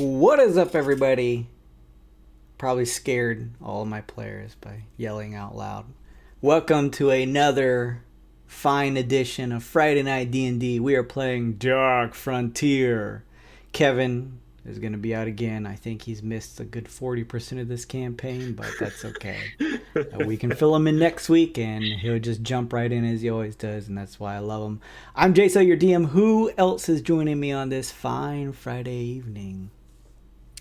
What is up, everybody? Probably scared all of my players by yelling out loud. Welcome to another fine edition of Friday Night D&D. We are playing Dark Frontier. Kevin is going to be out again. I think he's missed a good 40% of this campaign, but that's okay. We can fill him in next week, and he'll just jump right in as he always does, and that's why I love him. I'm Jaso, your DM. Who else is joining me on this fine Friday evening?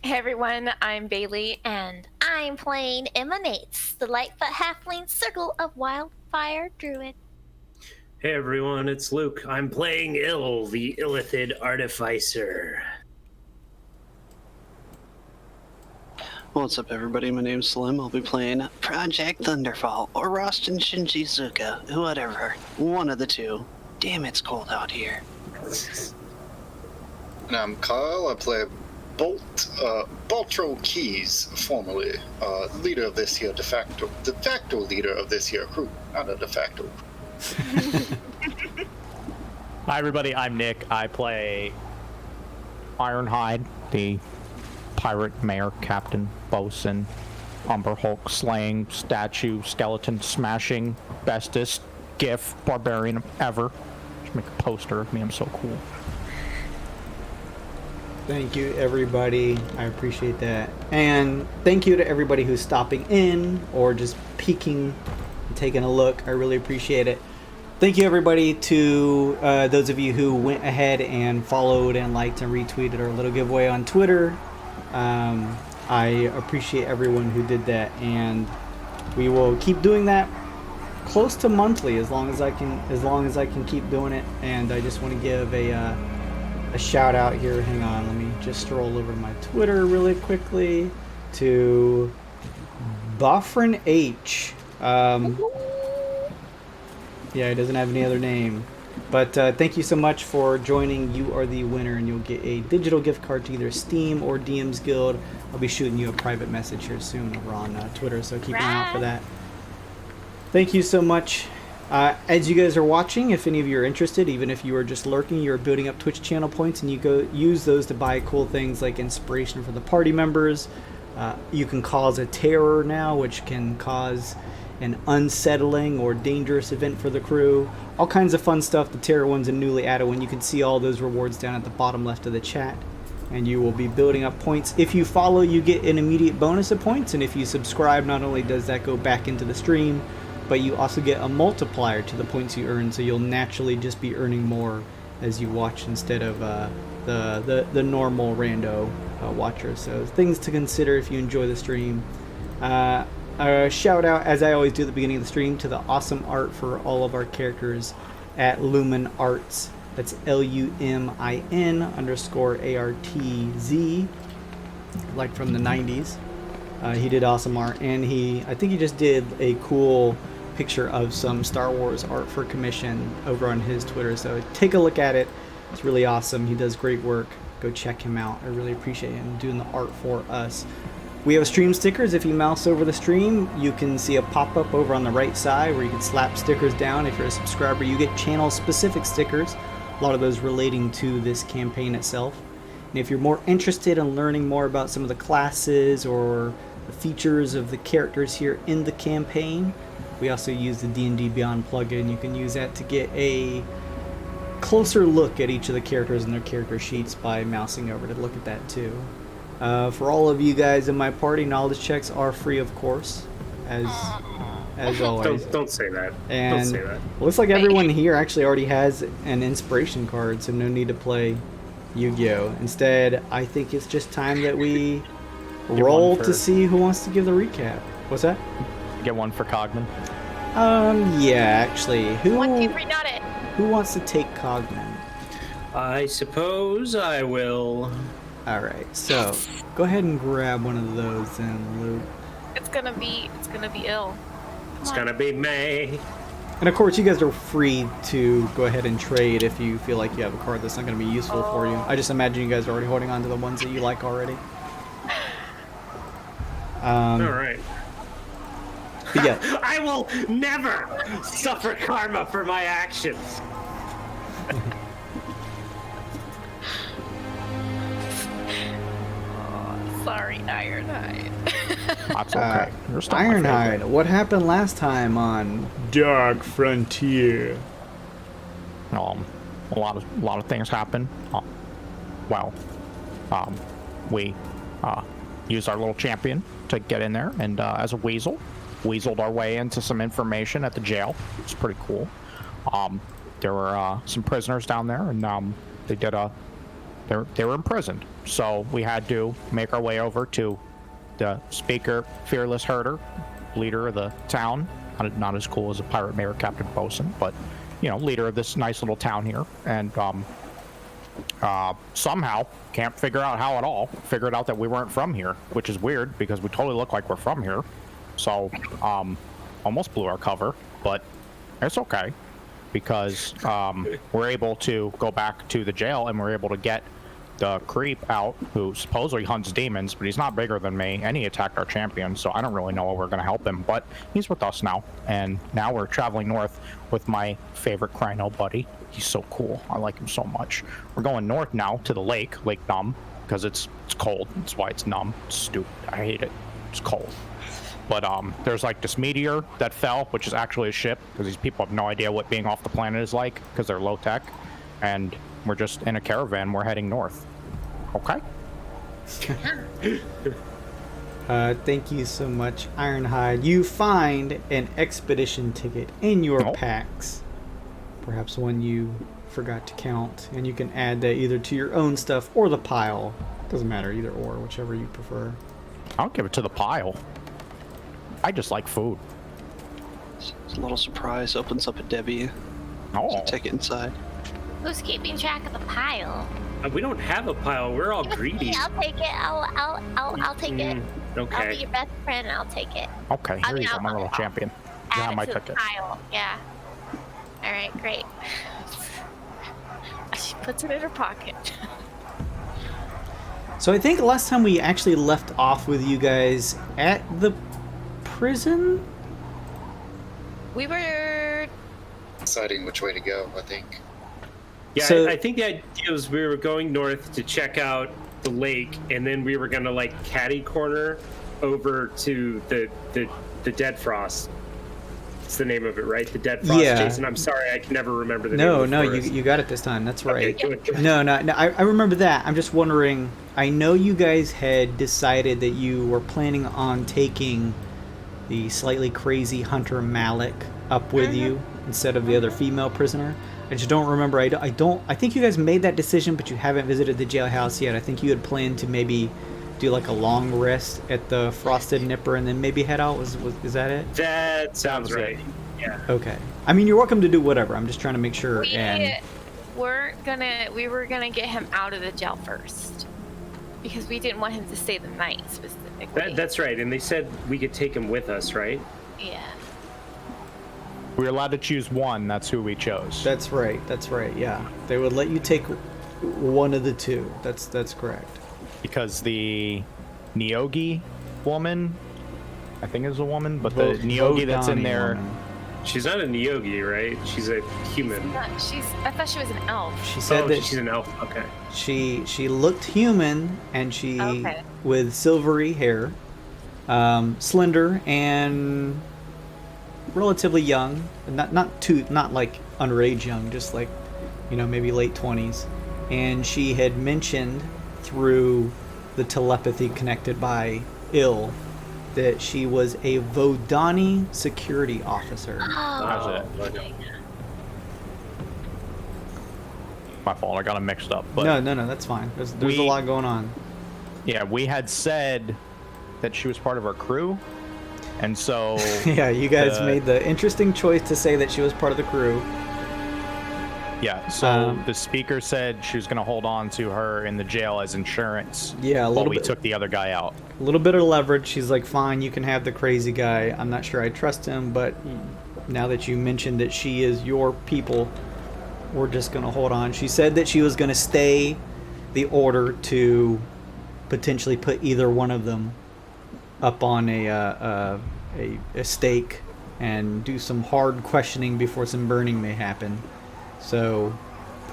Hey everyone, I'm Bailey, and I'm playing Neyts, the Lightfoot Halfling Circle of Wildfire Druid. Hey everyone, it's Luke. I'm playing the Illithid Artificer. What's up, everybody? My name's Slim. I'll be playing Project Thunderfall or Rostin Shinjizuka, whatever. One of the two. Damn, it's cold out here. And I'm Kyle. I play Baltro Keys, formerly leader of this here de facto leader of this here crew, not a de facto. Hi everybody, I'm Nick. I play Ironhide, the pirate mayor, captain, bosun, umber hulk, slaying, statue, skeleton, smashing, bestest, gif, barbarian ever. Just make a poster of me, I'm so cool. Thank you, everybody. I appreciate that. And thank you to everybody who's stopping in or just peeking and taking a look. I really appreciate it. Thank you, everybody, to those of you who went ahead and followed and liked and retweeted our little giveaway on Twitter. I appreciate everyone who did that, and we will keep doing that close to monthly as long as I can keep doing it. And I just want to give a shout out here. Hang on, let me just stroll over to my Twitter really quickly to Buffrin H. Yeah, he doesn't have any other name. But thank you so much for joining. You are the winner, and you'll get a digital gift card to either Steam or DM's Guild. I'll be shooting you a private message here soon over on Twitter, so keep an eye out for that. Thank you so much. As you guys are watching, if any of you are interested, even if you are just lurking, you're building up Twitch channel points, and you go use those to buy cool things like inspiration for the party members. You can cause a terror now, which can cause an unsettling or dangerous event for the crew. All kinds of fun stuff. The terror one's a newly added one. You can see all those rewards down at the bottom left of the chat, and you will be building up points. If you follow, you get an immediate bonus of points, and if you subscribe, not only does that go back into the stream, but you also get a multiplier to the points you earn, so you'll naturally just be earning more as you watch instead of the normal rando watcher. So things to consider if you enjoy the stream. A shout out, as I always do at the beginning of the stream, to the awesome art for all of our characters at Lumen Arts. That's LUMIN_ARTZ, like from the 90s. He did awesome art, and I think he just did a cool picture of some Star Wars art for commission over on his Twitter, so take a look at it. It's really awesome. He does great work. Go check him out. I really appreciate him doing the art for us. We have stream stickers. If you mouse over the stream, you can see a pop-up over on the right side where you can slap stickers down. If you're a subscriber, you get channel-specific stickers, a lot of those relating to this campaign itself. And if you're more interested in learning more about some of the classes or the features of the characters here in the campaign, we also use the D&D Beyond plugin. You can use that to get a closer look at each of the characters and their character sheets by mousing over to look at that too. For all of you guys in my party, knowledge checks are free, of course, as always. Don't say that. And don't say that. It looks like everyone here actually already has an inspiration card, so no need to play Yu-Gi-Oh! Instead, I think it's just time that we roll to see who wants to give the recap. What's that? Get one for Cogman. Yeah, actually. Who wants to take Cogman? I suppose I will. Alright, so go ahead and grab one of those then, Luke. It's gonna be ill. It's gonna be May. And of course, you guys are free to go ahead and trade if you feel like you have a card that's not going to be useful for you. I just imagine you guys are already holding on to the ones that you like already. Alright. Yeah. I will never suffer karma for my actions. sorry, Ironhide. That's okay. You're still my Ironhide, favorite. what happened last time on Dark Frontier? A lot of things happen. We used our little champion to get in there, and as a weaseled our way into some information at the jail. It's pretty cool. There were some prisoners down there, and they were imprisoned. So we had to make our way over to the speaker, Fearless Herder, leader of the town. Not as cool as a pirate mayor, Captain Bosun, but leader of this nice little town here. And somehow can't figure out how at all. Figured out that we weren't from here, which is weird because we totally look like we're from here. So almost blew our cover, but it's okay because we're able to go back to the jail and we're able to get the creep out who supposedly hunts demons, but he's not bigger than me, and he attacked our champion, so I don't really know how we're going to help him, but he's with us now, and now we're traveling north with my favorite Crino buddy. He's so cool. I like him so much. We're going north now to the Lake Numb, because it's cold. That's why it's numb. It's stupid. I hate it. It's cold. But there's like this meteor that fell, which is actually a ship, because these people have no idea what being off the planet is like, because they're low tech, and we're just in a caravan. We're heading north. Okay. Thank you so much, Ironhide. You find an expedition ticket in your packs, perhaps one you forgot to count, and you can add that either to your own stuff or the pile. Doesn't matter, either or, whichever you prefer. I'll give it to the pile. I just like food. It's a little surprise. Opens up a Debbie. Oh. There's a ticket inside. Who's keeping track of the pile? We don't have a pile. We're all greedy. I'll take it. I'll take it. Okay. I'll be your best friend and I'll take it. Okay, here you go, my little champion. You have Add my it to ticket. the pile. Yeah. All right, great. She puts it in her pocket. So I think last time we actually left off with you guys at the prison? We were... Deciding which way to go, I think. Yeah, So- I think the idea was we were going north to check out the lake, and then we were gonna like catty corner over to the Dead Frost. It's the name of it, right? The Dead Frost. Yeah. Jason, I'm sorry, I can never remember the name. No, of the no, forest. you got it this time. That's right. Okay, good. No, I remember that. I'm just wondering, I know you guys had decided that you were planning on taking the slightly crazy Hunter Malik up with you instead of the other female prisoner. I just don't remember. I think you guys made that decision, but you haven't visited the jailhouse yet. I think you had planned to maybe do like a long rest at the Frosted Nipper and then maybe head out. Is that it? That sounds right. Yeah. Okay. I mean, you're welcome to do whatever. I'm just trying to make sure. We were gonna get him out of the jail first because we didn't want him to stay the night specifically. That's right. And they said we could take him with us, right? Yeah. We were allowed to choose one. That's who we chose. That's right. Yeah, they would let you take one of the two. That's correct. Because the Neogi woman, I think is a woman, but the Neogi that's in there. Woman. She's not a Neogi, right? She's a human. I thought she was an elf. She said that she's an elf. Okay. she looked human, and she Okay. with silvery hair, slender and relatively young, not like underage young, just like maybe late 20s. And she had mentioned through the telepathy connected by Ill that she was a Vodani security officer. Oh. That's it. My fault. I got them mixed up. But No, that's fine. There's a lot going on. yeah, we had said that she was part of our crew, and so Yeah, you guys made the interesting choice to say that she was part of the crew. yeah. So the speaker said she was going to hold on to her in the jail as insurance. Yeah, a while little we bit. took the other guy out. A little bit of leverage. She's like, fine, you can have the crazy guy. I'm not sure I trust him, but now that you mentioned that she is your people, we're just going to hold on. She said that she was going to stay the order to potentially put either one of them up on a stake and do some hard questioning before some burning may happen. So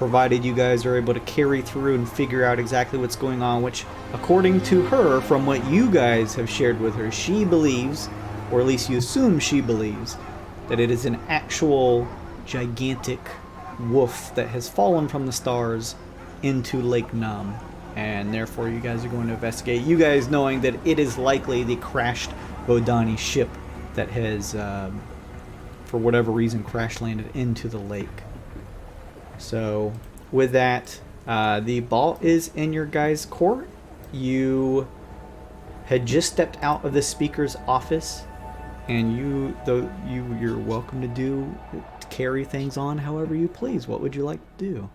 provided you guys are able to carry through and figure out exactly what's going on, which, according to her, from what you guys have shared with her, she believes, or at least you assume she believes, that it is an actual gigantic wolf that has fallen from the stars into Lake Numb, and therefore you guys are going to investigate. You guys knowing that it is likely the crashed Bodani ship that has, for whatever reason, crash landed into the lake. So, with that, the ball is in your guys' court. You had just stepped out of the speaker's office, and you're welcome to carry things on however you please. What would you like to do?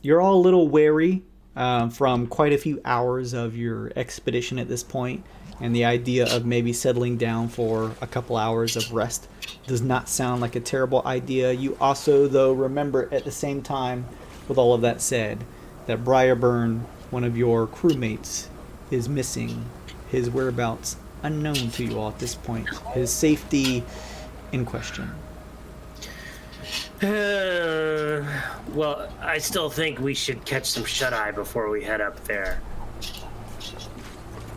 You're all a little wary from quite a few hours of your expedition at this point, and the idea of maybe settling down for a couple hours of rest does not sound like a terrible idea. You also, though, remember at the same time, with all of that said, that Briarburn, one of your crewmates, is missing. His whereabouts unknown to you all at this point. His safety in question. Well, I still think we should catch some shut-eye before we head up there.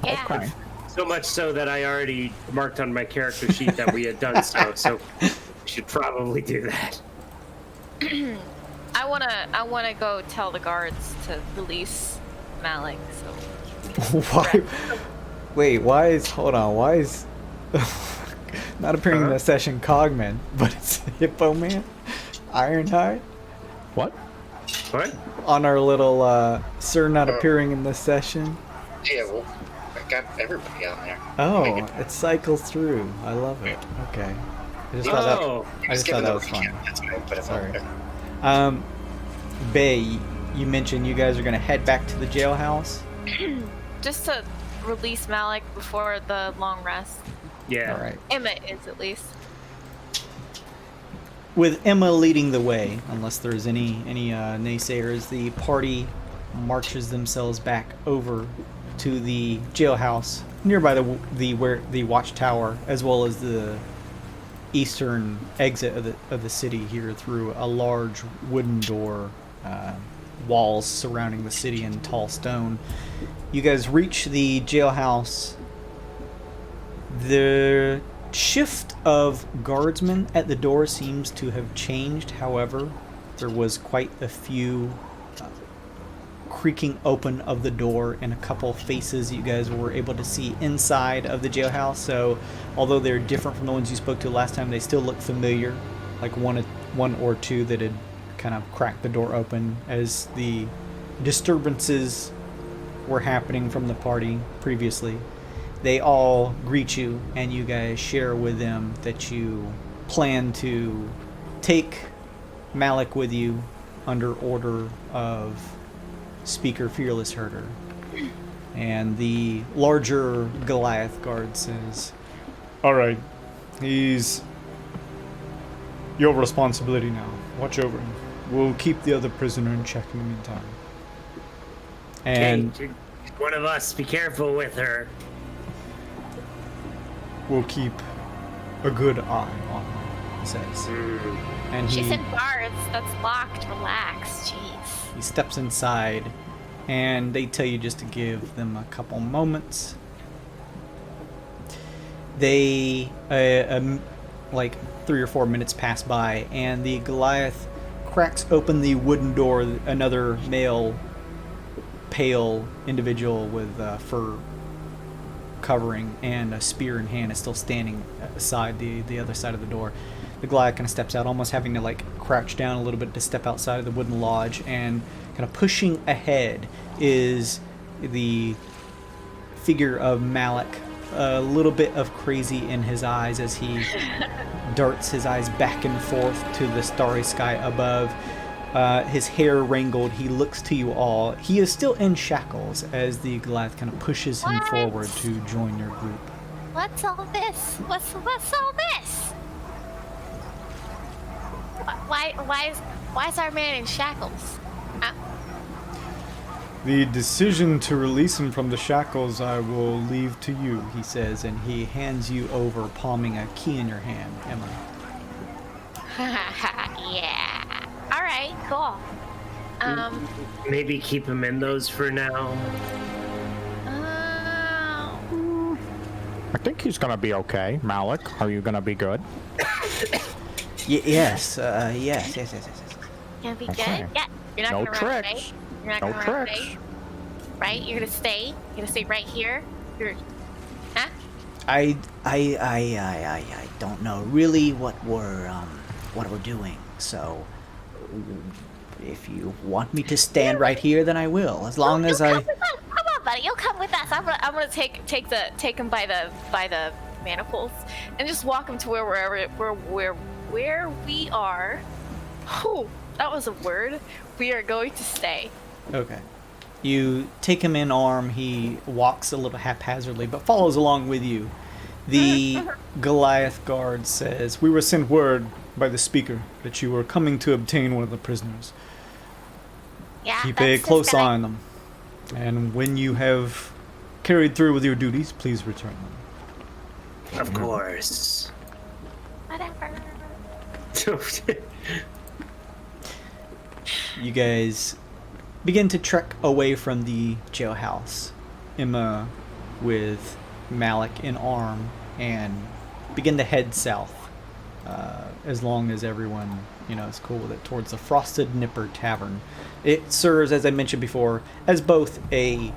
Yeah. Okay. So much so that I already marked on my character sheet that we had done so we should probably do that. I wanna go tell the guards to release Malik. So Why? Wait, why is not appearing in the session Cogman, but it's Hippo Man? Ironhide? What? What? On our little Sir not appearing in this session? Yeah, well, I got everybody on there. Oh, Make it- it cycles through. I love it. Okay. I just thought Oh, that was fun. That's right, but Sorry. Sorry. Bay, you mentioned you guys are going to head back to the jailhouse? just to release Malik before the long rest. yeah. All right. Emma is at least. With Emma leading the way, unless there's any naysayers, the party marches themselves back over to the jailhouse nearby the watchtower, as well as the eastern exit of the city here through a large wooden door, walls surrounding the city in tall stone. You guys reach the jailhouse. The shift of guardsmen at the door seems to have changed. However, there was quite a few creaking open of the door and a couple faces you guys were able to see inside of the jailhouse. So although they're different from the ones you spoke to last time, they still look familiar, like one or two that had kind of cracked the door open as the disturbances were happening from the party previously. They all greet you, and you guys share with them that you plan to take Malik with you under order of Speaker Fearless Herder. And the larger Goliath guard says, "All right, he's your responsibility now. Watch over him. We'll keep the other prisoner in check in the meantime." And Hey, one of us, be careful with her. we'll keep a good eye on her, he says. And She he, said guards. That's locked. Relax. Jeez. he steps inside, and they tell you just to give them a couple moments. They, like 3 or 4 minutes pass by, and the Goliath cracks open the wooden door. Another male, pale individual with fur covering and a spear in hand is still standing aside the other side of the door. The Goliath kind of steps out, almost having to like crouch down a little bit to step outside of the wooden lodge, and kind of pushing ahead is the figure of Malik, a little bit of crazy in his eyes as he darts his eyes back and forth to the starry sky above. His hair wrangled, he looks to you all. He is still in shackles as the Goliath kind of pushes him What? forward to join your group. What's all this? What's all this? Why is our man in shackles? The decision to release him from the shackles I will leave to you, he says, and he hands you over, palming a key in your hand, Emma. Yeah. All right, cool. Maybe keep him in those for now. I think he's gonna be okay. Malik, are you gonna be good? Yes, yes. Gonna be Okay. good? Yeah. You're not No gonna run away. tricks. You're not No gonna run tricks. away. Right? You're gonna stay. You're gonna stay right here. You're huh? I don't know really what we're doing. So, if you want me to stand right here, then I will. As long as I. Come on, buddy. You'll come with us. I'm gonna take him by the manacles and just walk him to where we are. Whew, that was a word. We are going to stay. Okay. You take him in arm. He walks a little haphazardly, but follows along with you. The Goliath guard says, "We were sent word by the speaker that you were coming to obtain one of the prisoners. Yeah. Keep that's a just close gonna- eye on them. And when you have carried through with your duties, please return them." Of course. Whatever. You guys begin to trek away from the jailhouse. Emma with Malik in arm, and begin to head south. As long as everyone, is cool with it, towards the Frosted Nipper Tavern. It serves, as I mentioned before, as both a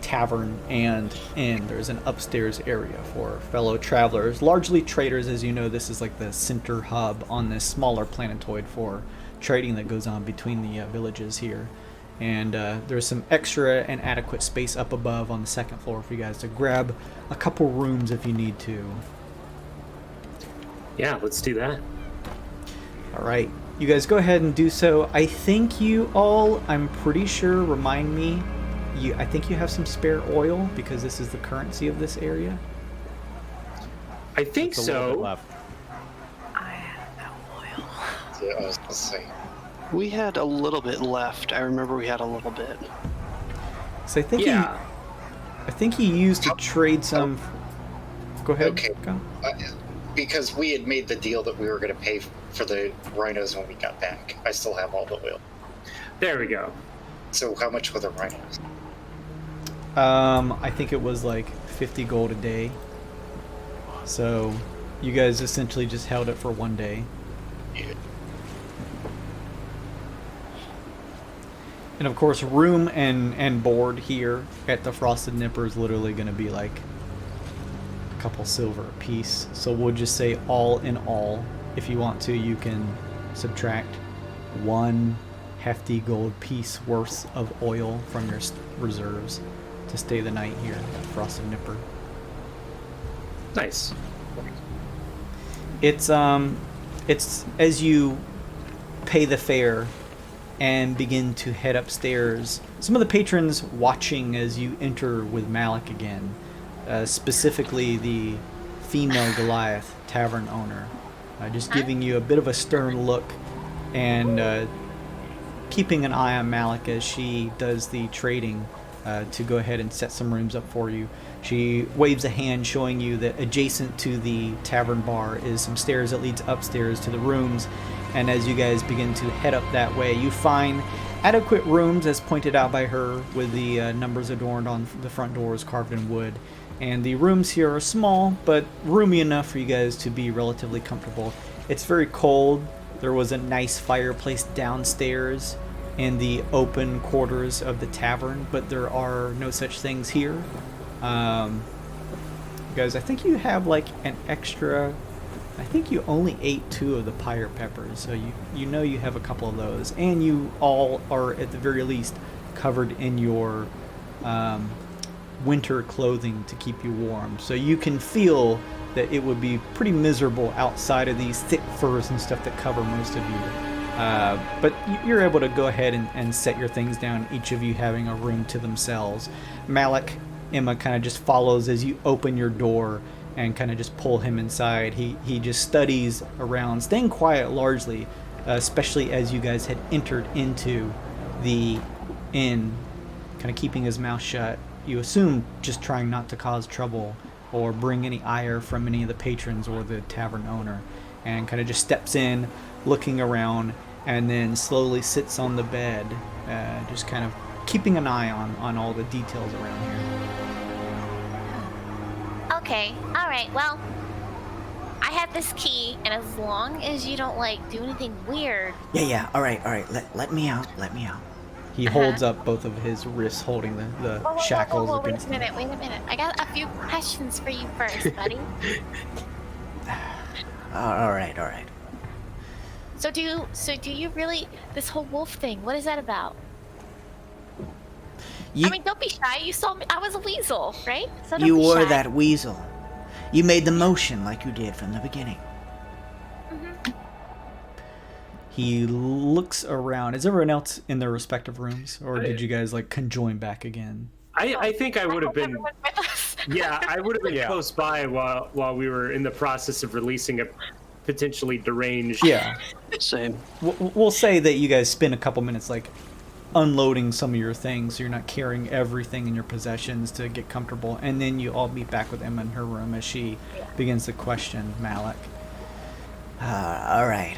tavern and inn. There's an upstairs area for fellow travelers, largely traders. As you know, this is like the center hub on this smaller planetoid for trading that goes on between the villages here. And there's some extra and adequate space up above on the second floor for you guys to grab a couple rooms if you need to. Yeah, let's do that. All right, you guys go ahead and do so. I think you all, I'm pretty sure, remind me, I think you have some spare oil because this is the currency of this area. I think It's a little bit so. left. Yeah, I was gonna say. We had a little bit left. I remember we had a little bit. So I think Yeah. I think he used to trade some. Go ahead. Okay. Go. Because we had made the deal that we were going to pay for the rhinos when we got back. I still have all the oil. There we go. So how much were the rhinos? I think it was like 50 gold a day. So you guys essentially just held it for one day. Yeah. And of course, room and board here at the Frosted Nipper is literally going to be like a couple silver a piece. So we'll just say all in all, if you want to, you can subtract one hefty gold piece worth of oil from your reserves to stay the night here at Frosted Nipper. Nice. It's as you pay the fare and begin to head upstairs. Some of the patrons watching as you enter with Malik again, specifically the female Goliath tavern owner, just giving you a bit of a stern look and keeping an eye on Malik as she does the trading to go ahead and set some rooms up for you. She waves a hand showing you that adjacent to the tavern bar is some stairs that leads upstairs to the rooms. And as you guys begin to head up that way, you find adequate rooms, as pointed out by her, with the numbers adorned on the front doors carved in wood. And the rooms here are small, but roomy enough for you guys to be relatively comfortable. It's very cold. There was a nice fireplace downstairs in the open quarters of the tavern, but there are no such things here. Guys, I think you have like an extra... I think you only ate 2 of the pirate peppers, so you know you have a couple of those. And you all are, at the very least, covered in your winter clothing to keep you warm. So you can feel that it would be pretty miserable outside of these thick furs and stuff that cover most of you. But you're able to go ahead and set your things down, each of you having a room to themselves. Malik, Emma kind of just follows as you open your door and kind of just pull him inside. He just studies around, staying quiet largely, especially as you guys had entered into the inn, kind of keeping his mouth shut. You assume just trying not to cause trouble or bring any ire from any of the patrons or the tavern owner, and kind of just steps in, looking around, and then slowly sits on the bed, just kind of keeping an eye on all the details around here. Okay, alright, well, I have this key, and as long as you don't, like, do anything weird... Yeah, alright, let me out. He holds up both of his wrists, holding the shackles Wait against a minute. I got a few questions for you first, buddy. Alright. So do you really... This whole wolf thing, what is that about? I mean, don't be shy. You saw me. I was a weasel, right? So don't You be were shy. that weasel. You made the motion like you did from the beginning. Mm-hmm. He looks around. Is everyone else in their respective rooms, or did you guys like conjoin back again? I think I would have been. Everyone with us. Yeah, I would have been close by while we were in the process of releasing a potentially deranged. Yeah. Same. We'll say that you guys spend a couple minutes like unloading some of your things, so you're not carrying everything in your possessions to get comfortable, and then you all meet back with Emma in her room as she begins to question Malik. Alright.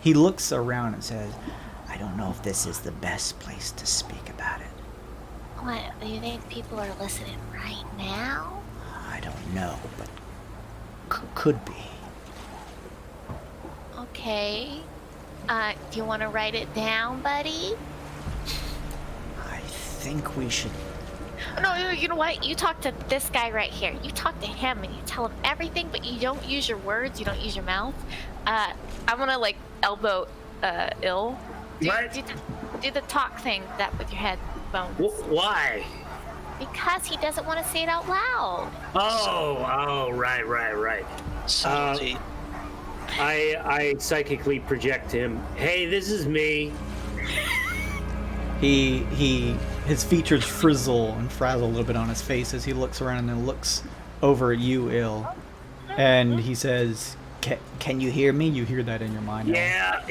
He looks around and says, I don't know if this is the best place to speak about it. What? Do you think people are listening right now? I don't know, but could be. Okay. Do you want to write it down, buddy? I think we should... No, you know what? You talk to this guy right here. You talk to him and you tell him everything, but you don't use your words. You don't use your mouth. I'm gonna like elbow Ill. What? Do the talk thing that with your headphones. Why? Because he doesn't want to say it out loud. Oh, right. Subtlety. I psychically project him. Hey, this is me. His features frizzle and frazzle a little bit on his face as he looks around and then looks over at you, Ill, and he says, "Can you hear me?" You hear that in your mind. Yeah.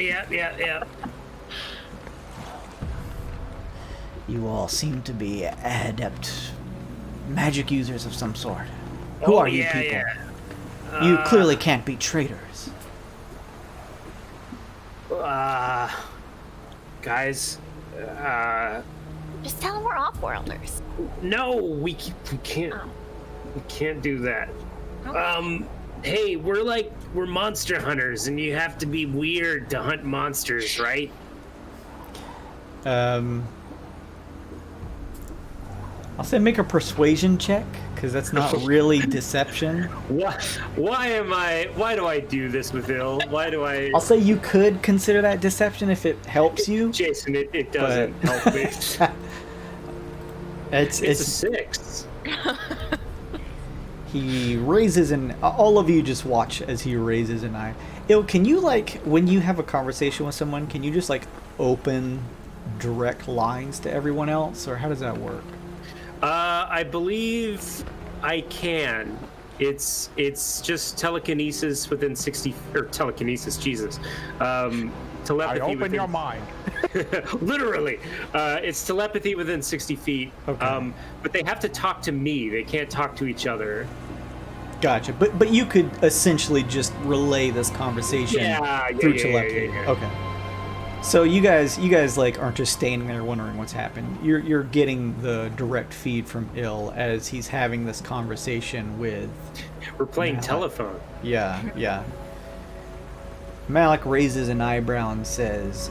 You all seem to be adept magic users of some sort. Who are you people? Yeah. You clearly can't be traitors. Guys, Just tell him we're off-worlders. no, we can't. Oh. We can't do that. Okay. Hey, we're monster hunters, and you have to be weird to hunt monsters, right? I'll say make a persuasion check, because that's not really deception. Why do I do this with Ill? Why do I... I'll say you could consider that deception if it helps you. Jason, it doesn't help me. It's a 6. He raises an... All of you just watch as he raises an eye. Can you, like, when you have a conversation with someone, can you just, like, open direct lines to everyone else? Or how does that work? I believe I can. It's just telekinesis within 60... Or telekinesis, Jesus. Telepathy I open within... your mind. Literally. It's telepathy within 60 feet. Okay. But they have to talk to me. They can't talk to each other. Gotcha. But you could essentially just relay this conversation through telepathy. Yeah. Okay. So you guys like aren't just standing there wondering what's happened. You're getting the direct feed from Ill as he's having this conversation with... We're playing Malik. telephone. Yeah. Malik raises an eyebrow and says,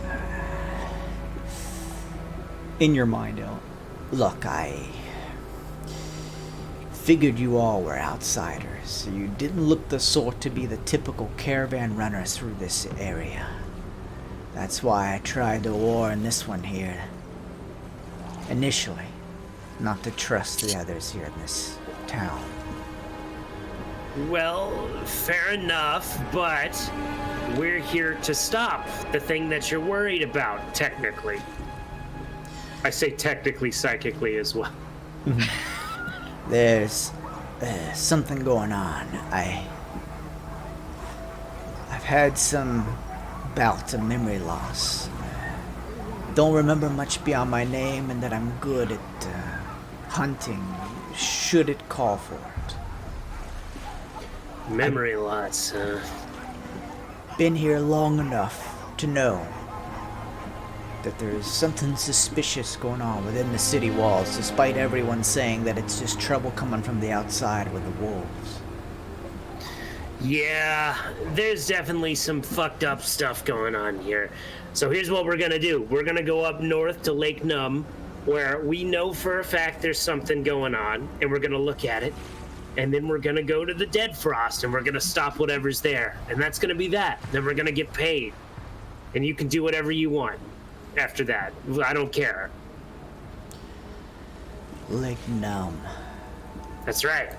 in your mind, Ill, Look, I figured you all were outsiders. You didn't look the sort to be the typical caravan runners through this area. That's why I tried to warn this one here. Initially, not to trust the others here in this town. Well, fair enough, but we're here to stop the thing that you're worried about, technically. I say technically, psychically as well. There's something going on. I've had some bouts of memory loss. Don't remember much beyond my name and that I'm good at hunting, should it call for it. Memory loss, Been here long enough to know that there is something suspicious going on within the city walls, despite everyone saying that it's just trouble coming from the outside with the wolves. Yeah, there's definitely some fucked up stuff going on here. So here's what we're gonna do. We're gonna go up north to Lake Numb, where we know for a fact there's something going on, and we're gonna look at it. And then we're gonna go to the Dead Frost, and we're gonna stop whatever's there. And that's gonna be that. Then we're gonna get paid. And you can do whatever you want after that. I don't care. Lake Numb. That's right.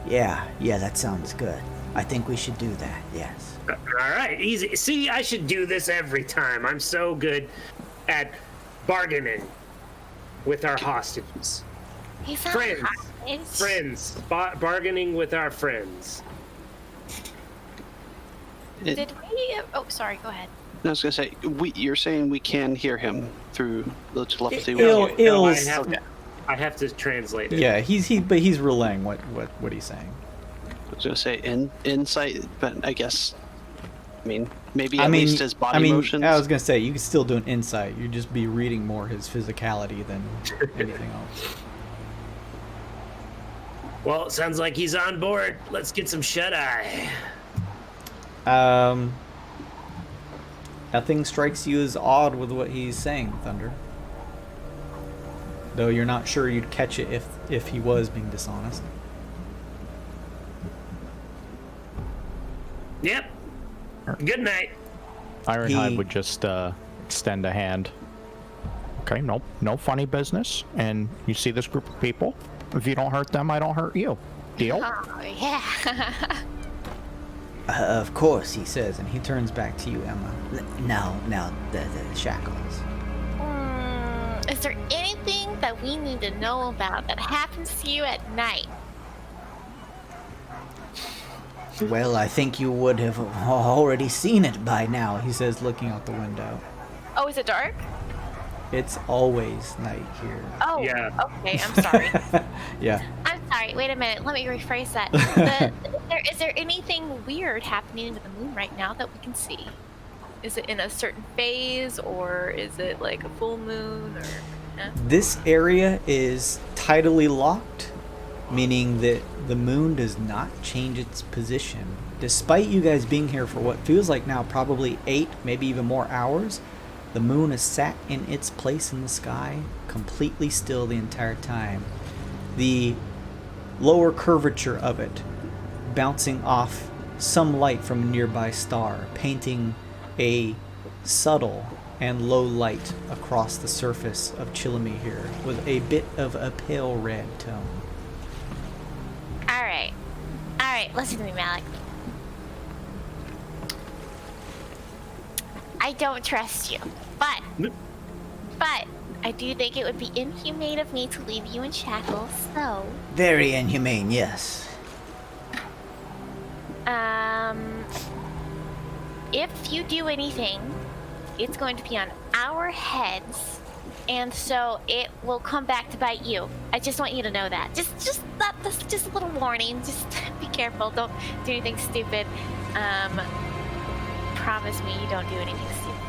Yeah, that sounds good. I think we should do that, yes. All right, easy. See, I should do this every time. I'm so good at bargaining with our hostages. He's not Friends. hostage. Friends. Bargaining with our friends. Did we? Oh, sorry. Go ahead. I was gonna say, you're saying we can hear him through the telepathy. I have to translate it. Yeah, but he's relaying what he's saying. I was gonna say insight, but I guess, maybe at least his body motions. I was gonna say you can still do an insight. You'd just be reading more his physicality than anything else. Well, it sounds like he's on board. Let's get some shut-eye. Nothing strikes you as odd with what he's saying, Thunder. Though you're not sure you'd catch it if he was being dishonest. Yep. Good night. Ironhide would just extend a hand. Okay, no funny business. And you see this group of people? If you don't hurt them, I don't hurt you. Deal? Oh, yeah. Of course, he says, and he turns back to you, Emma. Now, the shackles. Is there anything that we need to know about that happens to you at night? Well, I think you would have already seen it by now, he says, looking out the window. Oh, is it dark? It's always night here. Oh, Yeah. Okay, I'm sorry. Yeah. I'm sorry, wait a minute, let me rephrase that. Is there anything weird happening to the moon right now that we can see? Is it in a certain phase, or is it like a full moon, or... This area is tidally locked, meaning that the moon does not change its position. Despite you guys being here for what feels like now probably 8, maybe even more hours, the moon is sat in its place in the sky, completely still the entire time. The lower curvature of it bouncing off some light from a nearby star, painting a subtle and low light across the surface of Chillamy here with a bit of a pale red tone. Alright, listen to me, Malik. I don't trust you, but I do think it would be inhumane of me to leave you in shackles, so... Very inhumane, yes. If you do anything, it's going to be on our heads, and so it will come back to bite you. I just want you to know that. Just a little warning. Just be careful. Don't do anything stupid. Promise me you don't do anything stupid.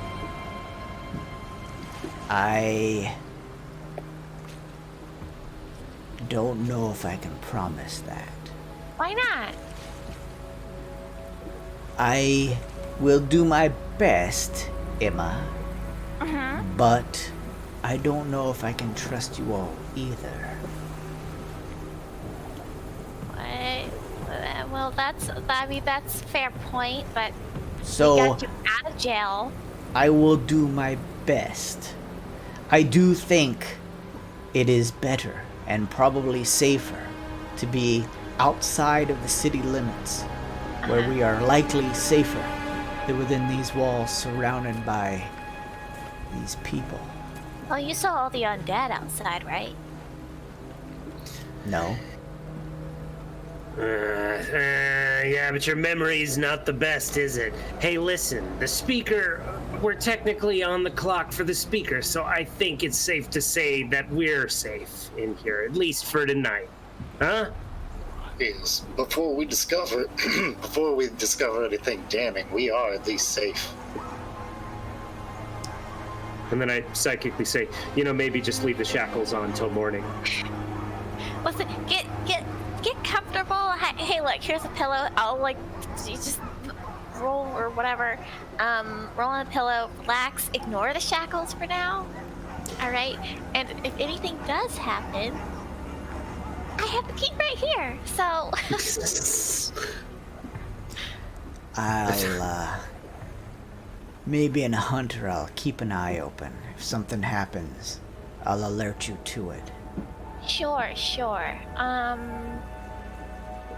I don't know if I can promise that. Why not? I will do my best, Emma. But I don't know if I can trust you all either. Well, that's a fair point, but So we got you out of jail. I will do my best. I do think it is better and probably safer to be outside of the city limits, where we are likely safer than within these walls surrounded by these people. Well, you saw all the undead outside, right? No. Yeah, but your memory's not the best, is it? Hey, listen, the speaker, we're technically on the clock for the speaker, so I think it's safe to say that we're safe in here, at least for tonight. Huh? is before we discover anything damning, we are at least safe. And then I psychically say, maybe just leave the shackles on till morning. Listen, get comfortable. Hey, look, here's a pillow. I'll you just roll or whatever. Roll on a pillow, relax, ignore the shackles for now. All right. And if anything does happen, I have the key right here. So. Maybe in a hunter, I'll keep an eye open. If something happens, I'll alert you to it. Sure.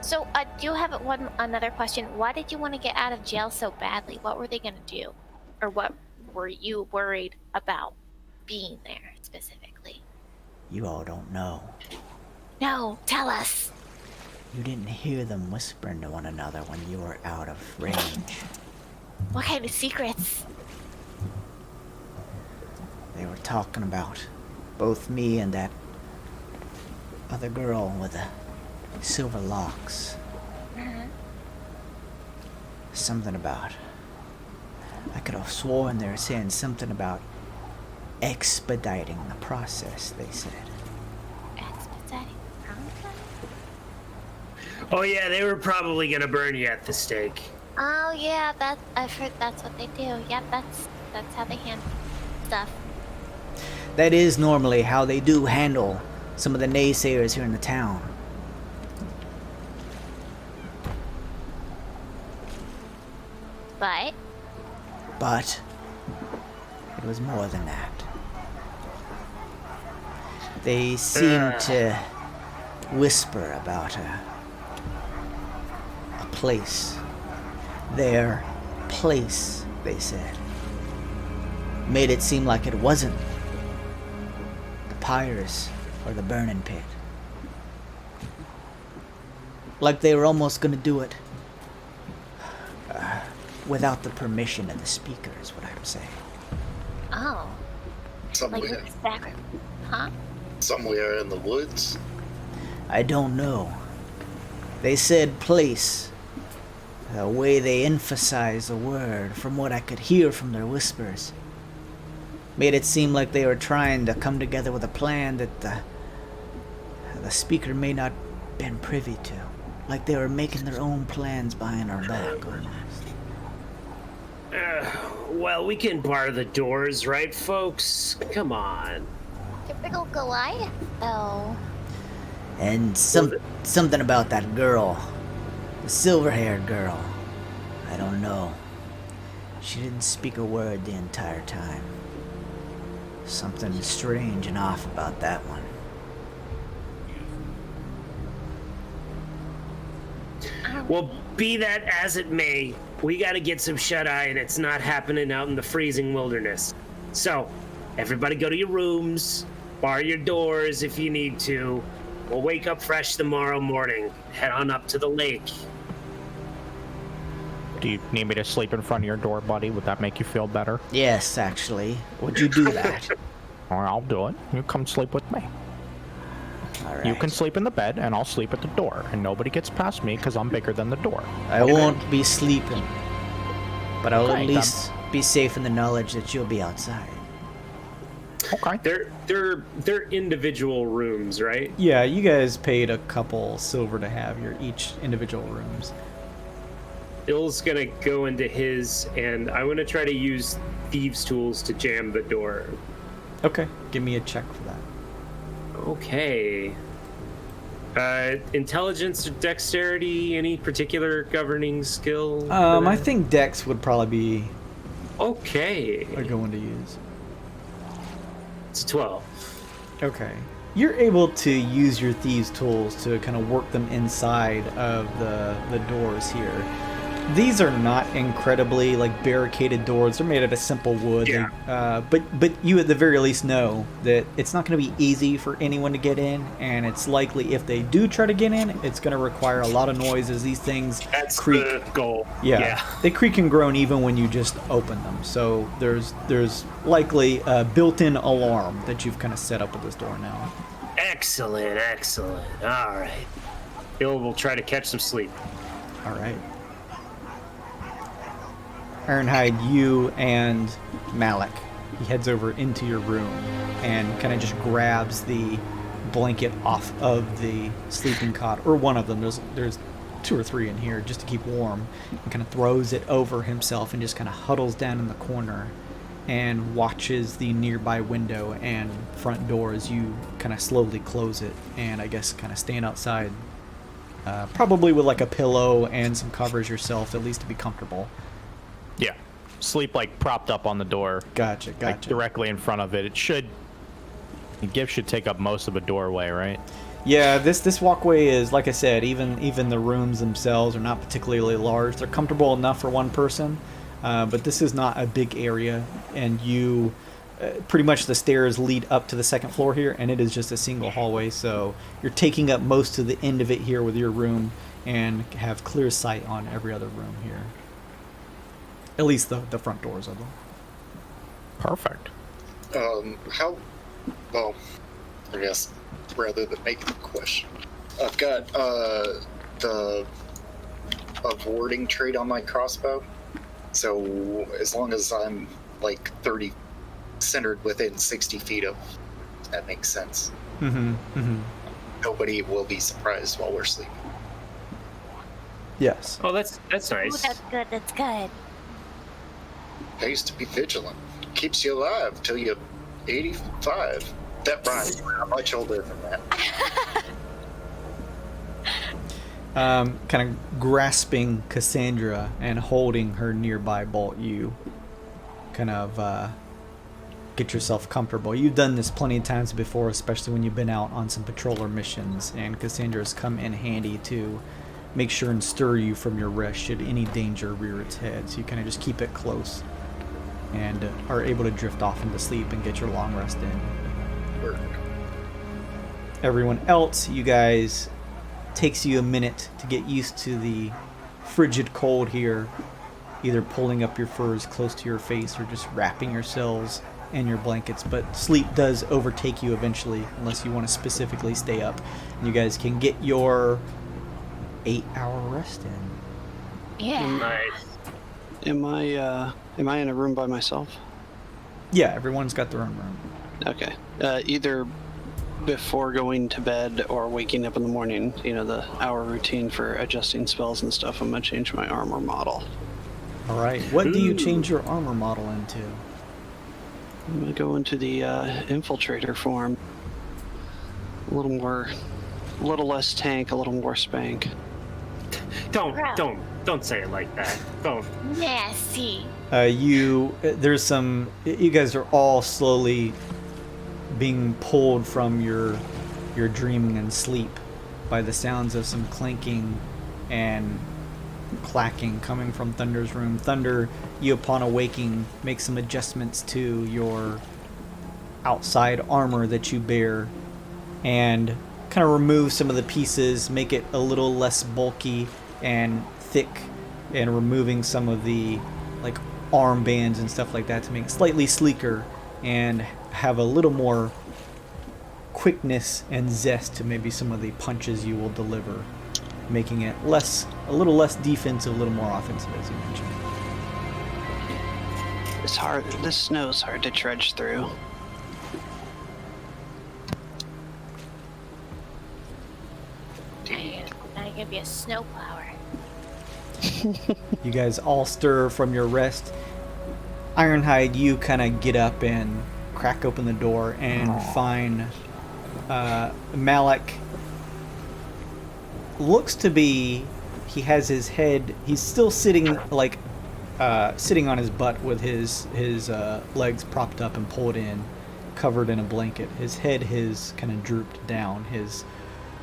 So, I do have another question. Why did you want to get out of jail so badly? What were they going to do? Or what were you worried about being there, specifically? You all don't know. No, tell us. You didn't hear them whispering to one another when you were out of range. What kind of secrets? They were talking about both me and that other girl with the silver locks. Something about... I could have sworn they were saying something about expediting the process, they said. Expediting the process? Oh yeah, they were probably gonna burn you at the stake. Oh yeah, I've heard that's what they do. Yep, that's how they handle stuff. That is normally how they do handle some of the naysayers here in the town. But it was more than that. They seemed to whisper about a place. Their place, they said. Made it seem like it wasn't the pyres or the burning pit. Like they were almost gonna do it without the permission of the speaker, is what I'm saying. Oh. Somewhere. Huh? Somewhere in the woods? I don't know. They said place. The way they emphasized the word, from what I could hear from their whispers, made it seem like they were trying to come together with a plan that the speaker may not been privy to. Like they were making their own plans behind our back, almost. Well, we can bar the doors, right, folks? Come on. Typical Goliath, though. And something about that girl. The silver-haired girl. I don't know. She didn't speak a word the entire time. Something strange and off about that one. Well, be that as it may, we gotta get some shut-eye, and it's not happening out in the freezing wilderness. So, everybody go to your rooms, bar your doors if you need to. We'll wake up fresh tomorrow morning. Head on up to the lake. Do you need me to sleep in front of your door, buddy? Would that make you feel better? Yes, actually. Would you do that? Or I'll do it. You come sleep with me. All right. You can sleep in the bed, and I'll sleep at the door. And nobody gets past me, because I'm bigger than the door. I won't be sleeping. But I'll Okay, at least be safe in the knowledge that you'll be outside. Okay. They're individual rooms, right? Yeah, you guys paid a couple silver to have your each individual rooms. Bill's gonna go into his, and I want to try to use thieves' tools to jam the door. Okay, give me a check for that. Okay. Intelligence or dexterity? Any particular governing skill? I think Dex would probably be Okay. a good one to use. It's 12. Okay. You're able to use your thieves' tools to kind of work them inside of the doors here. These are not incredibly barricaded doors. They're made out of simple wood. Yeah. But you at the very least know that it's not going to be easy for anyone to get in, and it's likely if they do try to get in, it's going to require a lot of noise as these things creak. That's the goal. Yeah, they creak and groan even when you just open them. So there's likely a built-in alarm that you've kind of set up with this door now. Excellent. All right. Bill will try to catch some sleep. All right. Ironhide, you and Malik, he heads over into your room and kind of just grabs the blanket off of the sleeping cot, or one of them. There's 2 or 3 in here just to keep warm, and kind of throws it over himself and just kind of huddles down in the corner and watches the nearby window and front door as you kind of slowly close it, and I guess kind of stand outside, probably with like a pillow and some covers yourself, at least to be comfortable. Yeah. Sleep like propped up on the door. Gotcha. Like directly in front of it. The gift should take up most of a doorway, right? Yeah, this walkway is, like I said, even the rooms themselves are not particularly large. They're comfortable enough for one person, but this is not a big area, and you pretty much the stairs lead up to the second floor here, and it is just a single hallway, so you're taking up most of the end of it here with your room and have clear sight on every other room here. At least the front doors of them. Perfect. Well, I guess rather than making the question, I've got the avoiding trait on my crossbow. So as long as I'm like 30 centered within 60 feet of, that makes sense. Nobody will be surprised while we're sleeping. Yes. Oh, that's nice. Ooh, that's good. That's good. Pays to be vigilant. Keeps you alive till you're 85. That rhymes. I'm much older than that. Kind of grasping Cassandra and holding her nearby bolt, you kind of get yourself comfortable. You've done this plenty of times before, especially when you've been out on some patroller missions, and Cassandra's come in handy to make sure and stir you from your rest should any danger rear its head. So you kind of just keep it close and are able to drift off into sleep and get your long rest in. Everyone else, you guys, takes you a minute to get used to the frigid cold here, either pulling up your furs close to your face or just wrapping yourselves in your blankets, but sleep does overtake you eventually unless you want to specifically stay up. And you guys can get your 8-hour rest in. Yeah. Nice. Am I in a room by myself? Yeah, everyone's got their own room. Okay. Either before going to bed or waking up in the morning, the hour routine for adjusting spells and stuff, I'm gonna change my armor model. All right. What do you change your armor model into? I'm gonna go into the infiltrator form. A little less tank, a little more spank. Don't say it like that. Don't. Nasty. You guys are all slowly being pulled from your dreaming and sleep by the sounds of some clanking and clacking coming from Thunder's room. Thunder, you upon awaking make some adjustments to your outside armor that you bear and kind of remove some of the pieces, make it a little less bulky and thick, and removing some of the like armbands and stuff like that to make it slightly sleeker and have a little more quickness and zest to maybe some of the punches you will deliver, making it a little less defensive, a little more offensive, as you mentioned. It's hard. This snow's hard to trudge through. Now you're gonna be a snowplower. You guys all stir from your rest. Ironhide, you kind of get up and crack open the door and find Malik. Looks to be, he has his head, he's still sitting sitting on his butt with his legs propped up and pulled in, covered in a blanket. His head has kind of drooped down, his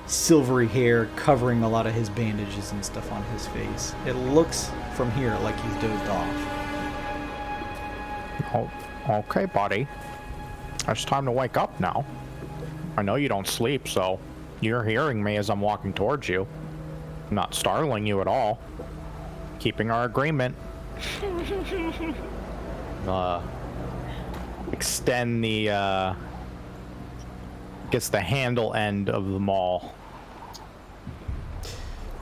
silvery hair covering a lot of his bandages and stuff on his face. It looks from here like he's dozed off. Oh, okay, buddy. It's time to wake up now. I know you don't sleep, so you're hearing me as I'm walking towards you. I'm not startling you at all. Keeping our agreement. Extend the, the handle end of the maul.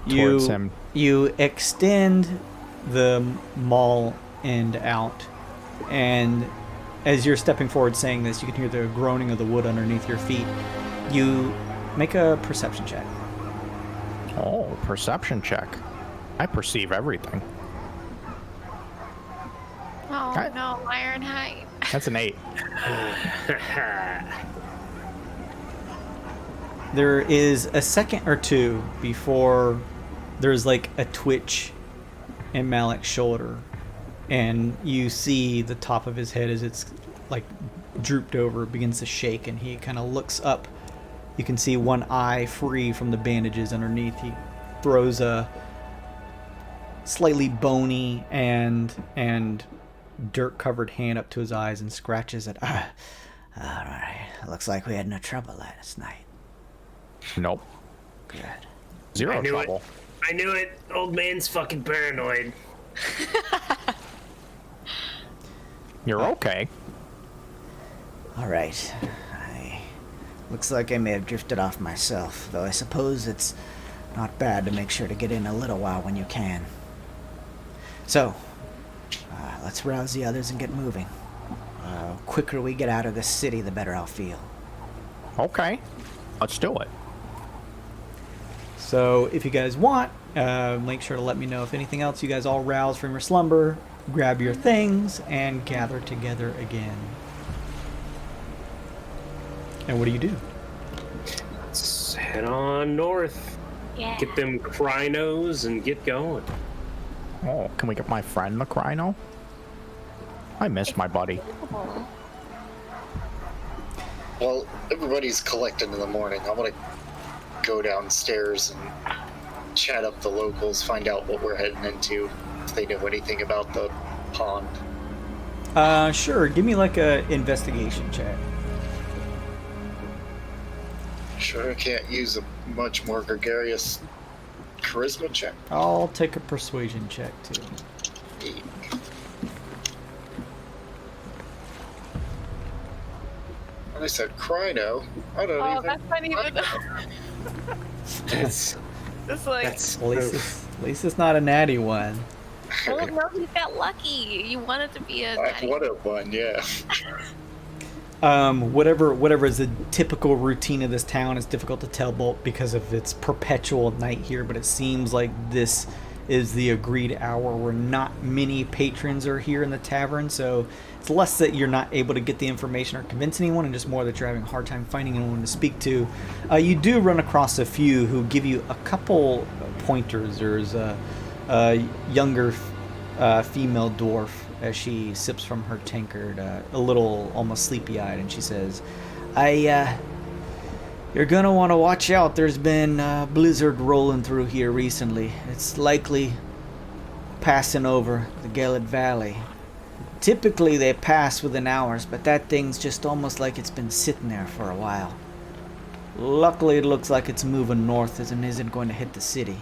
towards him. You extend the maul end out, and as you're stepping forward saying this, you can hear the groaning of the wood underneath your feet. You make a perception check. Oh, perception check. I perceive everything. Oh Okay. no, Ironhide. That's an 8. There is a second or two before there's like a twitch in Malik's shoulder, and you see the top of his head as it's like drooped over, begins to shake, and he kind of looks up. You can see one eye free from the bandages underneath. He throws a slightly bony and dirt-covered hand up to his eyes and scratches it. All right. Looks like we had no trouble last night. Nope. Good. Zero I knew trouble. it. I knew it. Old man's fucking paranoid. You're okay. All right. Looks like I may have drifted off myself, though I suppose it's not bad to make sure to get in a little while when you can. So, let's rouse the others and get moving. Quicker we get out of this city, the better I'll feel. Okay. Let's do it. So if you guys want, make sure to let me know if anything else. You guys all rouse from your slumber, grab your things, and gather together again. And what do you do? Let's head on north. Yeah. Get them Krynos and get going. Oh, can we get my friend the Kryno? I miss my buddy. Oh. Well, everybody's collected in the morning. I want to go downstairs and chat up the locals, find out what we're heading into, if they know anything about the pond. Sure. Give me like a investigation check. Sure, I can't use a much more gregarious charisma check. I'll take a persuasion check too. I said Kryno. I don't Oh, even. that's not even. That's It's like. that's At least it's not a natty one. Oh no, you got lucky. You wanted to be a. I natty. would have won, yeah. Whatever is the typical routine of this town is difficult to tell both because of its perpetual night here, but it seems like this is the agreed hour where not many patrons are here in the tavern, so it's less that you're not able to get the information or convince anyone, and just more that you're having a hard time finding anyone to speak to. You do run across a few who give you a couple pointers. There's a younger female dwarf as she sips from her tankard, a little almost sleepy-eyed, and she says, you're gonna want to watch out. There's been a blizzard rolling through here recently. It's likely passing over the Gelid Valley. Typically they pass within hours, but that thing's just almost like it's been sitting there for a while. Luckily it looks like it's moving north and isn't going to hit the city.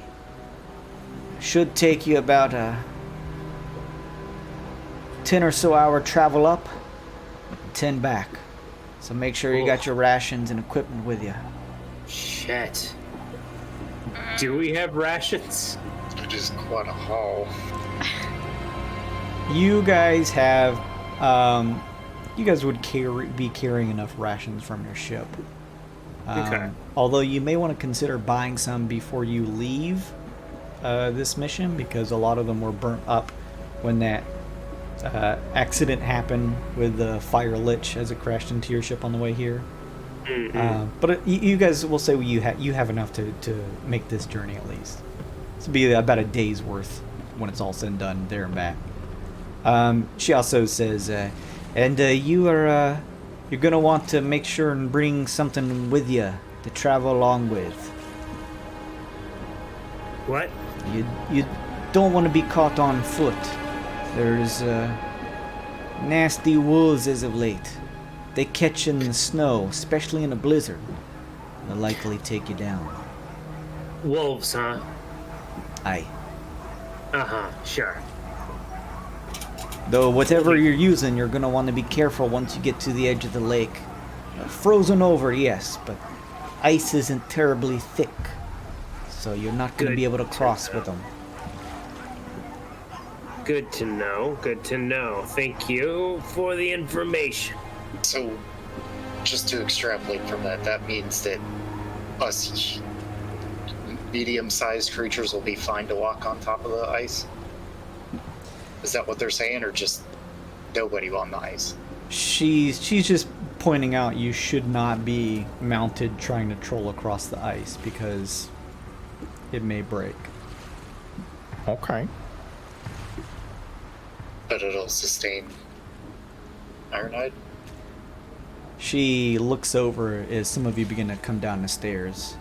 Should take you about a 10 or so hour travel up, 10 back. So make sure you got your rations and equipment with you. shit. Do we have rations? Which is quite a haul. You guys have, you guys would be carrying enough rations from your ship. Okay. Although you may want to consider buying some before you leave this mission, because a lot of them were burnt up when that accident happened with the fire lich as it crashed into your ship on the way here. But you guys will say you have enough to make this journey at least. This will be about a day's worth when it's all said and done there and back. She also says, and you're gonna want to make sure and bring something with you to travel along with. What? You don't want to be caught on foot. There's nasty wolves as of late. They catch in the snow, especially in a blizzard. They'll likely take you down. Wolves, huh? Aye. Uh-huh, sure. Though whatever you're using, you're gonna want to be careful once you get to the edge of the lake. Frozen over, yes, but ice isn't terribly thick. so you're not going to Good be able to to cross know. with them. Good to know. Good to know. Thank you for the information. So, just to extrapolate from that, that means that us medium-sized creatures will be fine to walk on top of the ice? Is that what they're saying, or just nobody on the ice? She's just pointing out you should not be mounted trying to troll across the ice because it may break. Okay. But it'll sustain Ironhide? She looks over as some of you begin to come down the stairs.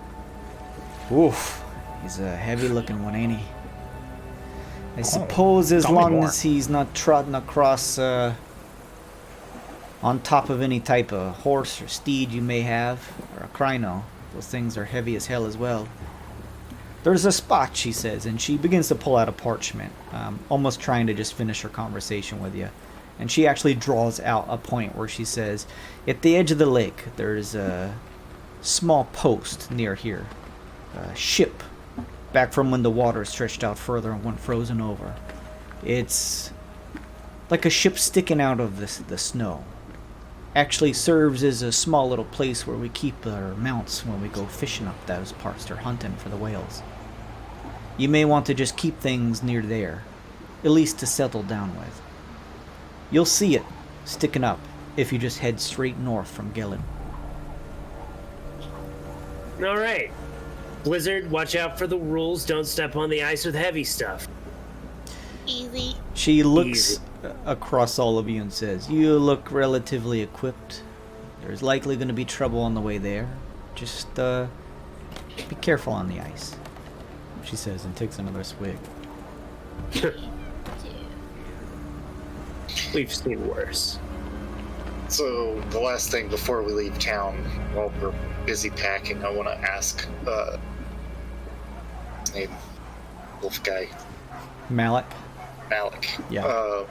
Oof, he's a heavy-looking one, ain't he? I suppose as tell me long more. as he's not trotting across on top of any type of horse or steed you may have, or a crino. Those things are heavy as hell as well. There's a spot, she says, and she begins to pull out a parchment, almost trying to just finish her conversation with you. And she actually draws out a point where she says, at the edge of the lake, there's a small post near here. A ship, back from when the water stretched out further and went frozen over. It's like a ship sticking out of the snow. Actually serves as a small little place where we keep our mounts when we go fishing up those parts or hunting for the whales. You may want to just keep things near there, at least to settle down with. You'll see it sticking up if you just head straight north from Gelid. All right. Blizzard, watch out for the rules. Don't step on the ice with heavy stuff. Easy. She looks Easy. across all of you and says, you look relatively equipped. There's likely going to be trouble on the way there. Just be careful on the ice, she says, and takes another swig. We've seen worse. So, the last thing before we leave town, while we're busy packing, I want to ask, his name, wolf guy, Malik? Malik. Yeah.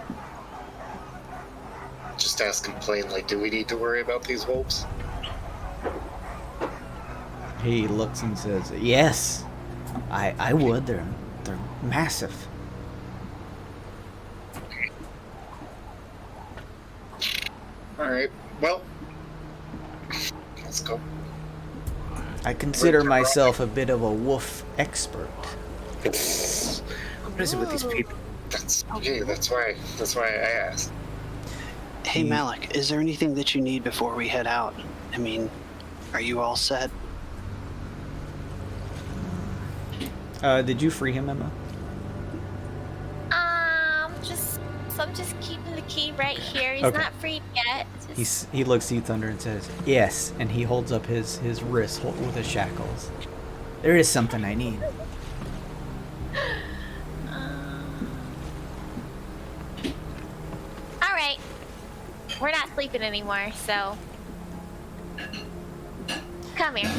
Just ask him plainly, do we need to worry about these wolves? He looks and says, yes, I would. They're massive. Alright, well, let's go. I consider myself a bit of a wolf expert. What is it with these people? That's okay, that's why I asked. Hey Malik, is there anything that you need before we head out? I mean, are you all set? Did you free him, Emma? I'm just keeping the key right here. He's Okay. not freed yet. Just... He looks at you, Thunder, and says, yes, and he holds up his wrist with the shackles. There is something I need. All right. We're not sleeping anymore, so come here.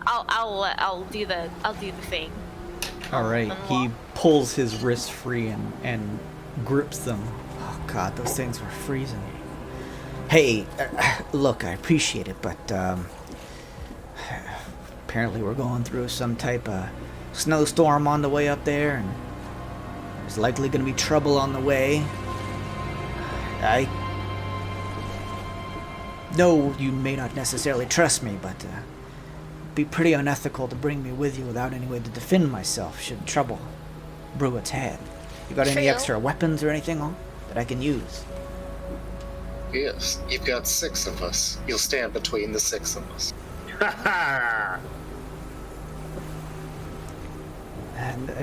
I'll do the thing. All right, he pulls his wrist free and grips them. Oh God, those things were freezing. Hey, look, I appreciate it, but apparently we're going through some type of snowstorm on the way up there, and there's likely going to be trouble on the way. I know you may not necessarily trust me, but it'd be pretty unethical to bring me with you without any way to defend myself should trouble brew its head. You got any True. extra weapons or anything that I can use? Yes, you've got 6 of us. You'll stand between the 6 of us.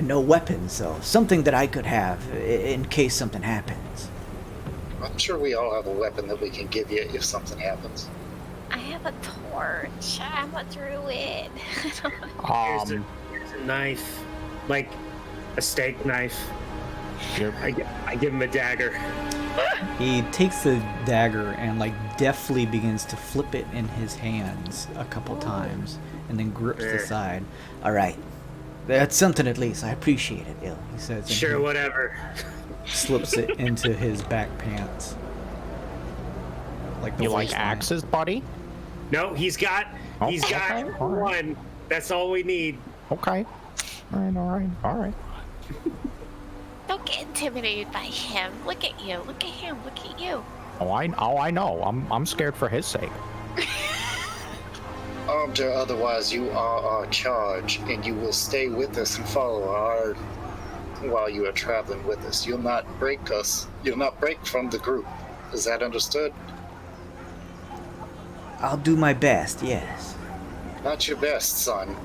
No weapons, though. Something that I could have in case something happens. I'm sure we all have a weapon that we can give you if something happens. I have a torch. I'm a druid. Here's a knife, like a steak knife. I give him a dagger. He takes the dagger and deftly begins to flip it in his hands a couple times, and then grips the side. All right, that's something at least. I appreciate it, Il. He says. And Sure, he whatever. slips it into his back pants. Like the You like waistline. axes, buddy? No, he's got Okay, all right. one. That's all we need. Okay. All right. Don't get intimidated by him. Look at you. Look at him. Look at you. Oh, I know. I'm scared for his sake. Armed or otherwise, you are our charge, and you will stay with us and follow our while you are traveling with us. You'll not break us. You'll not break from the group. Is that understood? I'll do my best, yes. Not your best, son.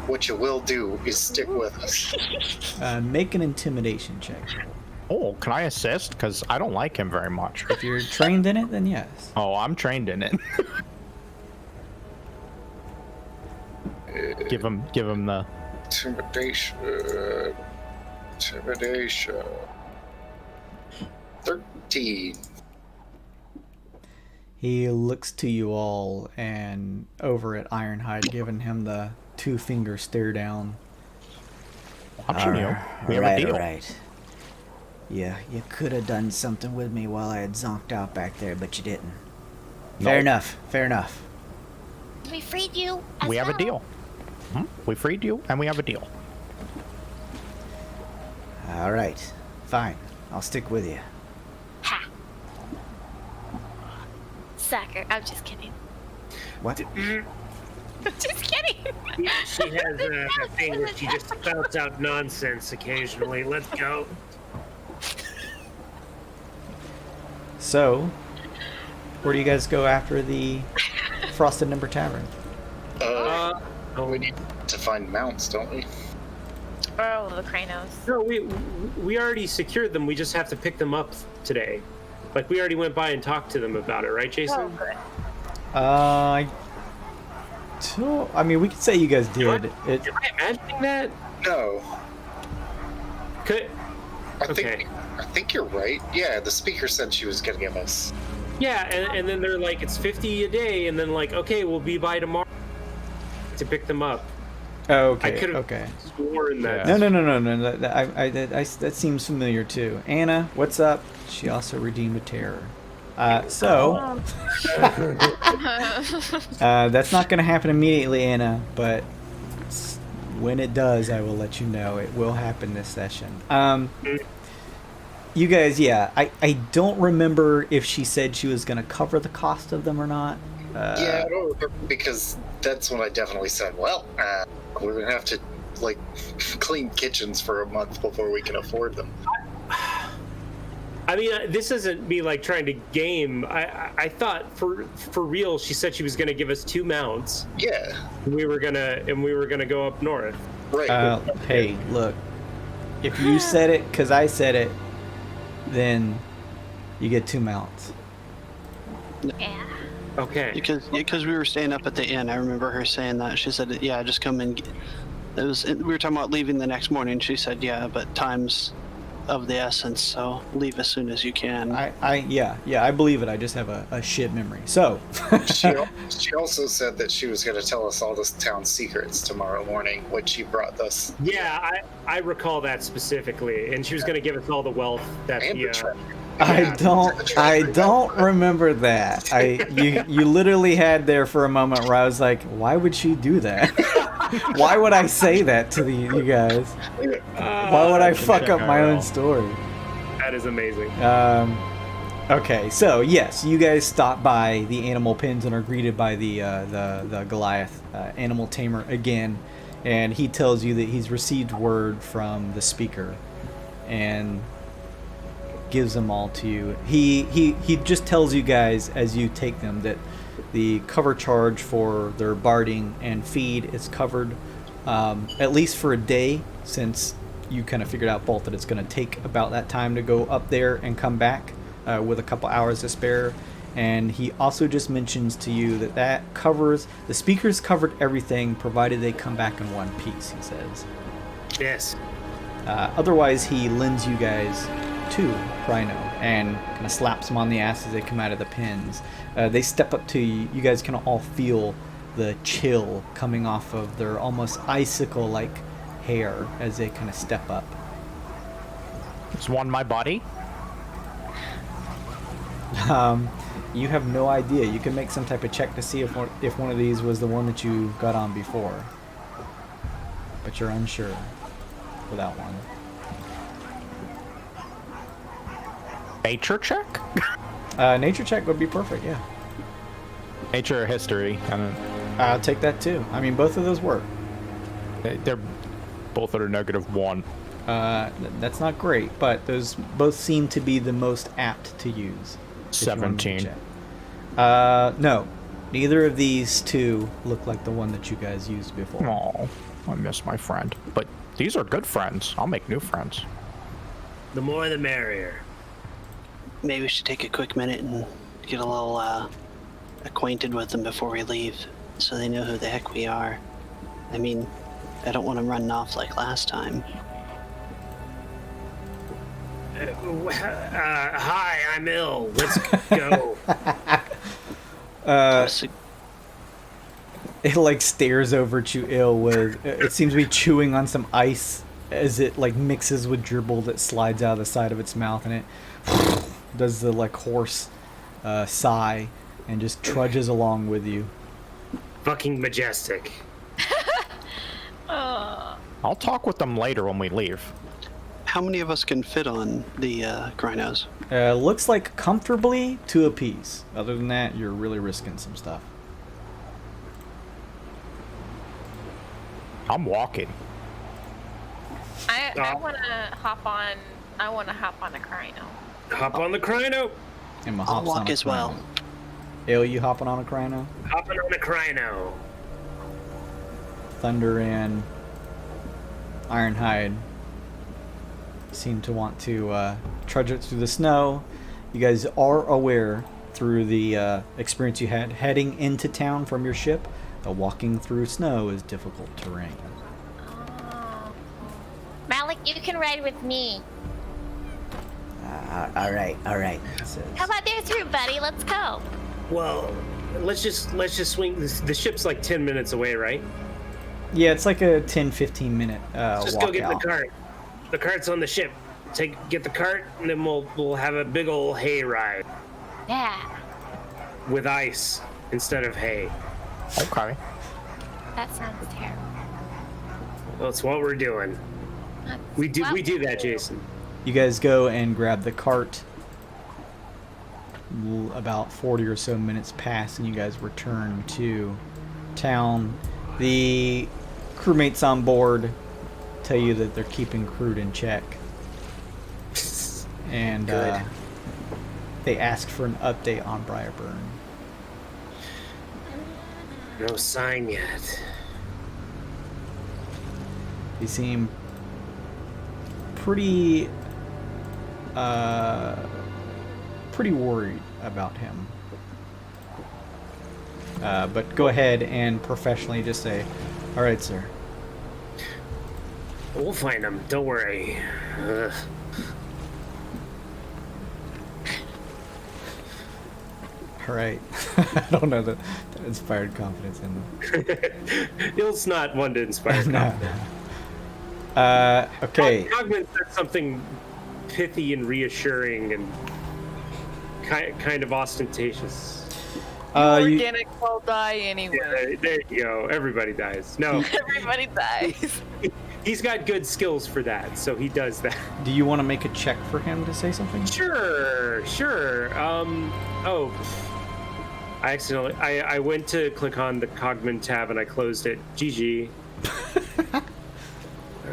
What you will do is stick with us. Make an intimidation check. Oh, can I assist? Because I don't like him very much. If you're trained in it, then yes. Oh, I'm trained in it. give him the... Intimidation. 13. He looks to you all and over at Ironhide, giving him the 2-finger stare down. Watching you. We have a deal. Alright. Yeah, you could have done something with me while I had zonked out back there, but you didn't. Fair enough. Fair enough. We freed you. We have a deal. We freed you, and we have a deal. Alright. Fine. I'll stick with you. Ha. Sucker. I'm just kidding. What? I'm just kidding. She has a thing where she just spouts out nonsense occasionally. Let's go. So, where do you guys go after the Frosted Ember Tavern? We need to find mounts, don't we? Oh, the Kranos. No, we already secured them. We just have to pick them up today. Like, we already went by and talked to them about it, right, Jason? Oh, good. I mean, we could say you guys did. Am I imagining that? No. I Okay. think you're right. Yeah, the speaker said she was gonna give us. Yeah, and then they're like, it's 50 a day, and then like, okay, we'll be by tomorrow to pick them up. Oh, okay. I could have Okay. sworn that. No. That seems familiar too. Anna, what's up? She also redeemed a terror. That's not going to happen immediately, Anna, but when it does, I will let you know. It will happen this session. You guys, yeah, I don't remember if she said she was going to cover the cost of them or not. Yeah, I don't remember because that's when I definitely said, well, we're going to have to, like, clean kitchens for a month before we can afford them. I mean, this isn't me like trying to game. I thought for real, she said she was going to give us 2 mounts. Yeah. We were gonna go up north. Right. Hey, look, if you said it because I said it, then you get 2 mounts. Yeah. Okay. Because we were staying up at the inn. I remember her saying that. She said, yeah, just come and we were talking about leaving the next morning. She said, yeah, but time's of the essence, so leave as soon as you can. I believe it. I just have a shit memory. So She also said that she was going to tell us all the town secrets tomorrow morning when she brought us. Yeah, I recall that specifically, and she was going to give us all the wealth that And the. the treasure. I don't remember that. You literally had there for a moment where I was like, why would she do that? Why would I say that to you guys? Why would I fuck up my own story? That is amazing. Okay, so yes, you guys stop by the animal pens and are greeted by the Goliath animal tamer again, and he tells you that he's received word from the speaker, and gives them all to you. He just tells you guys as you take them that the cover charge for their barding and feed is covered, at least for a day, since you kind of figured out, Bolt, that it's going to take about that time to go up there and come back with a couple hours to spare. And he also just mentions to you that covers, the speakers covered everything provided they come back in one piece, he says. Yes. Otherwise, he lends you guys 2 Rhino and kind of slaps them on the ass as they come out of the pins. They step up to you. You guys can all feel the chill coming off of their almost icicle-like hair as they kind of step up. Is one my body? You have no idea. You can make some type of check to see if one of these was the one that you got on before. but you're unsure for that one. Nature check? Nature check would be perfect, yeah. Nature or history? I'll take that too. I mean, both of those work. They're both at a -1. That's not great, but those both seem to be the most apt to use. if you want to 17. check. No. Neither of these two look like the one that you guys used before. Oh, I miss my friend. But these are good friends. I'll make new friends. The more the merrier. Maybe we should take a quick minute and get a little acquainted with them before we leave, so they know who the heck we are. I mean, I don't want them running off like last time. Hi, I'm ill. Let's go. It like stares over at you ill with it seems to be chewing on some ice as it like mixes with dribble that slides out of the side of its mouth, and it does the like hoarse sigh and just trudges along with you. Fucking majestic. I'll talk with them later when we leave. How many of us can fit on the Grinos? Looks like comfortably 2 apiece. Other than that, you're really risking some stuff. I'm walking. I want to hop on. I want to hop on the Crino. Hop on the Crino. Emma I'll hops on walk a as well. Crino. Ale, you hopping on a Crino? Hopping on the Crino. Thunder and Ironhide seem to want to trudge it through the snow. You guys are aware through the experience you had heading into town from your ship that walking through snow is difficult terrain. Malik, you can ride with me. All right. Says, How about this route, buddy? Let's go. Well, let's just swing. The ship's like 10 minutes away, right? Yeah, it's like a 10-15 minute Just walk go get out. the cart. The cart's on the ship. Get the cart, and then we'll have a big old hay ride Yeah, with ice instead of hay. Okay. that sounds terrible. That's what we're doing. We do that, Jason. You guys go and grab the cart. About 40 or so minutes pass, and you guys return to town. The crewmates on board tell you that they're keeping Crude in check. And Good. they asked for an update on Briarburn. No sign yet. They seem pretty worried about him. But go ahead and professionally just say, "All right, sir." We'll find him. Don't worry. All right. I don't know that inspired confidence in them. It's not one to inspire No. confidence. Okay. Cogman said something pithy and reassuring and kind of ostentatious. Organic will die anyway. Yeah, there you go. Everybody dies. No, Everybody dies. he's got good skills for that, so he does that. Do you want to make a check for him to say something? Sure. I went to click on the Cogman tab and I closed it. GG. All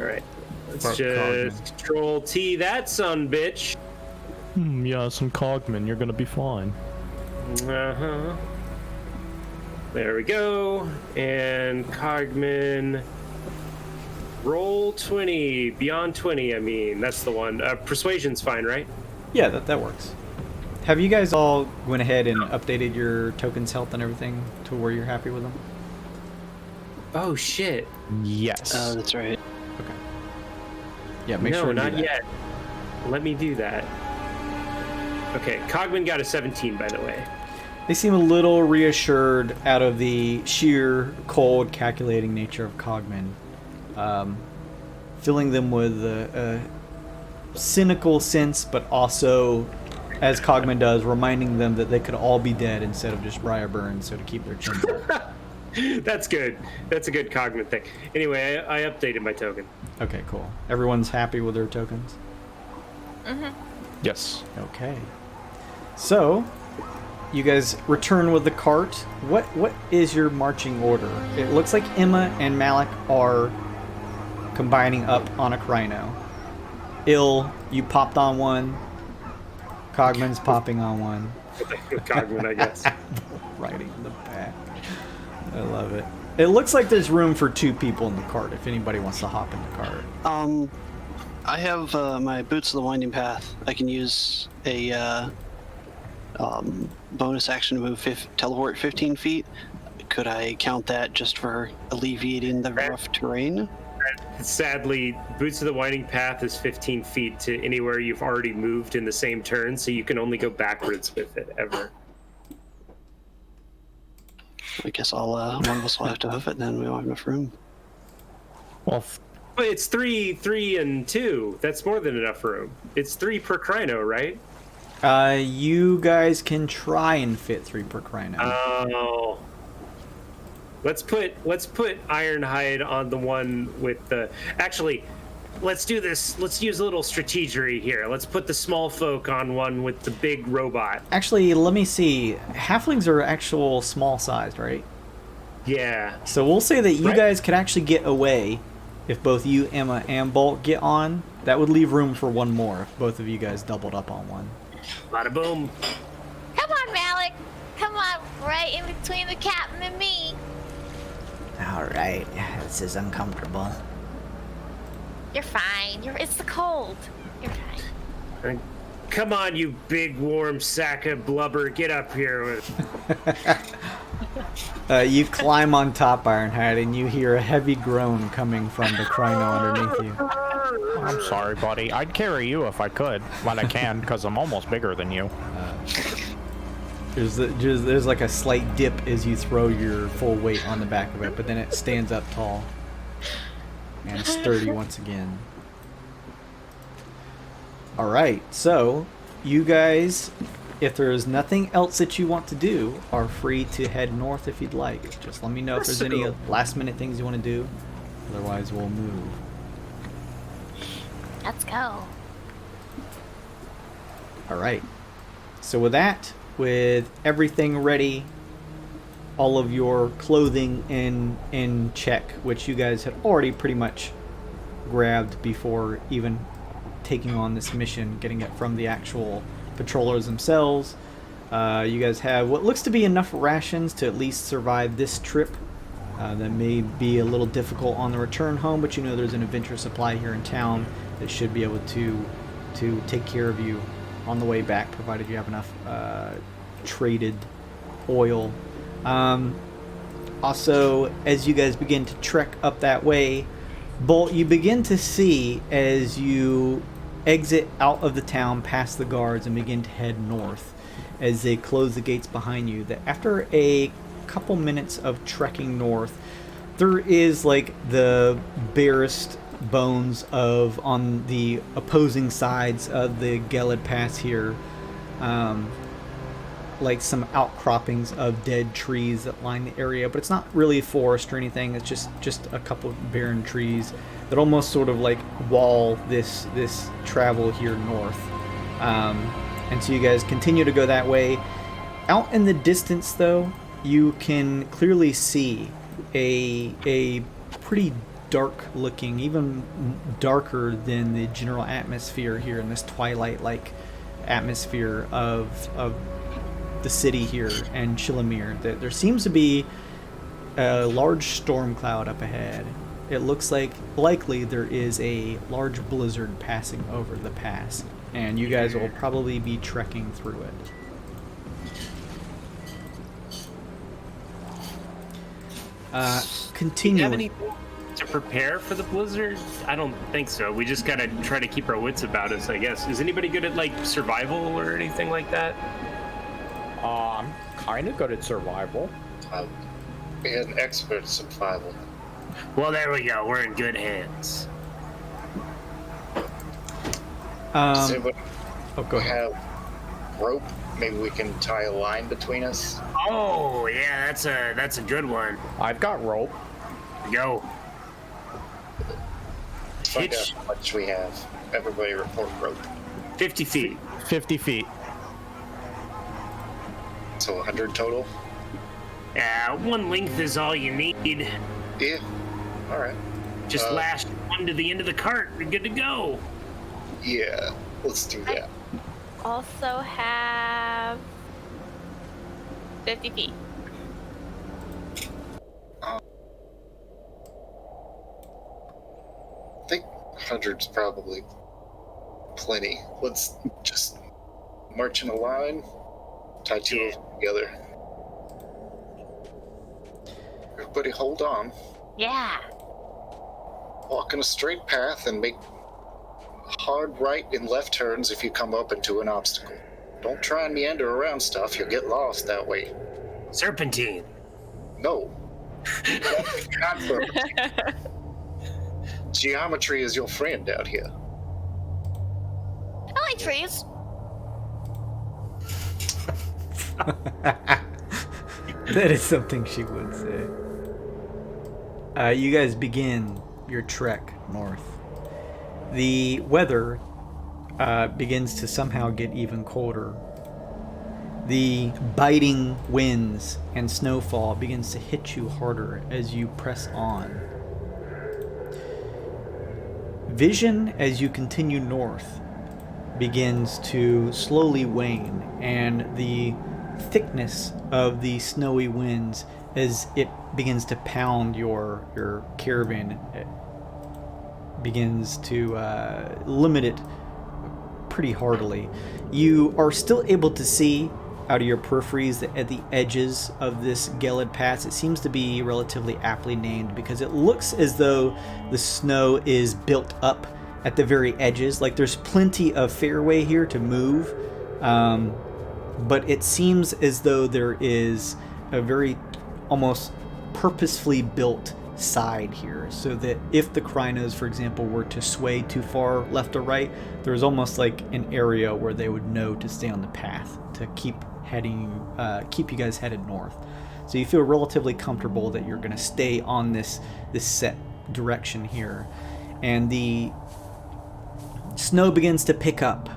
right. Let's Fuck just Cogman. Control T that son bitch. Yeah, some Cogman. You're gonna be fine. Uh-huh. There we go. And Cogman. Roll 20. Beyond 20, I mean. That's the one. Persuasion's fine, right? Yeah, that works. Have you guys all went ahead and updated your token's health and everything to where you're happy with them? Oh, shit. Yes. Oh, that's right. Okay. Yeah, make no, sure to do not that. yet. Let me do that. Okay, Cogman got a 17, by the way. They seem a little reassured out of the sheer, cold, calculating nature of Cogman. Filling them with a cynical sense, but also, as Cogman does, reminding them that they could all be dead instead of just Briarburn, so to keep their chins up. That's good. That's a good Cogman thing. Anyway, I updated my token. Okay, cool. Everyone's happy with their tokens? Yes. Okay. So, you guys return with the cart. What is your marching order? It looks like Emma and Malik are combining up on a Crino. You popped on one. Cogman's popping on one. Cogman, I guess. Riding in the back. I love it. It looks like there's room for 2 people in the cart if anybody wants to hop in the cart. I have my Boots of the Winding Path. I can use a bonus action to move teleport 15 feet. Could I count that just for alleviating the rough terrain? Sadly, Boots of the Winding Path is 15 feet to anywhere you've already moved in the same turn, so you can only go backwards with it, ever. I guess one of us will have to hoof it, then we don't have enough room. Well, But it's 3, and 2. That's more than enough room. It's 3 per Crino, right? You guys can try and fit 3 per Crino. Oh. Let's put Ironhide on the one with the... Actually, let's do this. Let's use a little strategery here. Let's put the small folk on one with the big robot. Actually, let me see. Halflings are actual small sized, right? Yeah. So we'll say that you Right. guys could actually get away if both you, Emma, and Bolt get on. That would leave room for one more if both of you guys doubled up on one. Bada boom. Come on, Malik. Come on, right in between the captain and me. Alright, this is uncomfortable. You're fine. It's the cold. You're fine. Come on, you big warm sack of blubber. Get up here. You climb on top, Ironhide, and you hear a heavy groan coming from the Crino underneath you. I'm sorry, buddy. I'd carry you if I could, but I can because I'm almost bigger than you. There's like a slight dip as you throw your full weight on the back of it, but then it stands up tall and sturdy once again. Alright, so you guys, if there's nothing else that you want to do, are free to head north if you'd like. Just let me know if there's any last minute things you want to do. Otherwise, we'll move. Let's go. Alright, so with that, with everything ready, all of your clothing in check, which you guys had already pretty much grabbed before even taking on this mission, getting it from the actual patrollers themselves. You guys have what looks to be enough rations to at least survive this trip. That may be a little difficult on the return home, but you know there's an adventure supply here in town that should be able to take care of you on the way back, provided you have enough traded oil. Also, as you guys begin to trek up that way, Bolt, you begin to see as you exit out of the town past the guards and begin to head north as they close the gates behind you, that after a couple minutes of trekking north, there is like the barest bones of, on the opposing sides of the Gelid Pass here, like some outcroppings of dead trees that line the area, but it's not really a forest or anything. It's just a couple of barren trees that almost sort of like wall this travel here north. And so you guys continue to go that way. Out in the distance, though, you can clearly see a pretty dark looking, even darker than the general atmosphere here in this twilight-like atmosphere of the city here and Chillimere. There seems to be a large storm cloud up ahead. It looks like likely there is a large blizzard passing over the pass, and you guys will probably be trekking through it. Do you have anything to prepare for the blizzard? I don't think so. We just gotta try to keep our wits about us, I guess. Is anybody good at like survival or anything like that? I'm kind of good at survival. We had an expert at survival. Well, there we go. We're in good hands. Does anybody Go ahead. have rope? Maybe we can tie a line between us. Oh, yeah, that's a good one. I've got rope. Go. Find out how much we have. Everybody report rope. 50 feet. 50 feet. So 100 total? One length is all you need. Yeah. Alright. Just lash one to the end of the cart. You're good to go. Yeah, let's do that. Also have 50 feet. I think 100's probably plenty. Let's just march in a line, tie two of them together. Everybody hold on. Yeah. Walk in a straight path and make hard right and left turns if you come up into an obstacle. Don't try and meander around stuff, you'll get lost that way. Serpentine. No. Not serpentine. Geometry is your friend out here. I like trees. That is something she would say. You guys begin your trek north. The weather begins to somehow get even colder. The biting winds and snowfall begins to hit you harder as you press on. Vision as you continue north begins to slowly wane, and the thickness of the snowy winds as it begins to pound your caravan begins to limit it pretty heartily. You are still able to see out of your peripheries that at the edges of this Gelid Pass, it seems to be relatively aptly named because it looks as though the snow is built up at the very edges. Like there's plenty of fairway here to move, but it seems as though there is a very almost purposefully built side here, so that if the Krynos, for example, were to sway too far left or right, there's almost like an area where they would know to stay on the path to keep you guys headed north. So you feel relatively comfortable that you're going to stay on this set direction here, and the snow begins to pick up.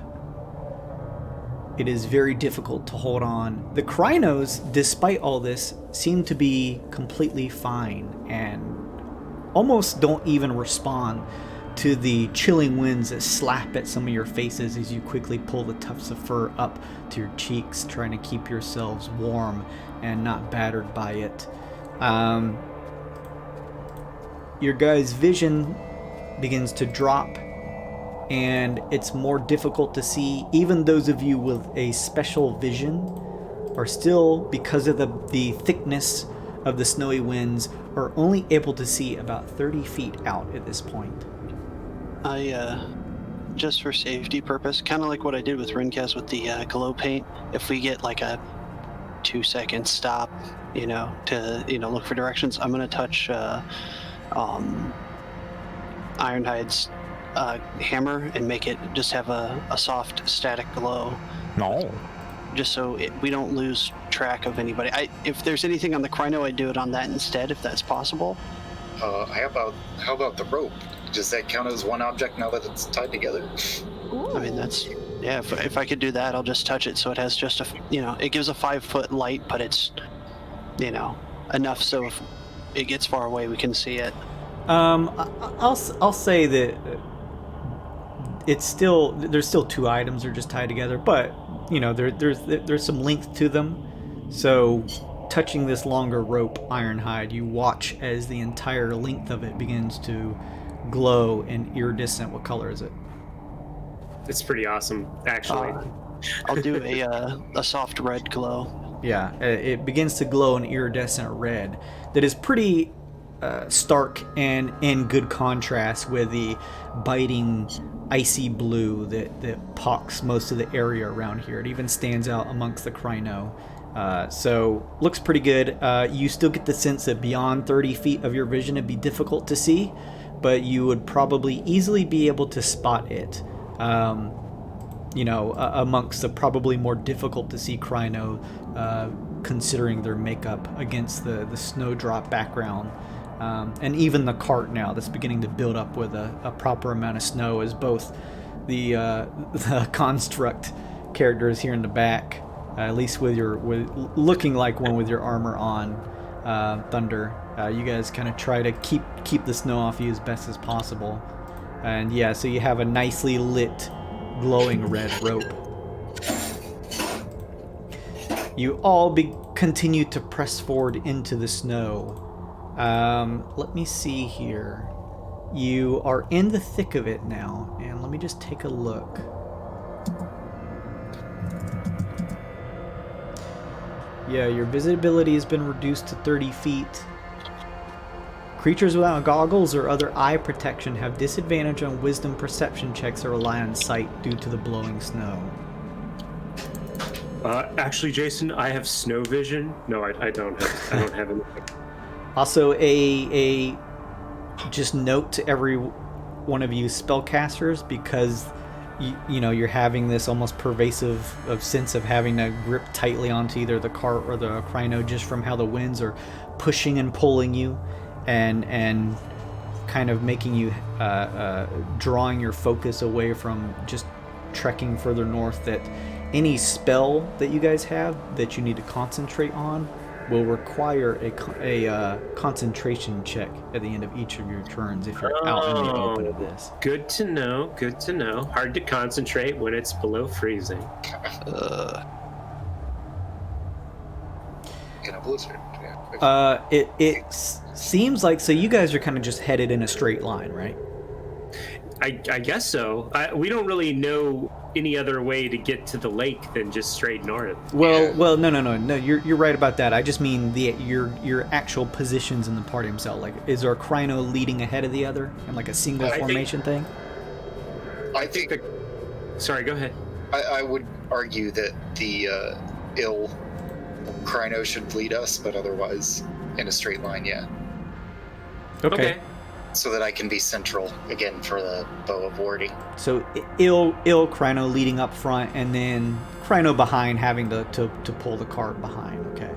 It is very difficult to hold on. The Krynos, despite all this, seem to be completely fine and almost don't even respond to the chilling winds that slap at some of your faces as you quickly pull the tufts of fur up to your cheeks, trying to keep yourselves warm and not battered by it. Your guys' vision begins to drop, and it's more difficult to see. Even those of you with a special vision are still, because of the thickness of the snowy winds, are only able to see about 30 feet out at this point. I, just for safety purpose, kind of like what I did with Rincast with the glow paint, if we get like a 2-second stop, to, look for directions, I'm going to touch Ironhide's hammer and make it just have a soft static glow. No. Just so we don't lose track of anybody. If there's anything on the Kryno, I'd do it on that instead, if that's possible. How about the rope? Does that count as one object now that it's tied together? I mean, if I could do that, I'll just touch it so it has just it gives a 5-foot light, but it's, enough so if it gets far away, we can see it. I'll say that there's still two items that are just tied together, but there's some length to them. So touching this longer rope, Ironhide, you watch as the entire length of it begins to glow in iridescent. What color is it? It's pretty awesome, actually. I'll do a soft red glow. Yeah, it begins to glow an iridescent red that is pretty stark and in good contrast with the biting icy blue that pox most of the area around here. It even stands out amongst the Kryno. So looks pretty good. You still get the sense that beyond 30 feet of your vision it'd be difficult to see, but you would probably easily be able to spot it. Amongst the probably more difficult to see Kryno considering their makeup against the snowdrop background. And even the cart now that's beginning to build up with a proper amount of snow, as both the construct characters here in the back, at least with looking like one with your armor on, Thunder. You guys kind of try to keep the snow off you as best as possible. And yeah, so you have a nicely lit, glowing red rope. You all continue to press forward into the snow. Let me see here. You are in the thick of it now, and let me just take a look. Yeah, your visibility has been reduced to 30 feet. Creatures without goggles or other eye protection have disadvantage on wisdom perception checks or rely on sight due to the blowing snow. Actually, Jason, I have snow vision. No, I don't have anything. Also, a just note to every one of you spellcasters, because you know you're having this almost pervasive sense of having to grip tightly onto either the cart or the Crino, just from how the winds are pushing and pulling you, and kind of making you drawing your focus away from just trekking further north. That any spell that you guys have that you need to concentrate on will require a concentration check at the end of each of your turns if you're out in the open of this. Good to know. Good to know. Hard to concentrate when it's below freezing. In a blizzard. Yeah. It seems like, so you guys are kind of just headed in a straight line, right? I guess so. We don't really know any other way to get to the lake than just straight north. Well, no. You're right about that. I just mean your actual positions in the party himself. Like, is our Crino leading ahead of the other in like a single formation thing? I think. Sorry, go ahead. I would argue that the ill Crino should lead us, but otherwise in a straight line, yeah. Okay. So that I can be central again for the bow of warding. So ill Crino leading up front, and then Crino behind, having to pull the cart behind. Okay.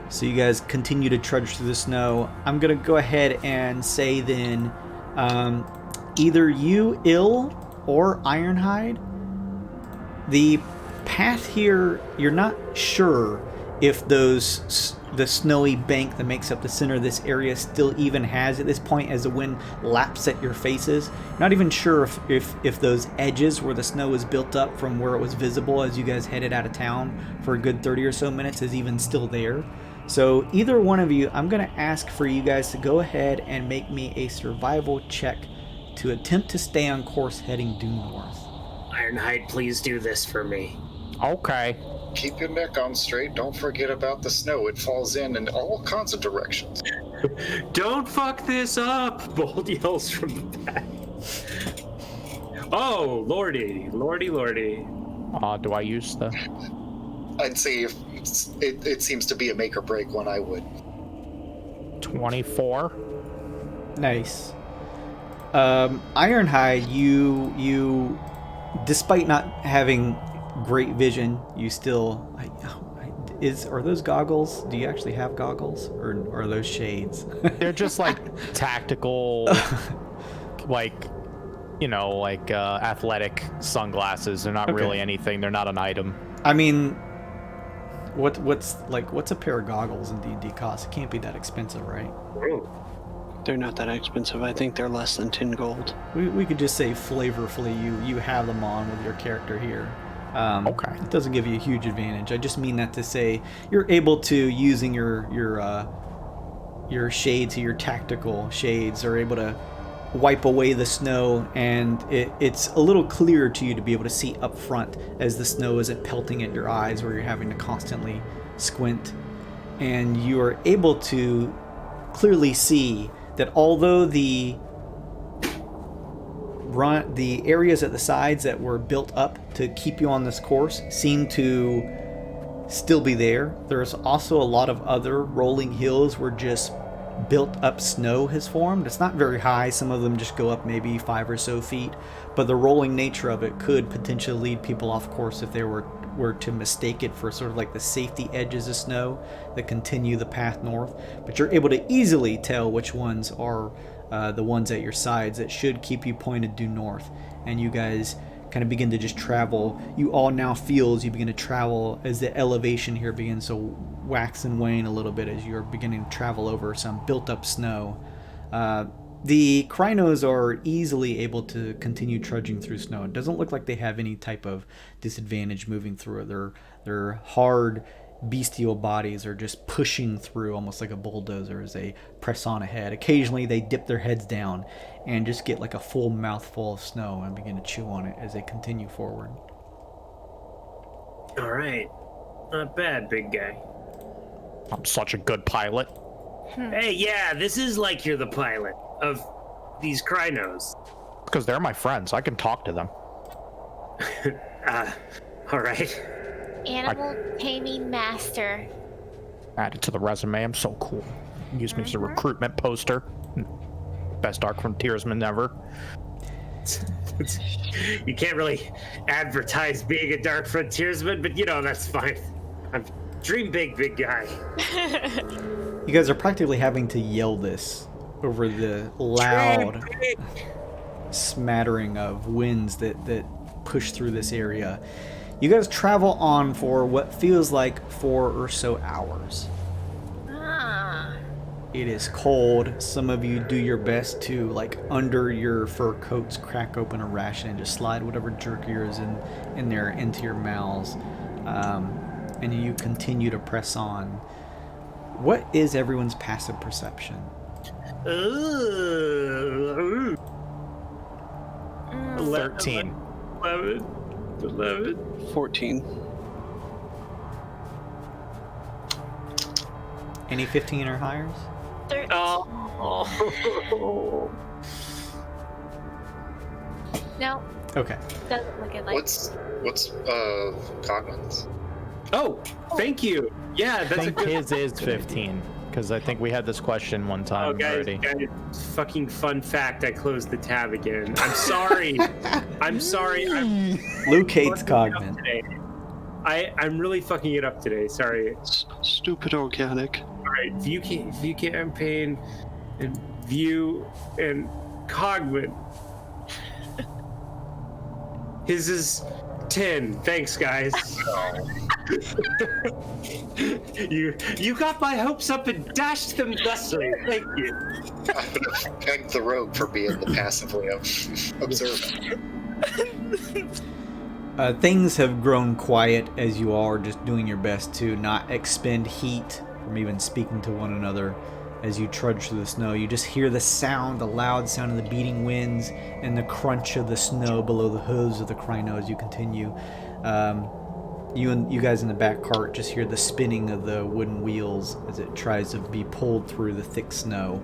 So you guys continue to trudge through the snow. I'm gonna go ahead and say then, either you, Ill, or Ironhide, the path here, you're not sure if the snowy bank that makes up the center of this area still even has, at this point, as the wind laps at your faces. Not even sure if those edges where the snow was built up from where it was visible as you guys headed out of town for a good 30 or so minutes is even still there. So either one of you, I'm going to ask for you guys to go ahead and make me a survival check to attempt to stay on course heading due north. Ironhide, please do this for me. Okay. Keep your neck on straight. Don't forget about the snow. It falls in all kinds of directions. Don't fuck this up! Bold yells from the back. Oh, lordy. Do I use the... I'd say if it seems to be a make or break one, I would. 24. Nice. Ironhide, you despite not having great vision, you still are those goggles? Do you actually have goggles, or are those shades? They're just like tactical, like athletic sunglasses. They're not really anything. They're not an item. I mean, what's a pair of goggles in D&D cost? It can't be that expensive, right? They're not that expensive. I think they're less than 10 gold. We could just say flavorfully you have them on with your character here. Okay. It doesn't give you a huge advantage. I just mean that to say you're able to, using your shades, your tactical shades, are able to wipe away the snow, and it's a little clearer to you to be able to see up front as the snow isn't pelting at your eyes where you're having to constantly squint. And you are able to clearly see that although the areas at the sides that were built up to keep you on this course seem to still be there, there's also a lot of other rolling hills where just built up snow has formed. It's not very high. Some of them just go up maybe 5 or so feet, but the rolling nature of it could potentially lead people off course if they were were to mistake it for sort of like the safety edges of snow that continue the path north, but you're able to easily tell which ones are the ones at your sides that should keep you pointed due north. And you guys kind of begin to just travel. You all now feel as you begin to travel, as the elevation here begins to wax and wane a little bit as you're beginning to travel over some built up snow. The Krynos are easily able to continue trudging through snow. It doesn't look like they have any type of disadvantage moving through it. Their hard, bestial bodies are just pushing through almost like a bulldozer as they press on ahead. Occasionally they dip their heads down and just get like a full mouthful of snow and begin to chew on it as they continue forward. All right. Not bad, big guy. I'm such a good pilot. Hey, yeah, this is like you're the pilot of these Krynos. Because they're my friends. I can talk to them. All right. Animal taming master. Add it to the resume. I'm so cool. Use me as a recruitment poster. Best Dark Frontiersman ever. You can't really advertise being a Dark Frontiersman, but you know, that's fine. I'm dream big, big guy. You guys are practically having to yell this over the loud smattering of winds that push through this area. You guys travel on for what feels like 4 or so hours. It is cold. Some of you do your best to, like, under your fur coats, crack open a ration and just slide whatever jerky is in there into your mouths. And you continue to press on. What is everyone's passive perception? 13. 11. 14. Any 15 or higher? 13. Oh. No, Okay. doesn't look it like. What's Cogman's? Oh, thank you. Yeah, I that's a think good. his is 15. Because I think we had this question one time Oh, guys, already. fucking fun fact. I closed the tab again. I'm sorry. I'm sorry. Luke hates fucking it up Cogman. today. I'm really fucking it up today. Sorry. Stupid organic. All right, view campaign, and view and Cogman. His is 10. Thanks, guys. You got my hopes up and dashed them thusly. Thank you. I would have pegged the rogue for being the passively observant. Things have grown quiet as you all are just doing your best to not expend heat from even speaking to one another. As you trudge through the snow, you just hear the loud sound of the beating winds and the crunch of the snow below the hooves of the Kryno as you continue. You guys in the back cart just hear the spinning of the wooden wheels as it tries to be pulled through the thick snow.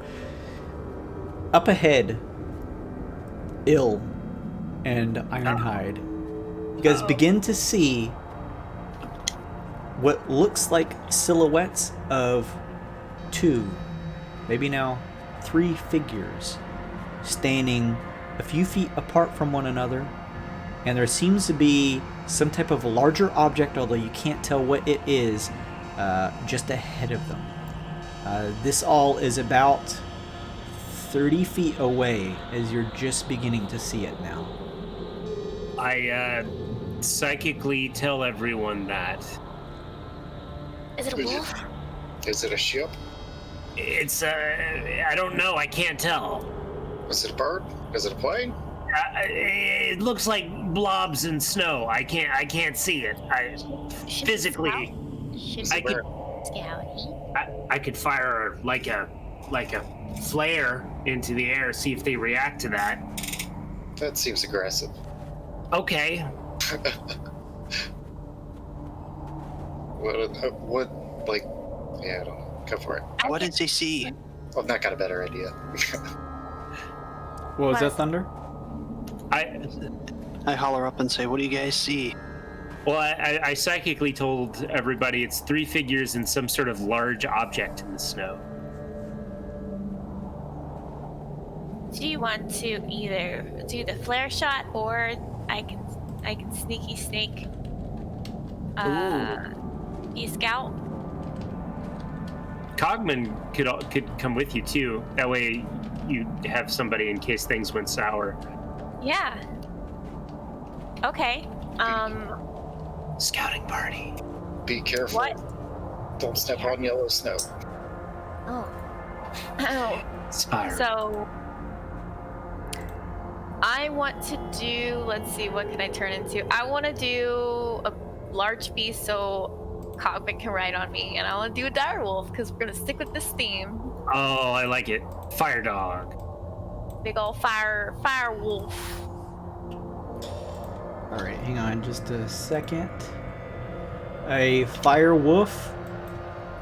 Up ahead, Ill and Ironhide, you guys begin to see what looks like silhouettes of 2, maybe now 3 figures standing a few feet apart from one another, and there seems to be some type of larger object, although you can't tell what it is, just ahead of them. This all is about 30 feet away as you're just beginning to see it now. I psychically tell everyone that. Is it a wolf? Is it a ship? It's I don't know. I can't tell. Is it a bird? Is it a plane? It looks like blobs and snow. I can't see it. Physically, I could I could fire like a flare into the air, see if they react to that. That seems aggressive. Okay. What, like, yeah, I don't know. Go for it. What does he see? I've not got a better idea. What was that, Thunder? I holler up and say, what do you guys see? Well, I psychically told everybody it's 3 figures and some sort of large object in the snow. Do you want to either do the flare shot or I can sneaky snake Be a scout. Cogman could come with you too. That way, you have somebody in case things went sour. Yeah. Okay. Scouting party. Be careful. What? Don't step on yellow snow. Oh. Oh. Spiral. So I want to do, let's see, what can I turn into? I want to do a large beast so Cogman can ride on me, and I want to do a dire wolf because we're going to stick with this theme. Oh, I like it. Fire dog. Big old fire wolf. All right, hang on just a second. A fire wolf.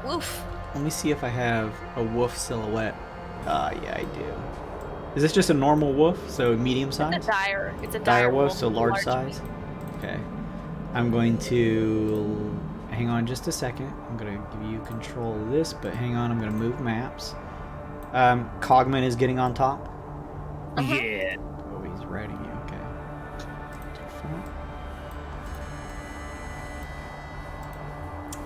Woof. Let me see if I have a wolf silhouette. Yeah, I do. Is this just a normal wolf? So medium size? It's a Dire dire wolf, so large size? beast. Okay. I'm going to... Hang on just a second. I'm going to give you control of this, but hang on, I'm going to move maps. Cogman is getting on top. Yeah. Oh, he's riding you. Okay. Different.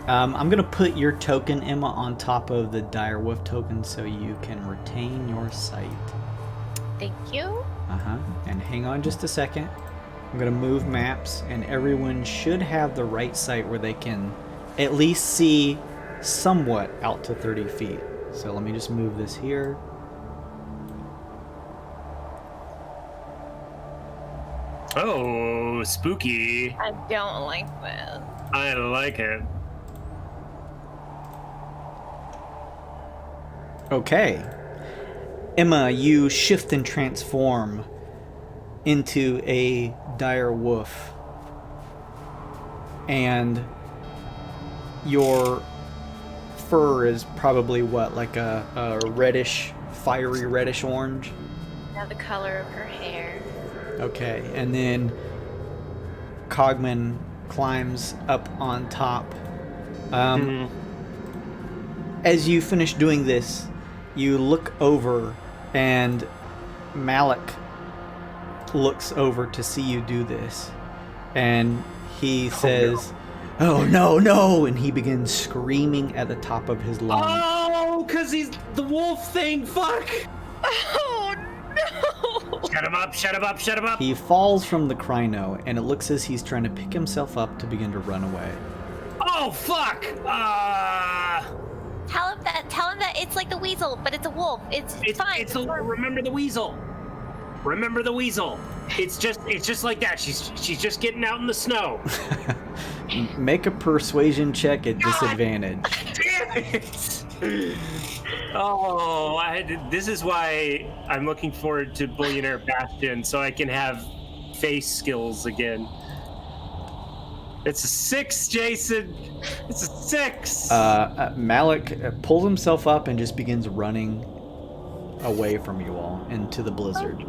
I'm going to put your token, Emma, on top of the dire wolf token so you can retain your sight. Thank you. And hang on just a second. I'm going to move maps, and everyone should have the right sight where they can at least see somewhat out to 30 feet. So let me just move this here. Oh, spooky. I don't like that. I like it. Okay. Emma, you shift and transform into a dire wolf. And your fur is probably what, like a reddish, fiery reddish orange? Now the color of her hair. Okay, and then Cogman climbs up on top. As you finish doing this, you look over, and Malik looks over to see you do this, and he says, "Oh no, no!" and he begins screaming at the top of his lungs. Oh, because he's the wolf thing. Fuck. Oh no! Shut him up, shut him up, shut him up. He falls from the crino, and it looks as he's trying to pick himself up to begin to run away. Oh, fuck. Tell him that it's like the weasel, but it's a wolf. It's fine. Remember the weasel. Remember the weasel. It's just like that. She's just getting out in the snow. Make a persuasion check at disadvantage. Damn it! Oh, this is why I'm looking forward to Billionaire Bastion, so I can have face skills again. It's a 6, Jason. It's a 6. Malik pulls himself up and just begins running away from you all into the blizzard.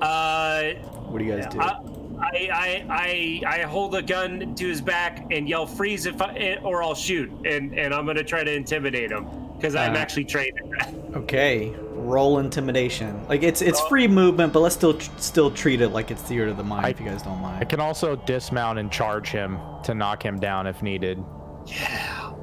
What do you guys do? I hold a gun to his back and yell freeze or I'll shoot, and I'm gonna try to intimidate him because I'm actually trained in that. Okay, roll intimidation. Like it's free movement, but let's still treat it like it's theater of the mind if you guys don't mind. I can also dismount and charge him to knock him down if needed. Yeah.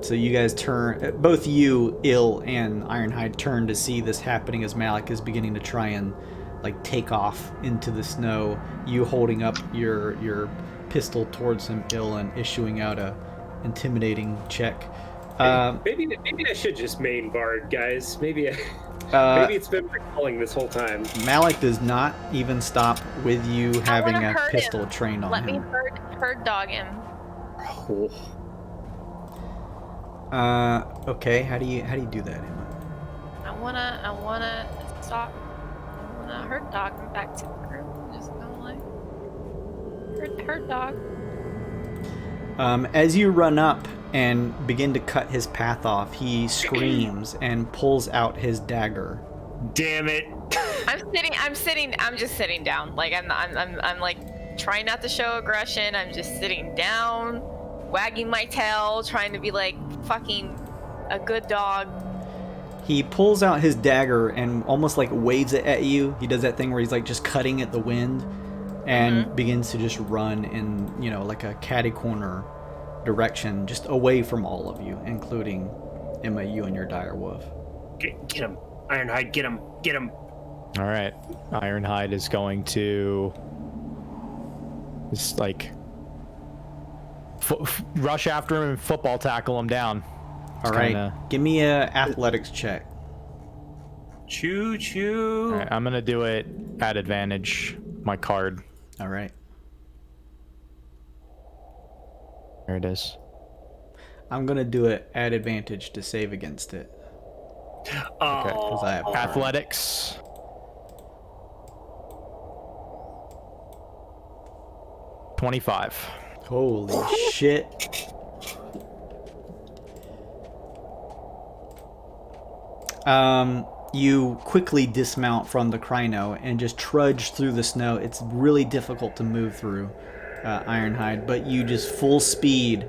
So you guys turn, both you, Ill, and Ironhide turn to see this happening as Malik is beginning to try and like take off into the snow. You holding up your pistol towards him, Ill, and issuing out a intimidating check. Maybe I should just main bard, guys. Maybe it's been recalling this whole time. Malik does not even stop with you having a pistol trained on him. Let me herd dog him. Oh. Okay. How do you do that, Emma? I wanna stop. I wanna herd dog him back to the group. Just go like herd dog. As you run up and begin to cut his path off, he screams and pulls out his dagger. Damn it! I'm just sitting down. Like I'm like trying not to show aggression. I'm just sitting down, wagging my tail, trying to be like fucking a good dog. He pulls out his dagger and almost like waves it at you. He does that thing where he's like just cutting at the wind. and begins to just run in, like a catty corner direction, just away from all of you, including Emma, you and your dire wolf. Get him. Ironhide, get him. Get him. All right. Ironhide is going to just like rush after him and football tackle him down. All right. Give me a athletics check. Choo choo. All right, I'm gonna do it at advantage. My card. All right. There it is. I'm gonna do it at advantage to save against it. Okay. Because I have Athletics. $25. Holy shit. You quickly dismount from the Crino and just trudge through the snow. It's really difficult to move through Ironhide, but you just full speed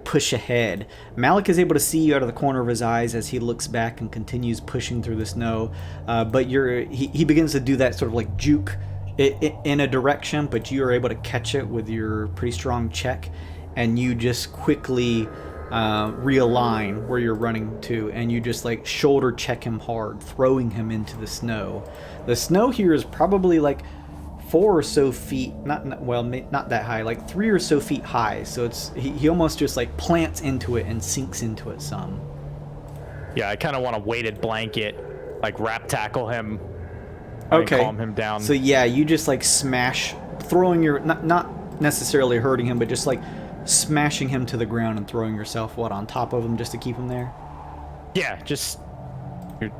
push ahead. Malik is able to see you out of the corner of his eyes as he looks back and continues pushing through the snow. But he begins to do that sort of like juke in a direction, but you are able to catch it with your pretty strong check, and you just quickly realign where you're running to, and you just like shoulder check him hard, throwing him into the snow. The snow here is probably like 4 or so feet, not that high, like 3 or so feet high. So it's he almost just like plants into it and sinks into it some. Yeah, I kind of want to weighted blanket, like wrap tackle him. Okay. Calm him down. So yeah, you just like smash, throwing your not necessarily hurting him, but just like smashing him to the ground and throwing yourself on top of him just to keep him there. Yeah, just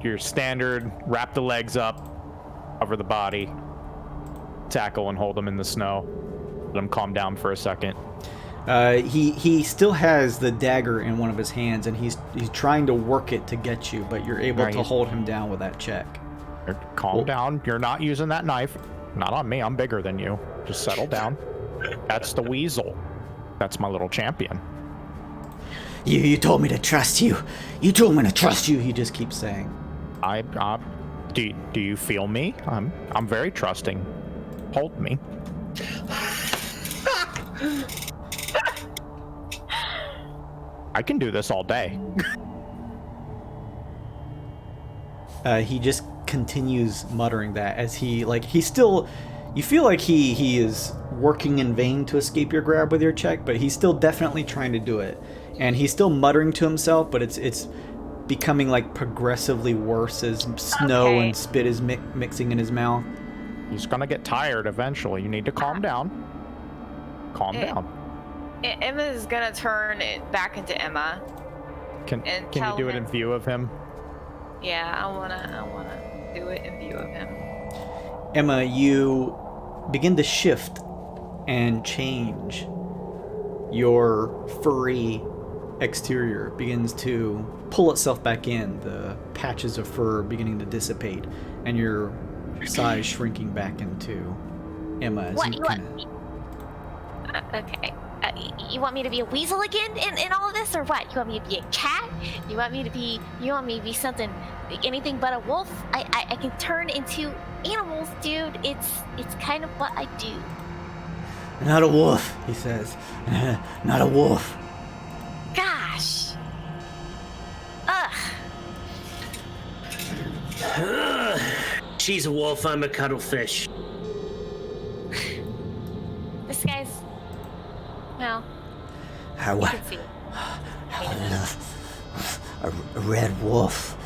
your standard wrap the legs up, cover the body, tackle and hold him in the snow. Let him calm down for a second. He still has the dagger in one of his hands, and he's trying to work it to get you, but you're able to hold him down with that check. Calm down. You're not using that knife. Not on me. I'm bigger than you. Just settle down. That's the weasel. That's my little champion. You told me to trust you. You told me to trust you. He just keeps saying. Do you feel me? I'm very trusting. Hold me. I can do this all day. He just continues muttering that as he's still, you feel like he is working in vain to escape your grab with your check, but he's still definitely trying to do it, and he's still muttering to himself, but it's becoming like progressively worse as snow and spit is mixing in his mouth. He's gonna get tired eventually. You need to calm down. Calm down. Emma's gonna turn it back into Emma. Can you do it in view of him? Yeah, I wanna do it in view of him. Emma, you begin to shift and change. Your furry exterior begins to pull itself back in, the patches of fur beginning to dissipate, and your size shrinking back into Emma. As What? you Okay. You want me to be a weasel again in all of this, or what? You want me to be a cat? You want me to be something, anything but a wolf? I can turn into animals, dude. It's kind of what I do. Not a wolf, he says. Not a wolf. Gosh. Ugh. She's a wolf, I'm a cuttlefish. This guy's, well, How, you can see. a red wolf.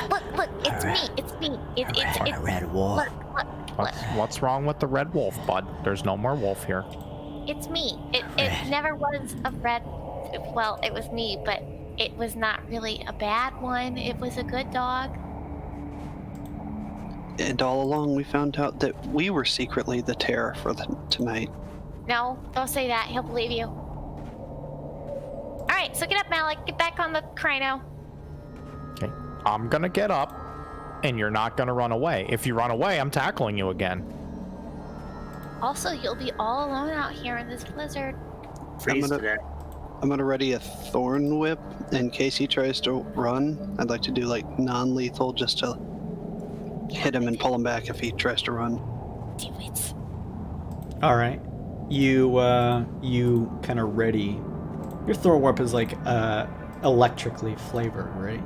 Look, it's me. It's A red wolf. Look. What's wrong with the red wolf, bud? There's no more wolf here. It's me. It never was a red, well, it was me, but it was not really a bad one. It was a good dog. And all along we found out that we were secretly the terror for tonight. No, don't say that. He'll believe you. Alright, so get up, Malik. Get back on the Crino. Okay. I'm gonna get up, and you're not gonna run away. If you run away, I'm tackling you again. Also, you'll be all alone out here in this blizzard. Freeze to that. I'm gonna ready a thorn whip in case he tries to run. I'd like to do like non-lethal just to hit him and pull him back if he tries to run. Do it. All right. You kind of ready. Your throw weapon is like electrically flavored, right?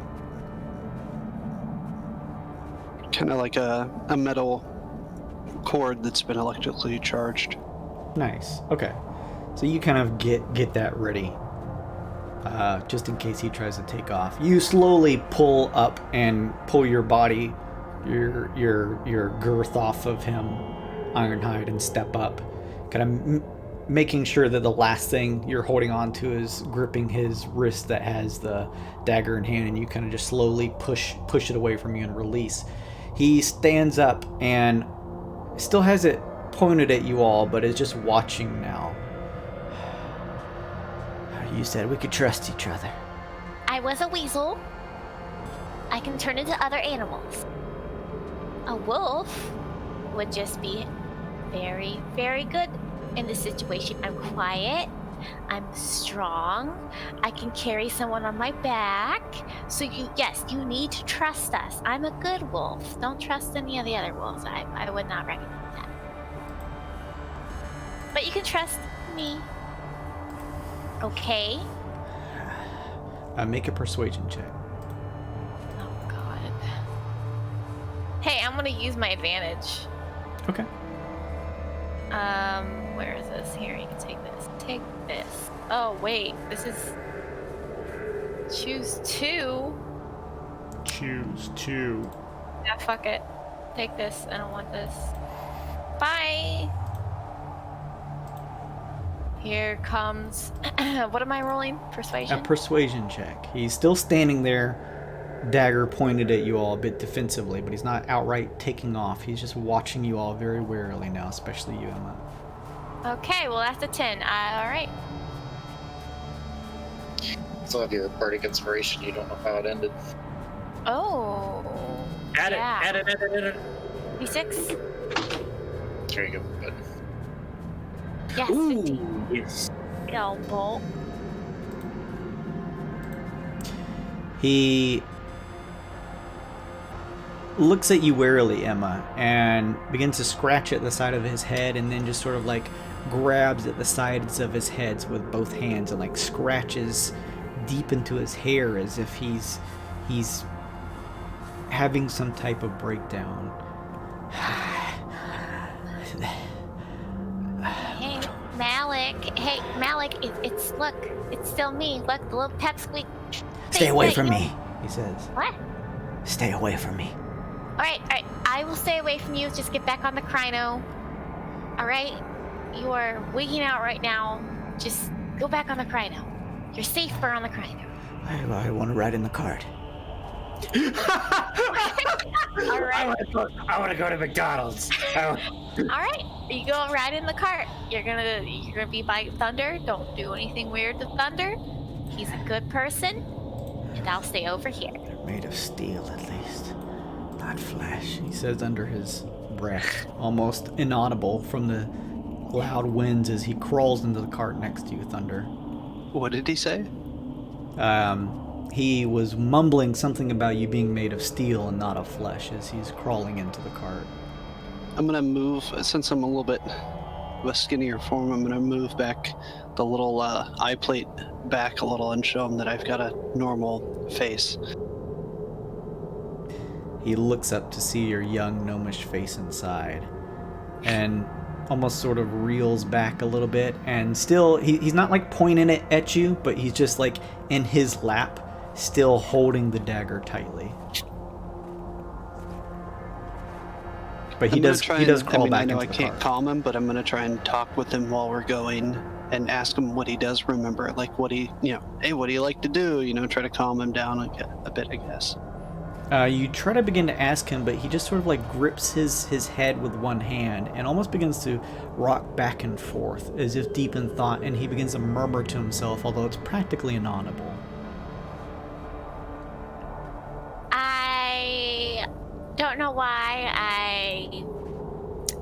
Kind of like a metal cord that's been electrically charged. Nice. Okay. So you kind of get that ready, just in case he tries to take off. You slowly pull up and pull your body, your girth off of him, Ironhide, and step up, kind of making sure that the last thing you're holding on to is gripping his wrist that has the dagger in hand, and you kind of just slowly push it away from you and release. He stands up and still has it pointed at you all, but is just watching now. You said we could trust each other. I was a weasel. I can turn into other animals. A wolf would just be very, very good in this situation. I'm quiet. I'm strong. I can carry someone on my back. So you need to trust us. I'm a good wolf. Don't trust any of the other wolves. I would not recommend that. But you can trust me. Okay? Make a persuasion check. Oh, God. Hey, I'm gonna use my advantage. Okay. Where is this? Here, you can take this. Take this. Oh, wait. This is... Choose 2? Choose 2. Yeah, fuck it. Take this. I don't want this. Bye! Here comes... what am I rolling? Persuasion? A persuasion check. He's still standing there, dagger pointed at you all a bit defensively, but he's not outright taking off. He's just watching you all very warily now, especially you, Emma. Okay, well that's a 10. Alright. So have your bardic inspiration, you don't know how it ended. Oh. Add yeah. it. D6? There you go. Good. Yes, Ooh, 15. yes. Elbow. He looks at you warily, Emma, and begins to scratch at the side of his head, and then just sort of like grabs at the sides of his head with both hands and like scratches deep into his hair as if he's having some type of breakdown. Hey, Malik. Hey, Malik, look, it's still me. Look, the little pipsqueak. Stay away Wait, from you- me, he says. What? Stay away from me. Alright, I will stay away from you. Just get back on the Crino. Alright? You are wigging out right now. Just go back on the Crino. You're safer on the Crino. I want to ride in the cart. Alright. I want to go to McDonald's. Alright. You go ride in the cart. You're gonna be by Thunder. Don't do anything weird to Thunder. He's a good person. And I'll stay over here. They're made of steel, at least. Not flesh. He says under his breath, almost inaudible from the loud winds as he crawls into the cart next to you, Thunder. What did he say? He was mumbling something about you being made of steel and not of flesh as he's crawling into the cart. I'm gonna move, since I'm a little bit of a skinnier form, I'm gonna move back the little eye plate back a little and show him that I've got a normal face. He looks up to see your young gnomish face inside and almost sort of reels back a little bit, and still he's not like pointing it at you, but he's just like in his lap, still holding the dagger tightly. But he does crawl back I know into I the can't cart. calm him, but I'm gonna try and talk with him while we're going and ask him what he does remember, like what he, hey, what do you like to do? Try to calm him down a bit, I guess. You try to begin to ask him, but he just sort of like grips his head with one hand and almost begins to rock back and forth as if deep in thought, and he begins to murmur to himself, although it's practically inaudible. I don't know why I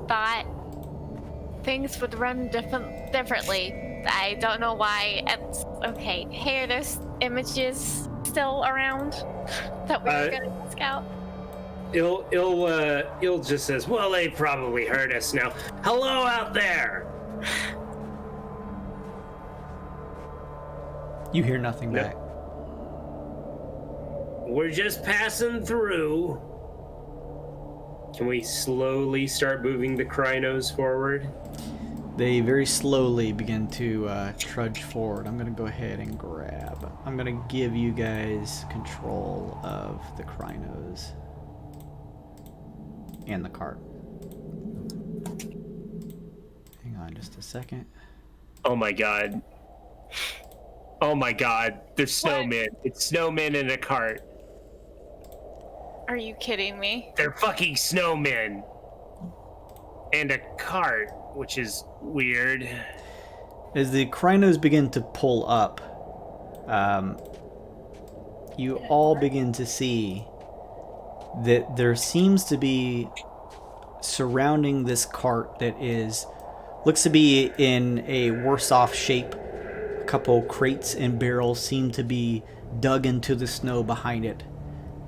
thought things would run differently. I don't know why. It's okay. Hey, are those images still around that we were gonna scout? Il just says, well, they probably heard us now. Hello out there. You hear nothing No. back. We're just passing through. Can we slowly start moving the Krynos forward? They very slowly begin to trudge forward. I'm going to go ahead and grab. I'm going to give you guys control of the Krynos and the cart. Hang on just a second. Oh my god. Oh my god. There's snowmen. It's snowmen in a cart. Are you kidding me? They're fucking snowmen. And a cart, which is weird. As the Krynos begin to pull up, you all begin to see that there seems to be surrounding this cart that looks to be in a worse off shape. A couple crates and barrels seem to be dug into the snow behind it.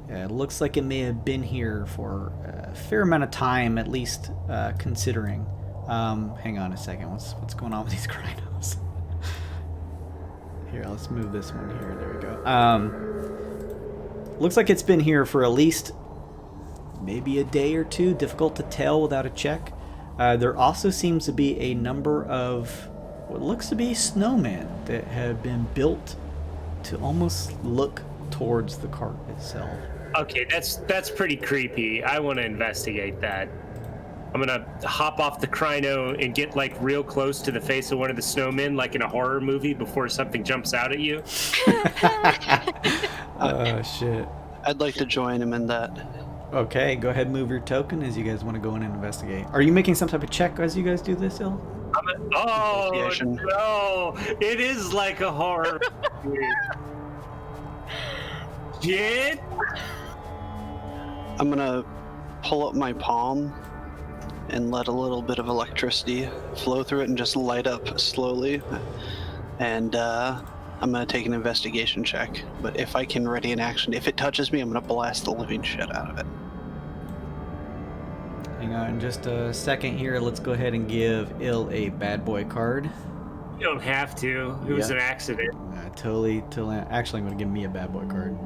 It looks like it may have been here for a fair amount of time, at least considering. Hang on a second. What's going on with these Krynos? Here, let's move this one here. There we go. Looks like it's been here for at least maybe a day or two. Difficult to tell without a check. There also seems to be a number of what looks to be snowmen that have been built to almost look towards the cart itself. Okay, that's pretty creepy. I want to investigate that. I'm gonna hop off the Kryno and get like real close to the face of one of the snowmen, like in a horror movie, before something jumps out at you. Oh shit. I'd like to join him in that. Okay, go ahead and move your token as you guys want to go in and investigate. Are you making some type of check as you guys do this, Il? Oh Investigation. no! It is like a horror movie. Shit! I'm gonna pull up my palm and let a little bit of electricity flow through it and just light up slowly. And I'm gonna take an investigation check. But if I can ready an action, if it touches me, I'm gonna blast the living shit out of it. Hang on just a second here. Let's go ahead and give Il a bad boy card. You don't have to. It was Yeah. an accident. Totally. Actually, I'm going to give me a bad boy card.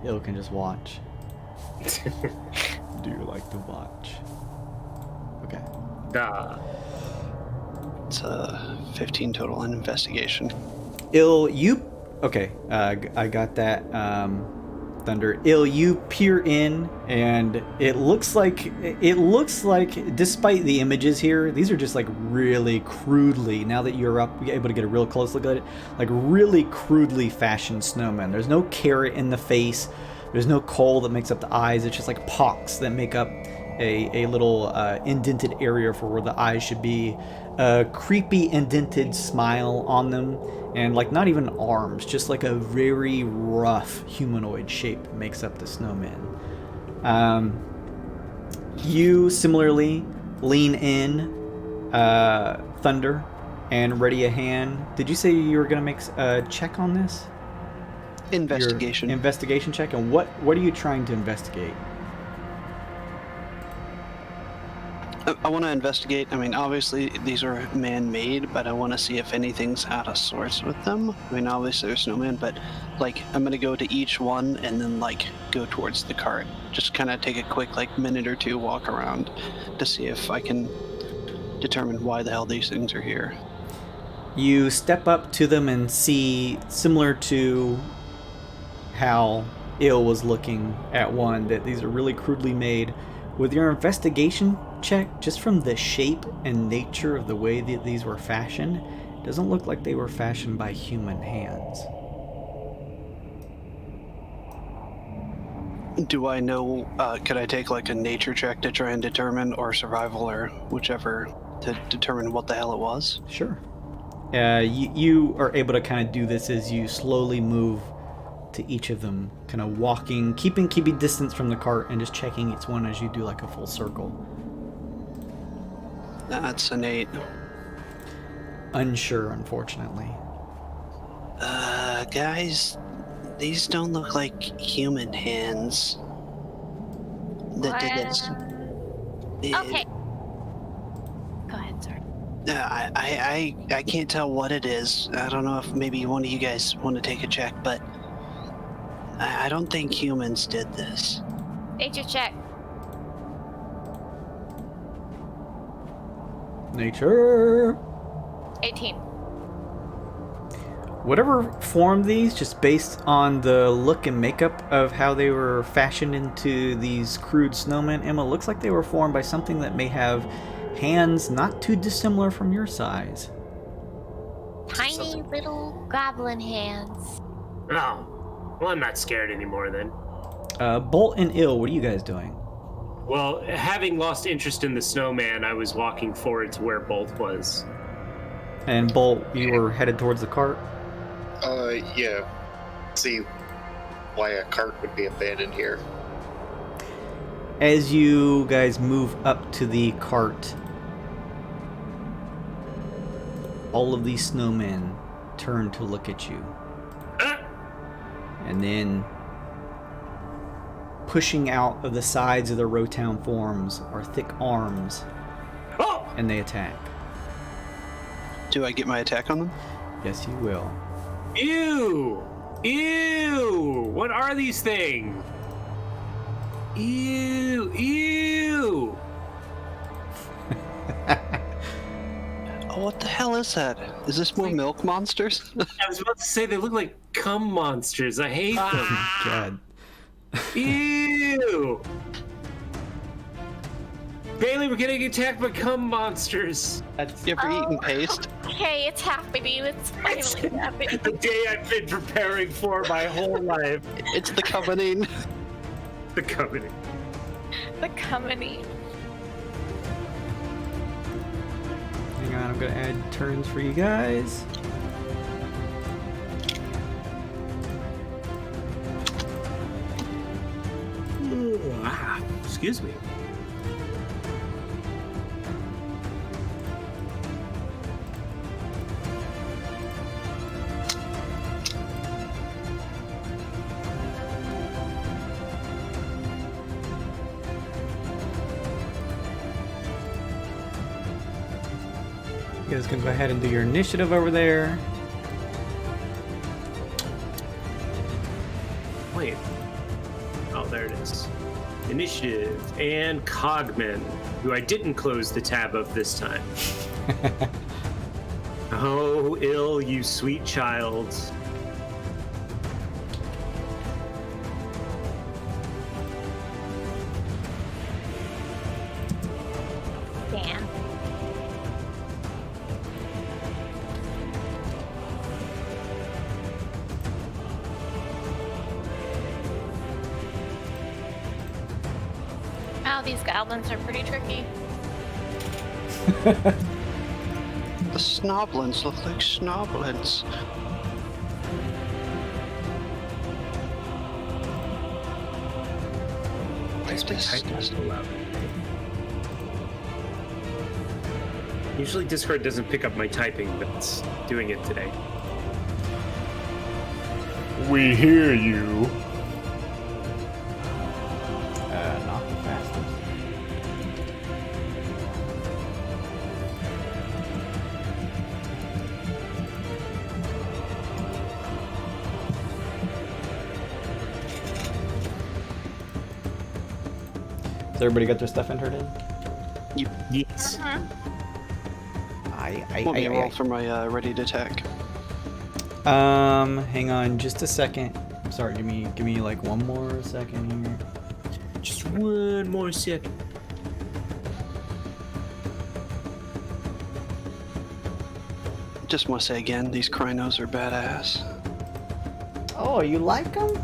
Il can just watch. Do you like to watch? Okay. Nah. It's 15 total in investigation. Il, you... Okay, I got that. Thunder. Il, you peer in, and it looks like, despite the images here, these are just like really crudely, now that you're able to get a real close look at it, like really crudely fashioned snowmen. There's no carrot in the face. There's no coal that makes up the eyes. It's just like pocks that make up a little indented area for where the eyes should be. A creepy indented smile on them, and like not even arms, just like a very rough humanoid shape makes up the snowman. You similarly lean in, Thunder, and ready a hand. Did you say you were going to make a check on this? Investigation. Your investigation check, and what are you trying to investigate? I want to investigate. I mean, obviously these are man-made, but I want to see if anything's out of sorts with them. I mean, obviously they're snowmen, but like I'm gonna go to each one and then like go towards the cart. Just kind of take a quick like minute or two walk around to see if I can determine why the hell these things are here. You step up to them and see, similar to how Il was looking at one, that these are really crudely made. With your investigation check, just from the shape and nature of the way that these were fashioned, it doesn't look like they were fashioned by human hands. Do I know, could I take like a nature check to try and determine, or survival, or whichever, to determine what the hell it was? Sure. You are able to kind of do this as you slowly move to each of them, kind of walking, keeping distance from the cart and just checking each one as you do like a full circle. That's an 8. Unsure, unfortunately. Guys, these don't look like human hands. that did this. Okay. Go ahead, sorry. I can't tell what it is. I don't know if maybe one of you guys want to take a check, but I don't think humans did this. Nature check. Nature. 18. Whatever formed these, just based on the look and makeup of how they were fashioned into these crude snowmen, Emma, looks like they were formed by something that may have hands not too dissimilar from your size. Tiny little goblin hands. Oh, well, I'm not scared anymore then. Bolt and Ill, what are you guys doing? Well, having lost interest in the snowman, I was walking forward to where Bolt was. And Bolt, you were headed towards the cart? Yeah. See why a cart would be abandoned here. As you guys move up to the cart, all of these snowmen turn to look at you. And then, pushing out of the sides of the Rotown forms are thick arms, and they attack. Do I get my attack on them? Yes, you will. Ew! Ew! What are these things? Ew! Ew! Oh, what the hell is that? Is this more milk monsters? I was about to say they look like cum monsters. I hate them. God. Ew! Bailey, we're getting attacked by cum monsters. You ever eaten paste? Okay, it's happening. It's finally happening. The day I've been preparing for my whole life. It's the covening. The covenant. The company. Hang on, I'm gonna add turns for you guys. Excuse me. You guys can go ahead and do your initiative over there. Wait. Oh, there it is. Initiative and Cogman, who I didn't close the tab of this time. Oh, Ill, you sweet child. Damn. Wow, these goblins are pretty tricky. The snoblins look like snoblins. Why is my typing so loud? Usually Discord doesn't pick up my typing, but it's doing it today. We hear you. Not the fastest. Has everybody got their stuff entered in? Yes. Want me to roll for my ready to attack? Hang on just a second. I'm sorry, give me like one more second here. Just one more second. Just want to say again, these Krynos are badass. Oh, you like them?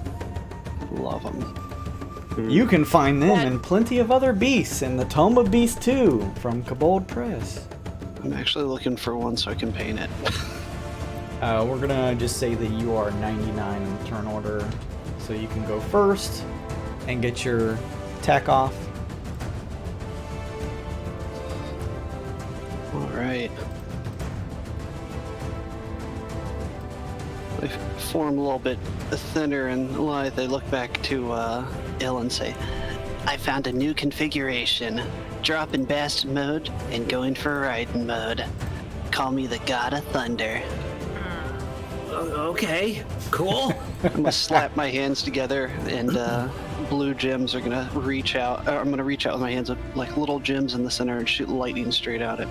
Love them. You can find them and plenty of other beasts in the Tome of Beasts 2 from Kobold Press. I'm actually looking for one so I can paint it. We're gonna just say that you are 99 in the turn order, so you can go first and get your attack off. Alright. They form a little bit thinner and lithe. They look back to Ill and say, I found a new configuration. Dropping bastard mode and going for riding mode. Call me the God of Thunder. Okay, cool. I'm gonna slap my hands together, and blue gems are gonna reach out. I'm gonna reach out with my hands with like little gems in the center and shoot lightning straight at it.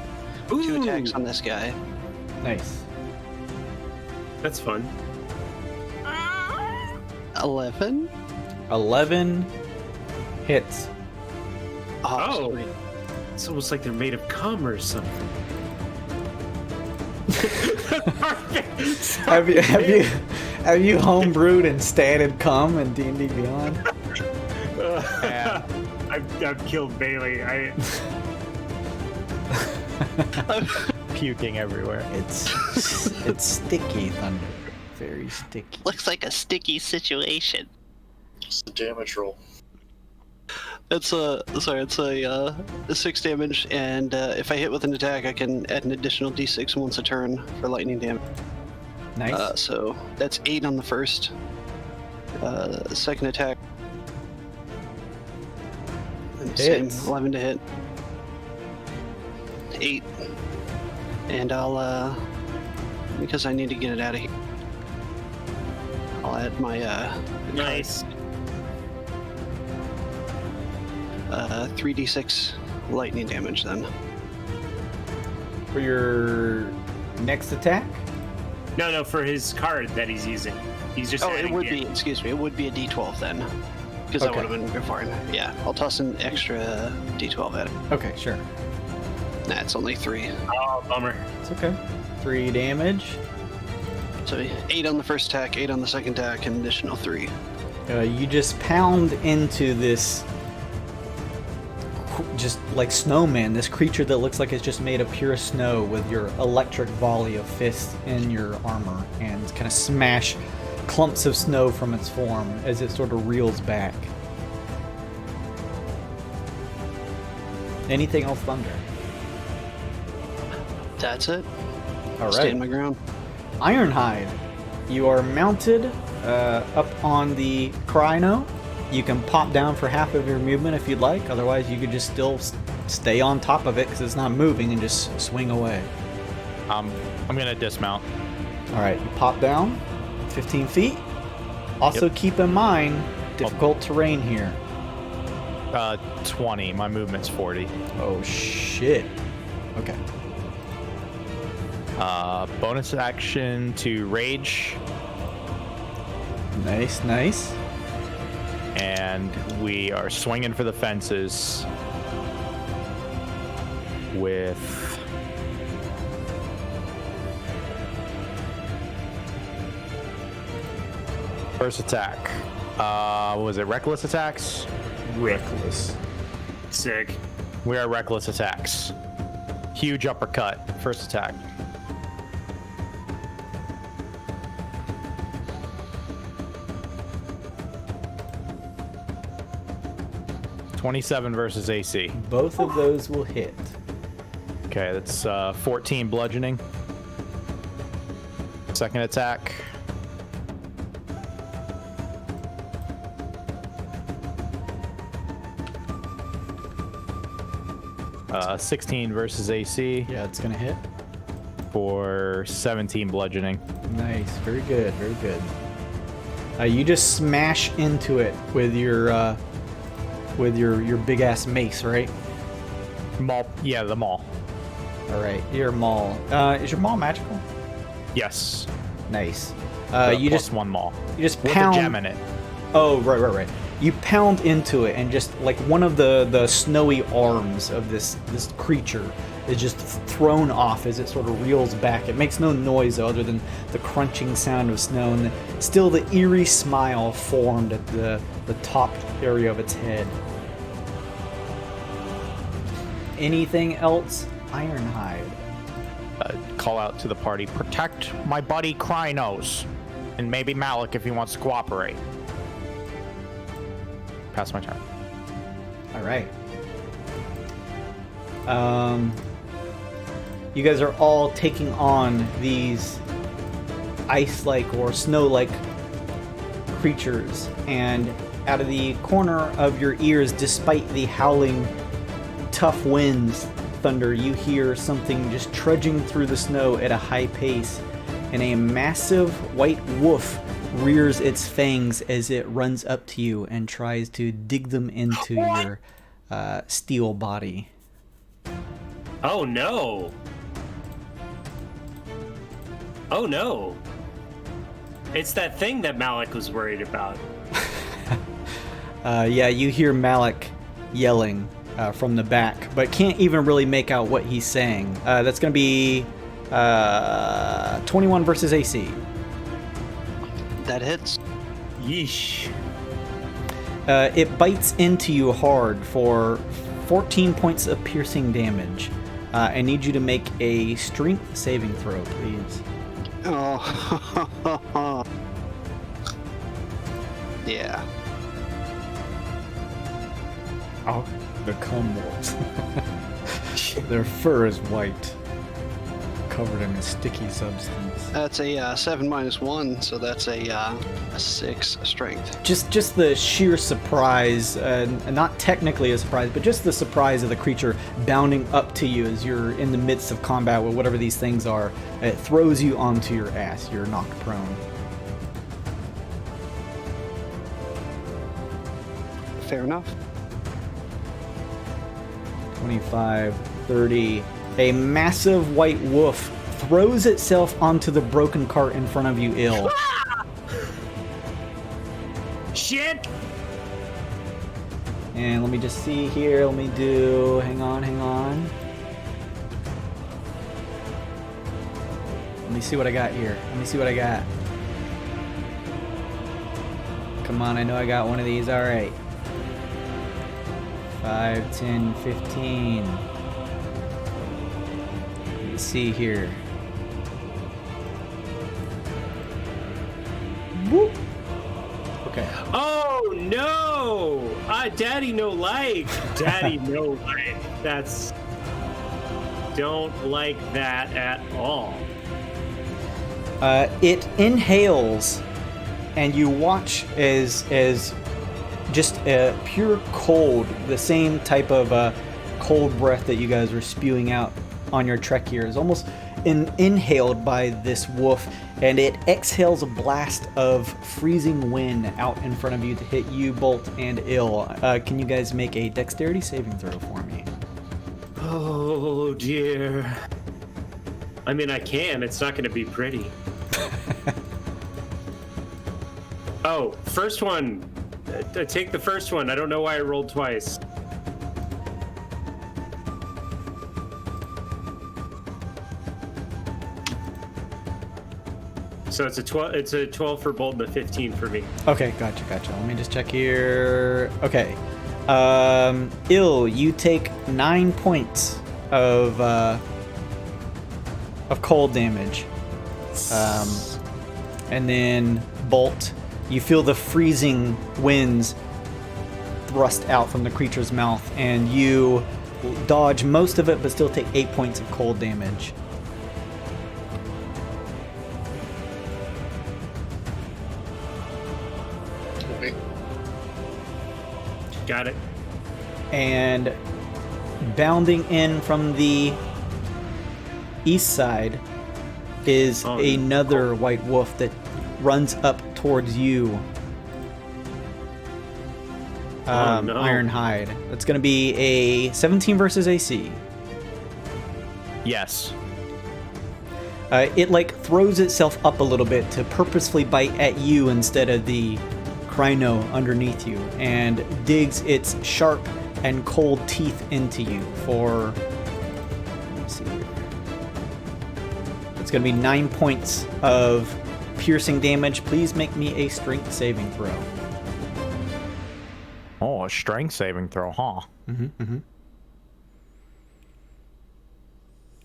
2 attacks on this guy. Nice. That's fun. 11. 11 hits. Oh. Sweet. It's almost like they're made of cum or something. Have you homebrewed and statted cum in D&D Beyond? I've killed Bailey. Puking everywhere. It's sticky, Thunder. Very sticky. Looks like a sticky situation. It's a damage roll. It's a 6 damage, and if I hit with an attack, I can add an additional d6 once a turn for lightning damage. Nice. So that's 8 on the first. Second attack. And same, Hits. 11 to hit. 8. And I'll because I need to get it out of here, I'll add my Nice. 3d6 lightning damage then. For your next attack? No, for his card that he's using. He's just Oh, it adding would damage. be, excuse me, it would be a d12 then. Because that Okay. would have been before. Yeah, I'll toss an extra d12 at it. Okay, sure. Nah, it's only 3. Oh, bummer. It's okay. 3 damage. So 8 on the first attack, 8 on the second attack, and additional 3. You just pound into this, just like snowman, this creature that looks like it's just made of pure snow with your electric volley of fists in your armor, and kind of smash clumps of snow from its form as it sort of reels back. Anything else, Thunder? That's it. All Stand right. my ground. Ironhide, you are mounted up on the Crino. You can pop down for half of your movement if you'd like. Otherwise, you could just still stay on top of it because it's not moving and just swing away. I'm gonna dismount. All right, you pop down 15 feet. Also, keep in mind, difficult terrain here. 20. My movement's 40. Oh, shit. Okay. Bonus action to rage, Nice, nice. and we are swinging for the fences with first attack. Was it reckless attacks? Reckless. Sick. We are reckless attacks. Huge uppercut. First attack. .27 versus AC. Both of those will hit. Okay, that's 14 bludgeoning. Second attack. Uh, 16 versus AC Yeah, it's gonna hit. for 17 bludgeoning. Nice, very good, very good. You just smash into it with your big ass mace, right? Maul, yeah, the maul. All right, your maul. Is your maul magical? Yes. Nice. You You plus just one maul you just with pound. a gem in it. Oh, right. You pound into it, and just like one of the snowy arms of this creature is just thrown off as it sort of reels back. It makes no noise though, other than the crunching sound of snow, and still the eerie smile formed at the top area of its head. Anything else, Ironhide? Call out to the party. Protect my buddy Krynos, and maybe Malik if he wants to cooperate. Pass my turn. All right. You guys are all taking on these ice-like or snow-like creatures, and out of the corner of your ears, despite the howling, tough winds, thunder, you hear something just trudging through the snow at a high pace, and a massive white wolf rears its fangs as it runs up to you and tries to dig them into your steel body. Oh no! Oh no! It's that thing that Malik was worried about. Yeah, you hear Malik yelling from the back, but can't even really make out what he's saying. That's going to be 21 versus AC. That hits. Yeesh. It bites into you hard for 14 points of piercing damage. I need you to make a strength saving throw, please. Oh. Yeah. Oh, the comb wolves. Their fur is white, covered in a sticky substance. That's a 7 minus 1, so that's a 6 strength. Just the sheer surprise, not technically a surprise, but just the surprise of the creature bounding up to you as you're in the midst of combat with whatever these things are. It throws you onto your ass. You're knocked prone. Fair enough. 25, 30. A massive white wolf throws itself onto the broken cart in front of you, Ill. Shit! And let me just see here. Let me do... Hang on. Let me see what I got here. Come on, I know I got one of these. All right. 5, 10, 15. Let me see here. Whoop. Okay. Oh no! Daddy no like. Daddy no like. That's... Don't like that at all. It inhales, and you watch as just pure cold, the same type of cold breath that you guys were spewing out on your trek here, is almost inhaled by this wolf, and it exhales a blast of freezing wind out in front of you to hit you, Bolt, and Ill. Can you guys make a dexterity saving throw for me? Oh dear. I mean, I can. It's not going to be pretty. Oh, first one. Take the first one. I don't know why I rolled twice. So it's a 12. It's a 12 for Bolt and a 15 for me. Okay, gotcha. Let me just check here. Okay, Ill, you take 9 points of cold damage, and then Bolt, you feel the freezing winds thrust out from the creature's mouth, and you dodge most of it, but still take 8 points of cold damage. Got it. And bounding in from the east side is another white wolf that runs up towards you. No. Ironhide. That's going to be a 17 versus AC. Yes. It throws itself up a little bit to purposefully bite at you instead of the Crino underneath you, and digs its sharp and cold teeth into you for, let's see here. It's going to be 9 points of piercing damage. Please make me a strength saving throw. Oh, a strength saving throw, huh?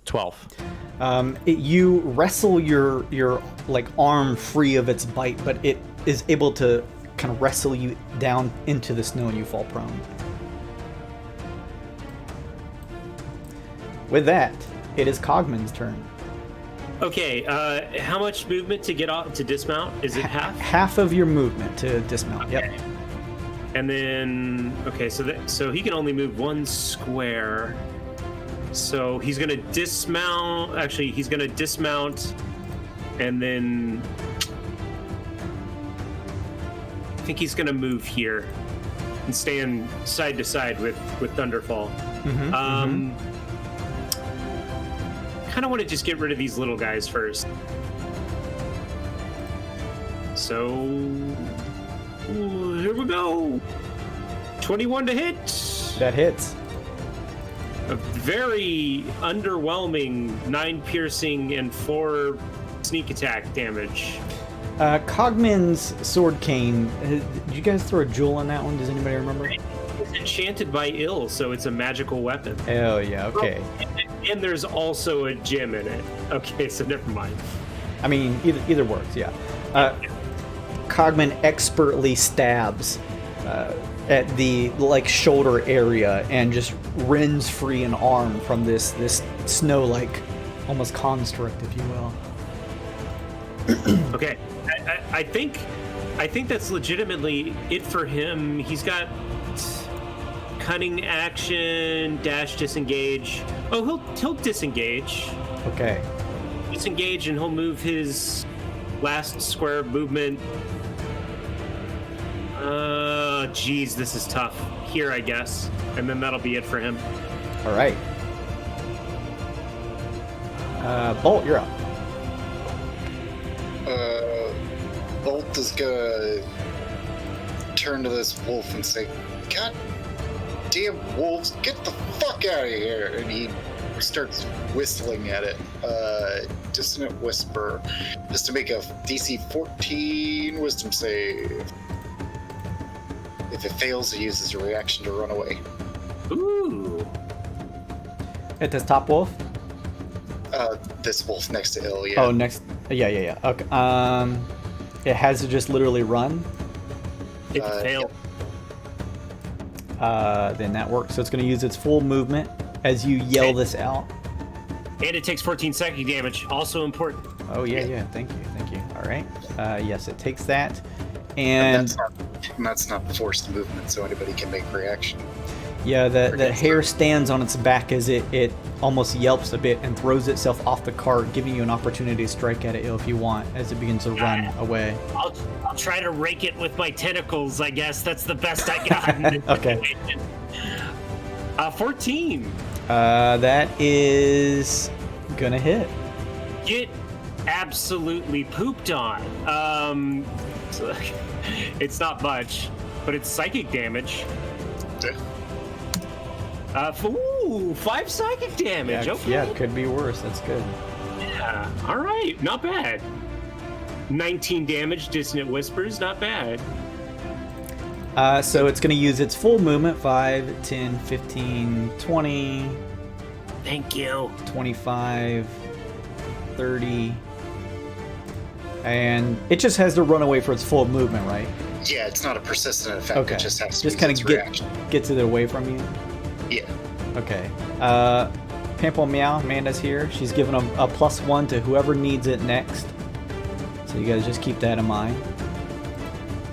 12. You wrestle your arm free of its bite, but it is able to kind of wrestle you down into the snow and you fall prone. With that, it is Cogman's turn. Okay, how much movement to get off to dismount? Is it half? Half of your movement to dismount. Okay. Yep. And then, okay, so he can only move 1 square. So he's gonna dismount. Actually, he's gonna dismount, and then I think he's gonna move here and stand side to side with Thunderfall. Kind of want to just get rid of these little guys first. So here we go. 21 to hit. That hits. A very underwhelming 9 piercing and 4 sneak attack damage. Cogman's sword cane. Did you guys throw a jewel on that one? Does anybody remember? It's enchanted by ill, so it's a magical weapon. Oh yeah, okay. And there's also a gem in it. Okay, so never mind. I mean, either works. Yeah. Cogman expertly stabs at the shoulder area and just rends free an arm from this snow-like almost construct, if you will. Okay, I think that's legitimately it for him. He's got cunning action, dash, disengage. Oh, he'll disengage. Okay. Disengage, and he'll move his last square of movement. Geez, this is tough. Here, I guess, and then that'll be it for him. All right. Bolt, you're up. Bolt is gonna turn to this wolf and say, "God damn wolves, get the fuck out of here!" And he starts whistling at it. Dissonant Whisper, just to make a DC 14 Wisdom save. If it fails, it uses a reaction to run away. Ooh. At this top wolf? This wolf next to Ill, yeah. Oh, next. Yeah. Okay. It has to just literally run. If it fails. Then that works. So it's going to use its full movement as you yell this out. And it takes 14 psychic damage. Also important. Oh yeah. Thank you. All right. Yes, it takes that, and that's not forced movement, so anybody can make reaction. Yeah, the hair stands on its back as it almost yelps a bit and throws itself off the cart, giving you an opportunity to strike at it if you want as it begins to run away. I'll try to rake it with my tentacles, I guess. That's the best I got. Okay. 14. That is gonna hit. Get absolutely pooped on. It's not much, but it's psychic damage. 5 psychic damage. Okay. Yeah, it could be worse. That's good. Yeah. All right. Not bad. 19 damage. Dissonant Whispers. Not bad. So it's going to use its full movement. 5, 10, 15, 20. Thank you. 25, 30. And it just has to run away for its full movement, right? Yeah, it's not a persistent effect. Okay. It just has to just kind of gets it away from you. Yeah. Okay. Pample Meow, Amanda's here. She's given a +1 to whoever needs it next. So you guys just keep that in mind.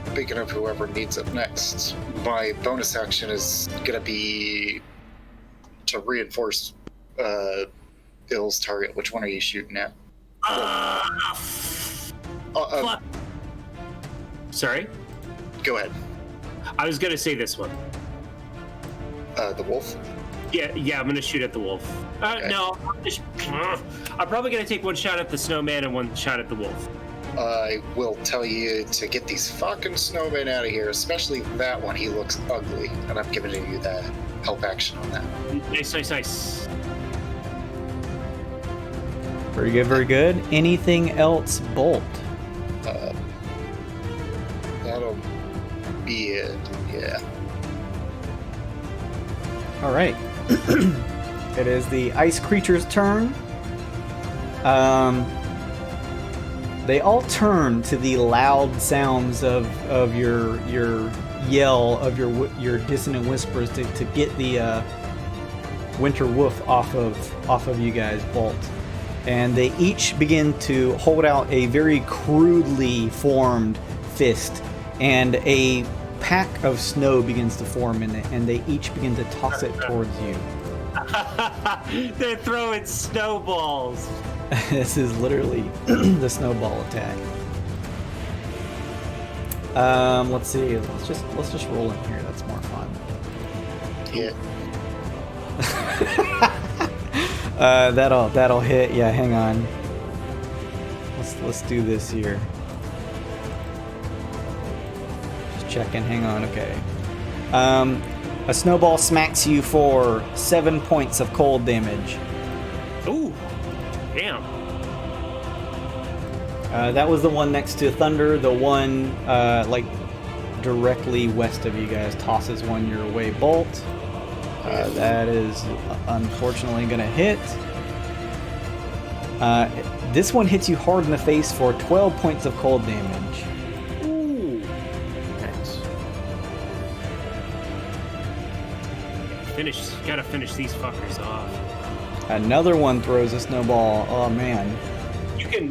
Speaking of whoever needs it next, my bonus action is going to be to reinforce Ill's target. Which one are you shooting at? Sorry? Go ahead. I was going to say this one. The wolf? Yeah, I'm going to shoot at the wolf. Okay. No, I'm probably going to take one shot at the snowman and one shot at the wolf. I will tell you to get these fucking snowmen out of here, especially that one. He looks ugly, and I'm giving you that help action on that. Nice. Very good. Anything else, Bolt? That'll be it, yeah. All right. It is the ice creature's turn. They all turn to the loud sounds of your yell, of your dissonant whispers to get the winter wolf off of you guys, Bolt. And they each begin to hold out a very crudely formed fist, and a pack of snow begins to form in it, and they each begin to toss it towards you. They're throwing snowballs. This is literally the snowball attack. Let's see. Let's just roll in here. That's more fun. Yeah. That'll hit. Yeah, hang on. Let's do this here. Just checking. Hang on. Okay. A snowball smacks you for 7 points of cold damage. Ooh, damn. That was the one next to Thunder. The one like directly west of you guys tosses one your way. Bolt. That is unfortunately gonna hit. This one hits you hard in the face for 12 points of cold damage. Ooh. Nice. Gotta finish these fuckers off. Another one throws a snowball. Oh man.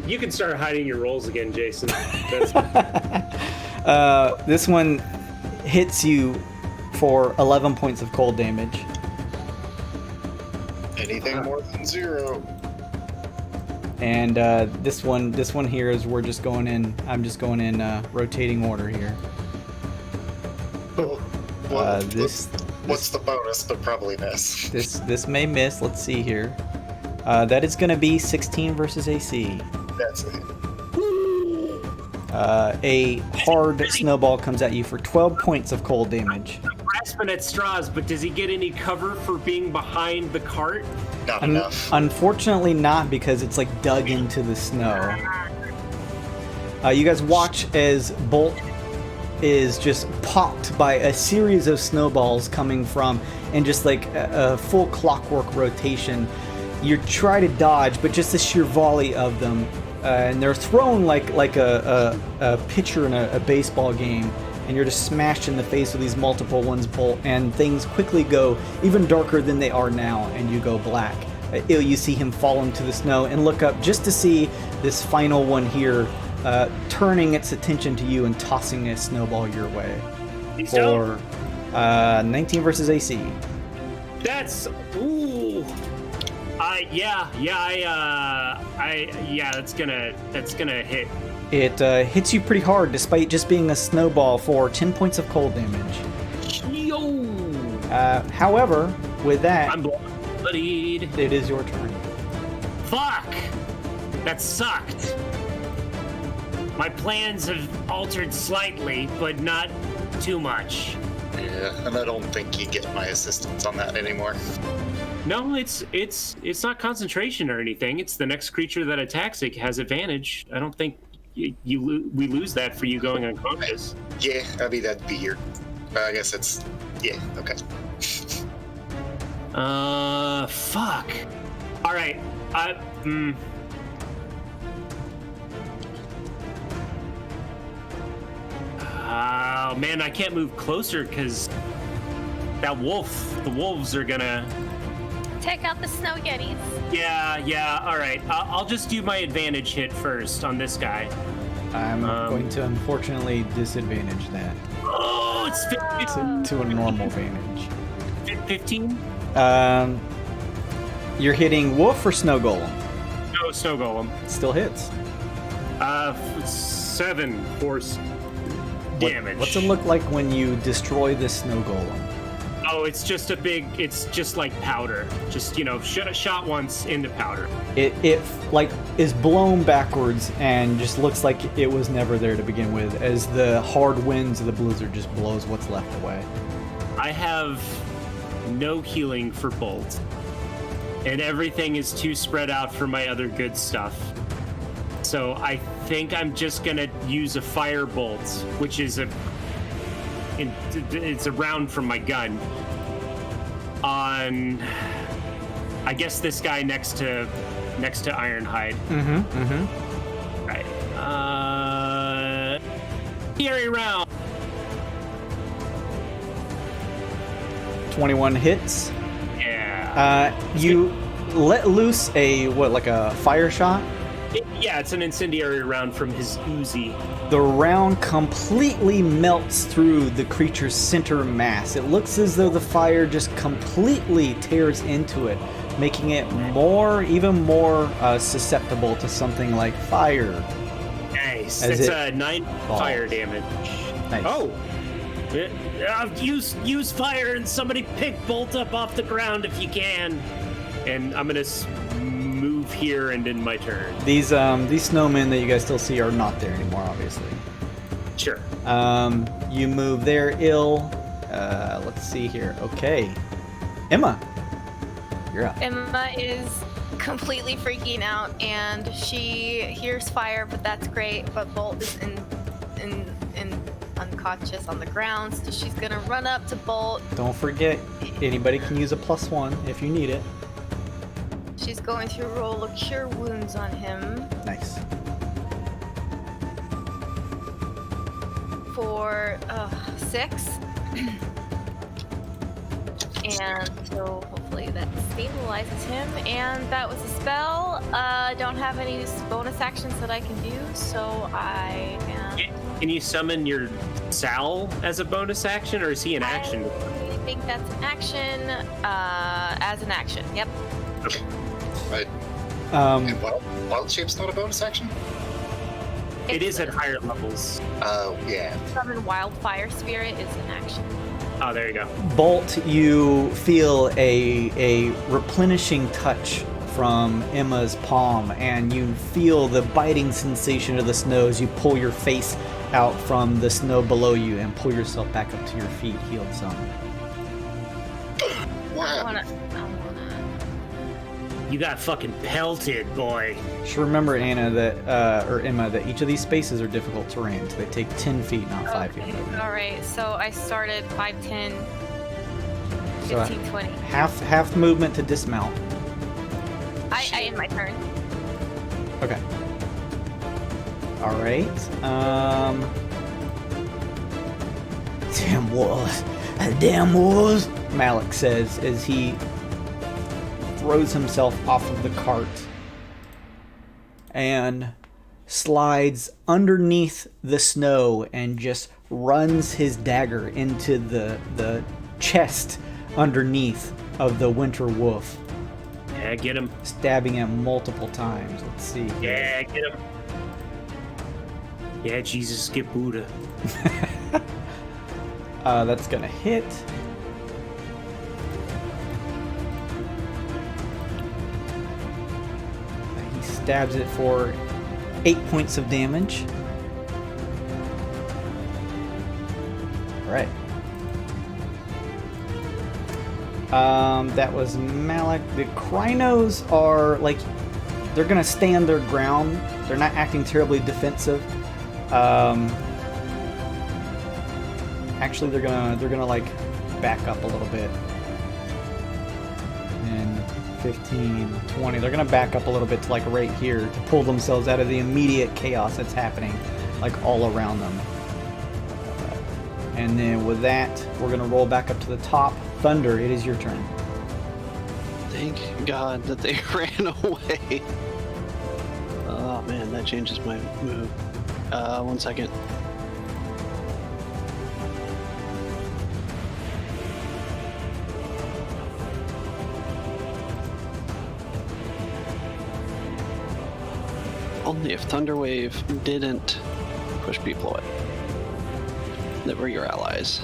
You can start hiding your rolls again, Jason. That's... This one hits you for 11 points of cold damage. Anything more than 0. And this one here is I'm just going in rotating order here. What's the bonus? But probably miss. This may miss. Let's see here. That is going to be 16 versus AC. That's it. A hard snowball comes at you for 12 points of cold damage. I'm grasping at straws, but does he get any cover for being behind the cart? Not enough. Unfortunately not, because it's like dug into the snow. You guys watch as Bolt is just popped by a series of snowballs coming from, and just like a full clockwork rotation. You try to dodge, but just a sheer volley of them. And they're thrown like a pitcher in a baseball game, and you're just smashed in the face with these multiple ones, Bolt, and things quickly go even darker than they are now, and you go black. You see him fall into the snow and look up just to see this final one here turning its attention to you and tossing a snowball your way. For 19 versus AC. That's ooh. That's gonna hit. It hits you pretty hard, despite just being a snowball, for 10 points of cold damage. Yo. However, with that, I'm bloodied. It is your turn. Fuck! That sucked. My plans have altered slightly, but not too much. Yeah, and I don't think you get my assistance on that anymore. No, it's not concentration or anything. It's the next creature that attacks it has advantage. I don't think we lose that for you going unconscious. Yeah, I mean that'd be your. I guess it's. Yeah. Okay. Fuck. All right. Oh man, I can't move closer because the wolves are gonna Take out the snow yetis. Yeah, all right. I'll just do my advantage hit first on this guy. I'm going to unfortunately disadvantage that. Oh, it's 15. To a normal advantage. 15? You're hitting wolf or snow golem? No, snow golem. Still hits. 7 force damage. What's it look like when you destroy the snow golem? Oh, it's just like powder. Just, shot once into powder. It like is blown backwards and just looks like it was never there to begin with, as the hard winds of the blizzard just blows what's left away. I have no healing for bolt, and everything is too spread out for my other good stuff. So I think I'm just gonna use a fire bolt, which is it's a round from my gun, on I guess this guy next to Ironhide. Right. Carry round. 21 hits. Yeah. You let loose a fire shot, Yeah, it's an incendiary round from his Uzi. The round completely melts through the creature's center mass. It looks as though the fire just completely tears into it, making it even more susceptible to something like fire. Nice. As That's 9 fire damage. Nice. Oh. Use fire and somebody pick Bolt up off the ground if you can. And I'm gonna move here and end my turn. These snowmen that you guys still see are not there anymore, obviously. Sure. You move there, Ill. Let's see here. Okay. Emma, you're up. Emma is completely freaking out, and she hears fire, but that's great. But Bolt is in unconscious on the ground, so she's gonna run up to Bolt. Don't forget, anybody can use a +1 if you need it. She's going to roll a Cure Wounds on him Nice. for 6. And so hopefully that stabilizes him. And that was a spell. Don't have any bonus actions that I can do, so I am... Can you summon your Sal as a bonus action, or is he an action? I think that's an action. As an action, yep. Okay. Right. And wild shape's not a bonus action? It is at higher levels. Oh, yeah. Summon Wildfire Spirit is an action. Oh, there you go. Bolt, you feel a replenishing touch from Emma's palm, and you feel the biting sensation of the snow as you pull your face out from the snow below you and pull yourself back up to your feet, healed some. Wow. You got fucking pelted, boy. Just remember, Emma, that each of these spaces are difficult terrain, so they take 10 feet, not 5 feet. Alright, so I started 5, 10, 15, 20. Half movement to dismount. I end my turn. Okay. Alright. Damn wolves. Damn wolves. Malik says as he throws himself off of the cart and slides underneath the snow and just runs his dagger into the chest underneath of the winter wolf, Yeah, get him. stabbing him multiple times. Let's see. Yeah, get him. Yeah, Jesus, get Buddha. That's gonna hit. He stabs it for 8 points of damage. Alright. That was Malik. The Krynos are like, they're gonna stand their ground. They're not acting terribly defensive. Actually, they're gonna like back up a little bit. And 15, 20. They're gonna back up a little bit to like right here to pull themselves out of the immediate chaos that's happening, like all around them. And then with that, we're gonna roll back up to the top. Thunder, it is your turn. Thank God that they ran away. Oh man, that changes my move. 1 second. Only if Thunderwave didn't push people away that were your allies.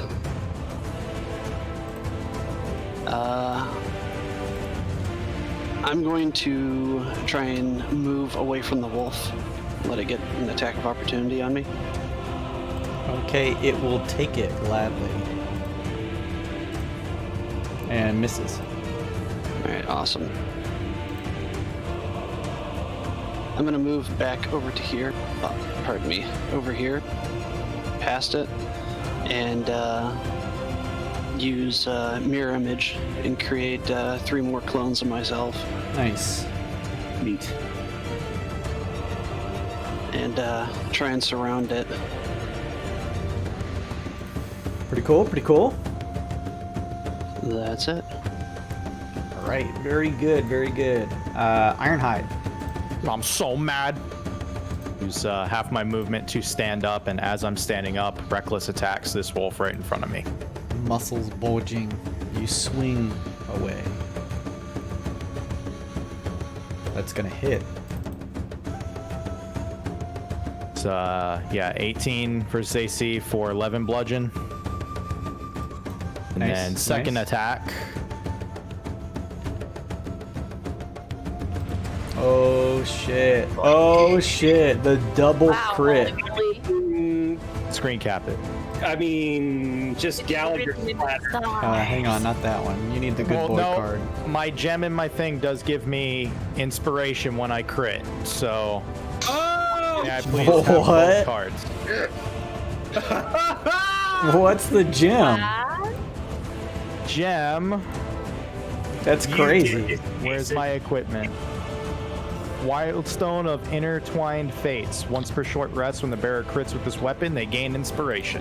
I'm going to try and move away from the wolf. Let it get an attack of opportunity on me. Okay, it will take it gladly. And misses. Alright, awesome. I'm gonna move back over to here. Pardon me. Over here. Past it. And use mirror image and create 3 more clones of myself. Nice. Neat. And try and surround it. Pretty cool, pretty cool. That's it. All right, very good, very good. Ironhide. I'm so mad. Use half my movement to stand up, and as I'm standing up, reckless attacks this wolf right in front of me. Muscles bulging. You swing away. That's gonna hit. It's, yeah, 18 versus AC for 11 bludgeon. And Nice, then second nice. attack. Oh shit. Oh shit. The double Wow, crit. holy Screen cap it. I mean, just Gallagher splatter. Hang on, not that one. You need the good Well, boy no, card. my gem in my thing does give me inspiration when I crit, so Oh! yeah, please have both What? cards. What's the gem? Gem. That's You crazy. did it. Where's my equipment? Wildstone of Intertwined Fates. Once per short rest, when the bearer crits with this weapon, they gain inspiration.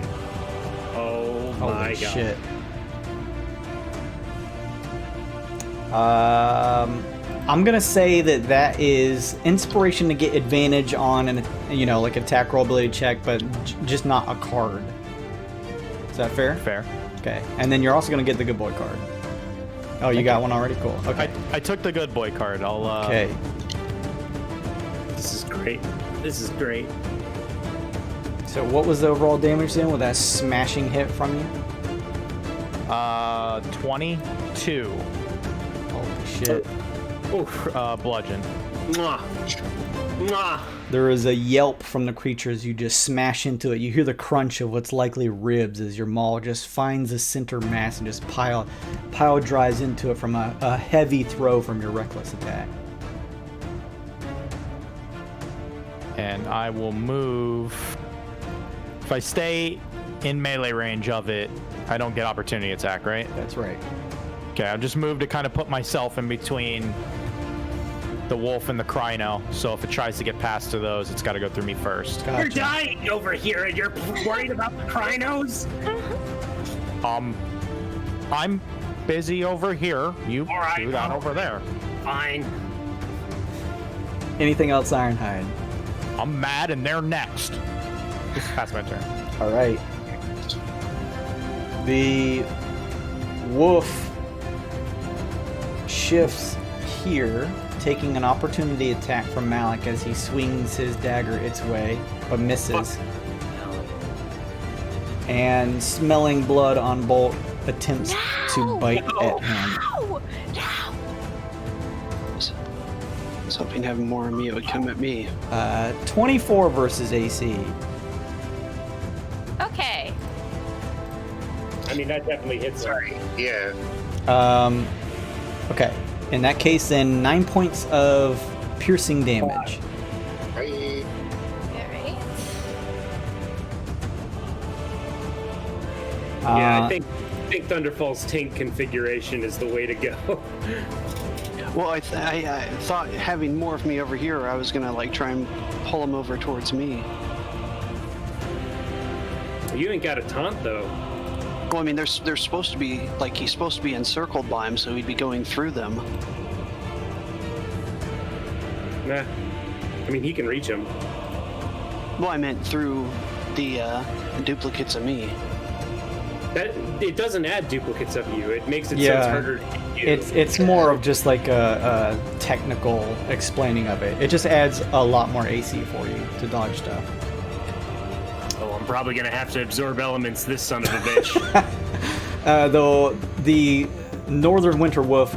Oh Holy my god. shit. I'm gonna say that is inspiration to get advantage on an, like attack roll ability check, but just not a card. Is that fair? Fair. Okay. And then you're also gonna get the good boy card. Oh, you got one already? Cool. Okay. I took the good boy card. I'll Okay. This is great. This is great. So what was the overall damage then with that smashing hit from you? 22 Holy shit. bludgeon. Mwah. Mwah. There is a yelp from the creature as you just smash into it. You hear the crunch of what's likely ribs as your maul just finds the center mass and just pile drives into it from a heavy throw from your reckless attack. And I will move. If I stay in melee range of it, I don't get opportunity attack, right? That's right. Okay, I'll just move to kind of put myself in between the wolf and the Crino, so if it tries to get past to those, it's got to go through me first. You're Gotcha. dying over here and you're worried about the Crinos? I'm busy over here. You All right, do that I'll- over there. Fine. Anything else, Ironhide? I'm mad and they're next. Just pass my turn. All right. The wolf shifts here, taking an opportunity attack from Malik as he swings his dagger its way, but misses. And smelling blood on Bolt, attempts to bite at him. No! No! I was hoping having more of me, it would come at me. 24 versus AC. Okay. I mean, that definitely hits her. Sorry. Yeah. Okay. In that case, then 9 points of piercing damage. Right. Alright. Yeah, I think Thunderfall's tank configuration is the way to go. Well, I thought having more of me over here, I was gonna like try and pull him over towards me. You ain't got a taunt though. Well, I mean, they're supposed to be like he's supposed to be encircled by him, so he'd be going through them. Nah. I mean, he can reach him. Well, I meant through the duplicates of me. That it doesn't add duplicates of you. It makes it so Yeah. it's harder to hit you. It's more of just like a technical explaining of it. It just adds a lot more AC for you to dodge stuff. Oh, I'm probably gonna have to absorb elements. This son of a bitch. Though the northern winter wolf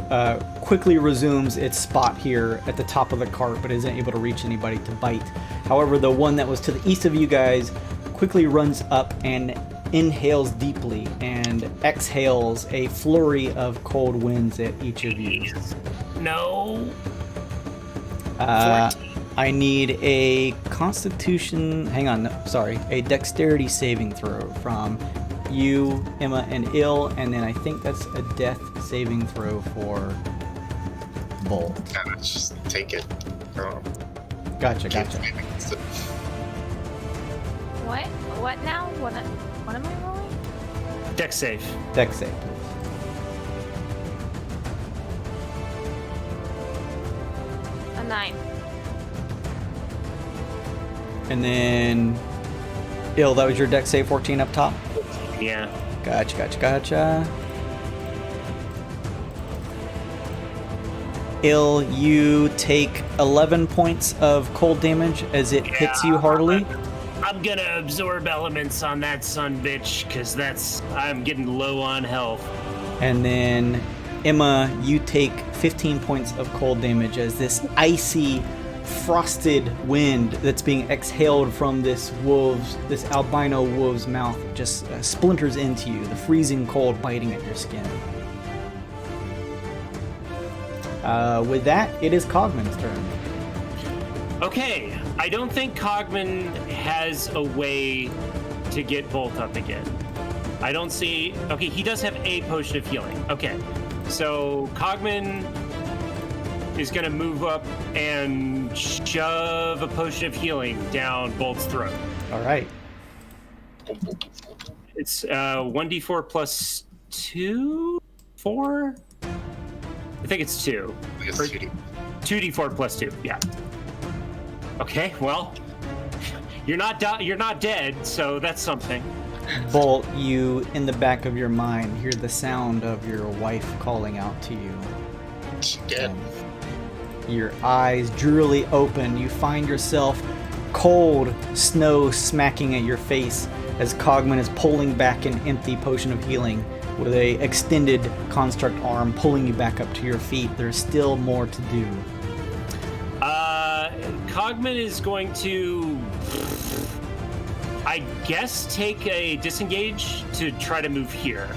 quickly resumes its spot here at the top of the cart, but isn't able to reach anybody to bite. However, the one that was to the east of you guys quickly runs up and inhales deeply and exhales a flurry of cold winds at each of you. No. I need a constitution, a dexterity saving throw from you, Emma, and Ill, and then I think that's a death saving throw for Bolt. Yeah, let's just take it. Gotcha. What? What now? What am I rolling? Dex save. Dex save, please. A 9. And then, Ill, that was your dex save 14 up top? Yeah. Gotcha. Ill, you take 11 points of cold damage as it hits you heartily. I'm gonna absorb elements on that son bitch, because I'm getting low on health. And then, Emma, you take 15 points of cold damage as this icy, frosted wind that's being exhaled from this albino wolf's mouth just splinters into you, the freezing cold biting at your skin. With that, it is Cogman's turn. Okay, I don't think Cogman has a way to get Bolt up again. I don't see... Okay, he does have a potion of healing. Okay, so Cogman is going to move up and shove a potion of healing down Bolt's throat. All right. It's 1d4 plus 2? 4? I think it's 2. I guess Or 2D. 2d4 plus 2, yeah. Okay, well, you're not dead, so that's something. Bolt, you, in the back of your mind, hear the sound of your wife calling out to you. She dead. Your eyes drearily open. You find yourself cold snow smacking at your face as Cogman is pulling back an empty potion of healing with a extended construct arm pulling you back up to your feet. There's still more to do. Cogman is going to, I guess, take a disengage to try to move here.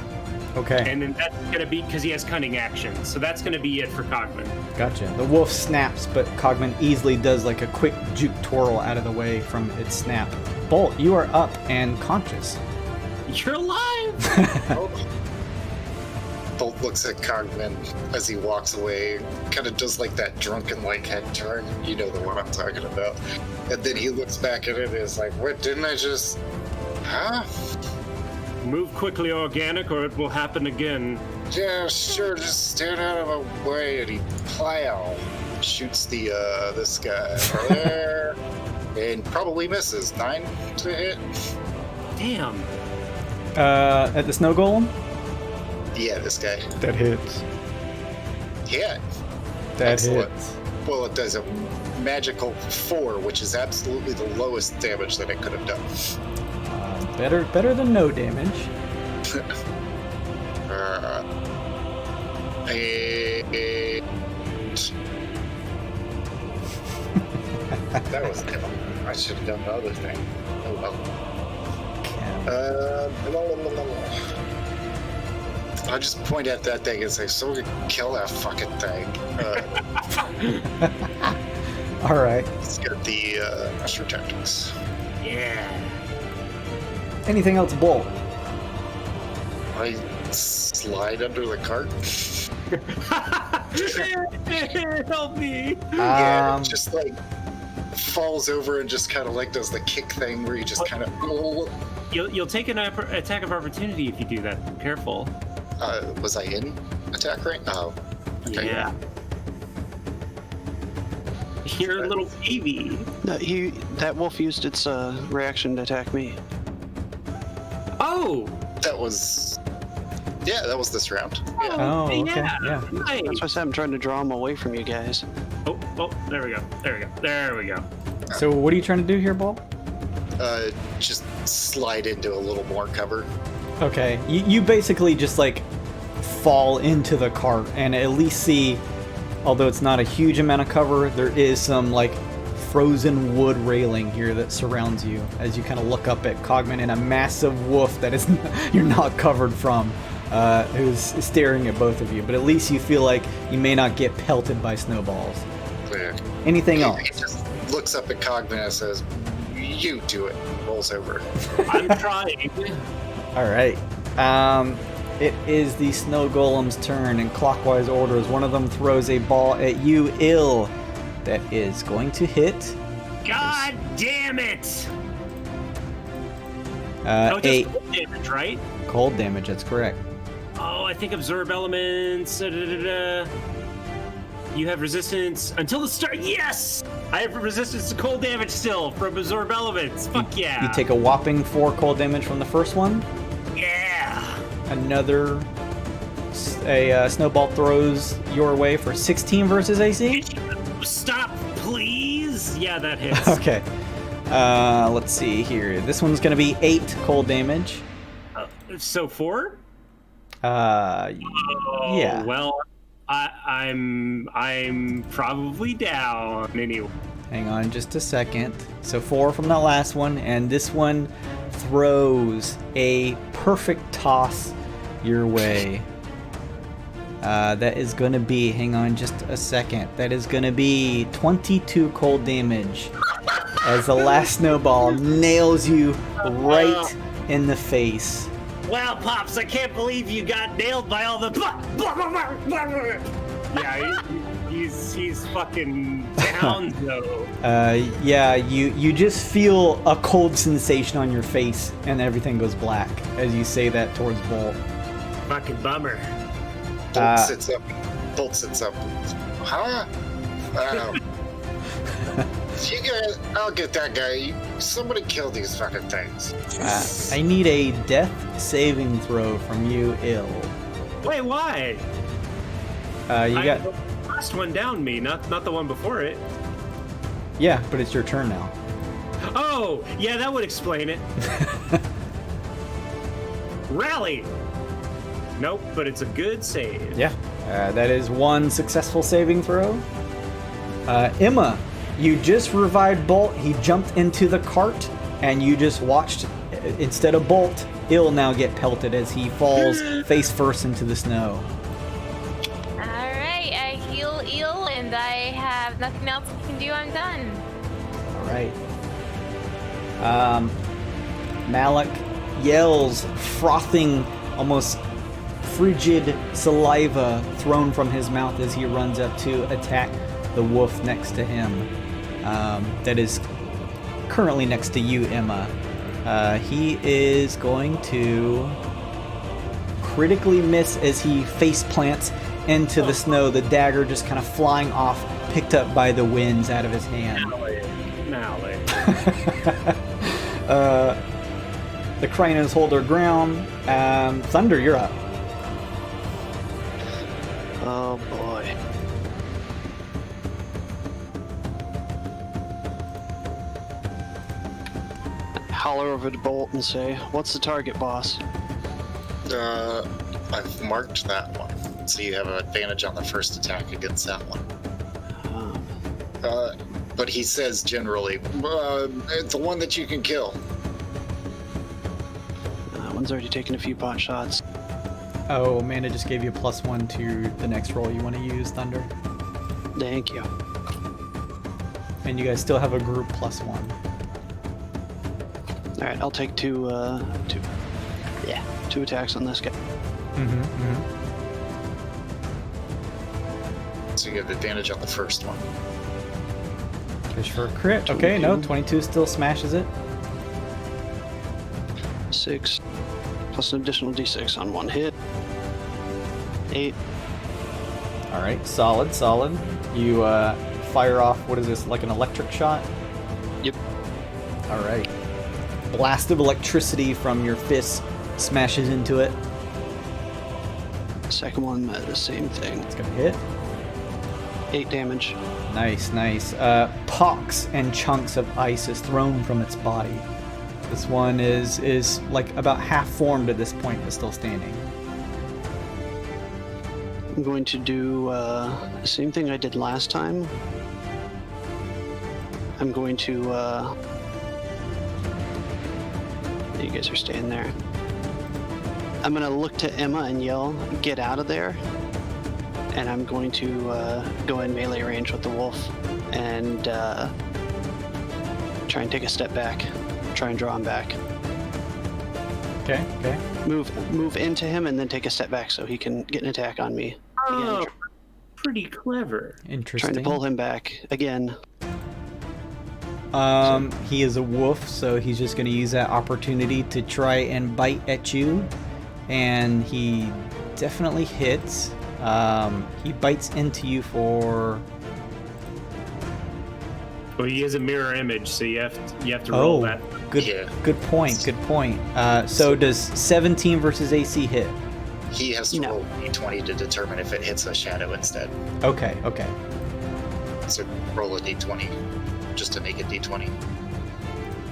Okay. And then that's going to be, because he has cunning action, so that's going to be it for Cogman. Gotcha. The wolf snaps, but Cogman easily does like a quick juke twirl out of the way from its snap. Bolt, you are up and conscious. You're alive! Bolt looks at Cogman as he walks away, kind of does like that drunken like head turn. You know the one I'm talking about. And then he looks back at it and is like, what, didn't I just... Huh? Move quickly, organic, or it will happen again. Yeah, sure, just stand out of my way. And he plow shoots this guy over there and probably misses. 9 to hit. Damn. At the snow golem? Yeah, this guy. That hits. Yeah. That Excellent. hits. Well, it does a magical 4, which is absolutely the lowest damage that it could have done. Better than no damage. That was dumb. I should have done the other thing. Oh well. I just point at that thing and say, so we can kill that fucking thing. All right. Let's get the Master Tactics. Yeah. Anything else, Bolt? I slide under the cart. Help me. Yeah, just like falls over and just kind of like does the kick thing where you just kind of. You'll take an attack of opportunity if you do that. Careful. Was I in attack range? Oh. Okay. Yeah. You're a little baby. No, that wolf used its reaction to attack me. Oh. That was this round. Yeah. Oh, okay. Yeah. Nice. That's why I said I'm trying to draw him away from you guys. Oh, there we go. So what are you trying to do here, Bolt? Just slide into a little more cover. Okay. You basically just like fall into the cart and at least see, although it's not a huge amount of cover, there is some like frozen wood railing here that surrounds you as you kind of look up at Cogman and a massive wolf that is you're not covered from, who's staring at both of you. But at least you feel like you may not get pelted by snowballs. Yeah. Anything else? He just looks up at Cogman and says, "You do it." And rolls over. I'm trying. All right. It is the snow golem's turn in clockwise orders. One of them throws a ball at you, Ill. That is going to hit. God damn it! Just cold damage, right? Cold damage, that's correct. Oh, I think absorb elements. You have resistance until the start. Yes! I have resistance to cold damage still from absorb elements. Fuck yeah. You take a whopping 4 cold damage from the first one. Yeah. Another snowball throws your way for 16 versus AC. Stop, please. Yeah, that hits. Okay. Let's see here. This one's going to be 8 cold damage. So 4? Yeah. Well, I'm probably down anyway. Hang on just a second. So 4 from that last one, and this one throws a perfect toss your way. That is going to be, hang on just a second, that is going to be 22 cold damage as the last snowball nails you right in the face. Wow, Pops, I can't believe you got nailed by all the... Yeah, he's fucking down, though. Yeah, you just feel a cold sensation on your face, and everything goes black as you say that towards Bolt. Fucking bummer. Bolt sits up. Bolt sits up. Huh? You guys, I'll get that guy. Somebody kill these fucking things. I need a death saving throw from you, Ill. Wait, why? You got the last one down me, not the one before it. Yeah, but it's your turn now. Oh, yeah, that would explain it. Rally. Nope, but it's a good save. Yeah, that is 1 successful saving throw. Emma, you just revived Bolt. He jumped into the cart, and you just watched, instead of Bolt, Ill now get pelted as he falls face first into the snow. Alright, I heal Ill, and I have nothing else I can do. I'm done. All right. Malik yells, frothing, almost frigid saliva thrown from his mouth as he runs up to attack the wolf next to him. That is currently next to you, Emma. He is going to critically miss as he face plants into the snow, the dagger just kind of flying off, picked up by the winds out of his hand. Malik. The Cranos hold their ground. Thunder, you're up. Oh boy. Holler over to Bolt and say, "What's the target, boss?" I've marked that one, so you have an advantage on the first attack against that one. But he says generally, it's the one that you can kill. That one's already taken a few pot shots. Oh, Amanda just gave you a +1 to the next roll you want to use, Thunder. Thank you. And you guys still have a group +1. All right, I'll take two attacks on this guy. So you have advantage on the first one. Fish for a crit. Okay, no, 22 still smashes it. 6 plus an additional d6 on one hit. 8. All right, solid. You fire off, what is this, like an electric shot? Yep. All right. Blast of electricity from your fist smashes into it. Second one, the same thing. It's gonna hit. 8 damage. Nice. Pox and chunks of ice is thrown from its body. This one is like about half formed at this point, but still standing. I'm going to do the same thing I did last time. I'm going to... you guys are staying there. I'm going to look to Emma and yell, "Get out of there!" And I'm going to go in melee range with the wolf and try and take a step back. Try and draw him back. Okay. Move into him and then take a step back so he can get an attack on me. Oh, Again, pretty clever. Interesting. trying to pull him back again. He is a wolf, so he's just going to use that opportunity to try and bite at you. And he definitely hits. He bites into you for... Well, he is a mirror image, so you have to roll that. Good point. So does 17 versus AC hit? He has to roll d20 to determine if it hits a shadow instead. Okay. So roll a d20 just to make it d20.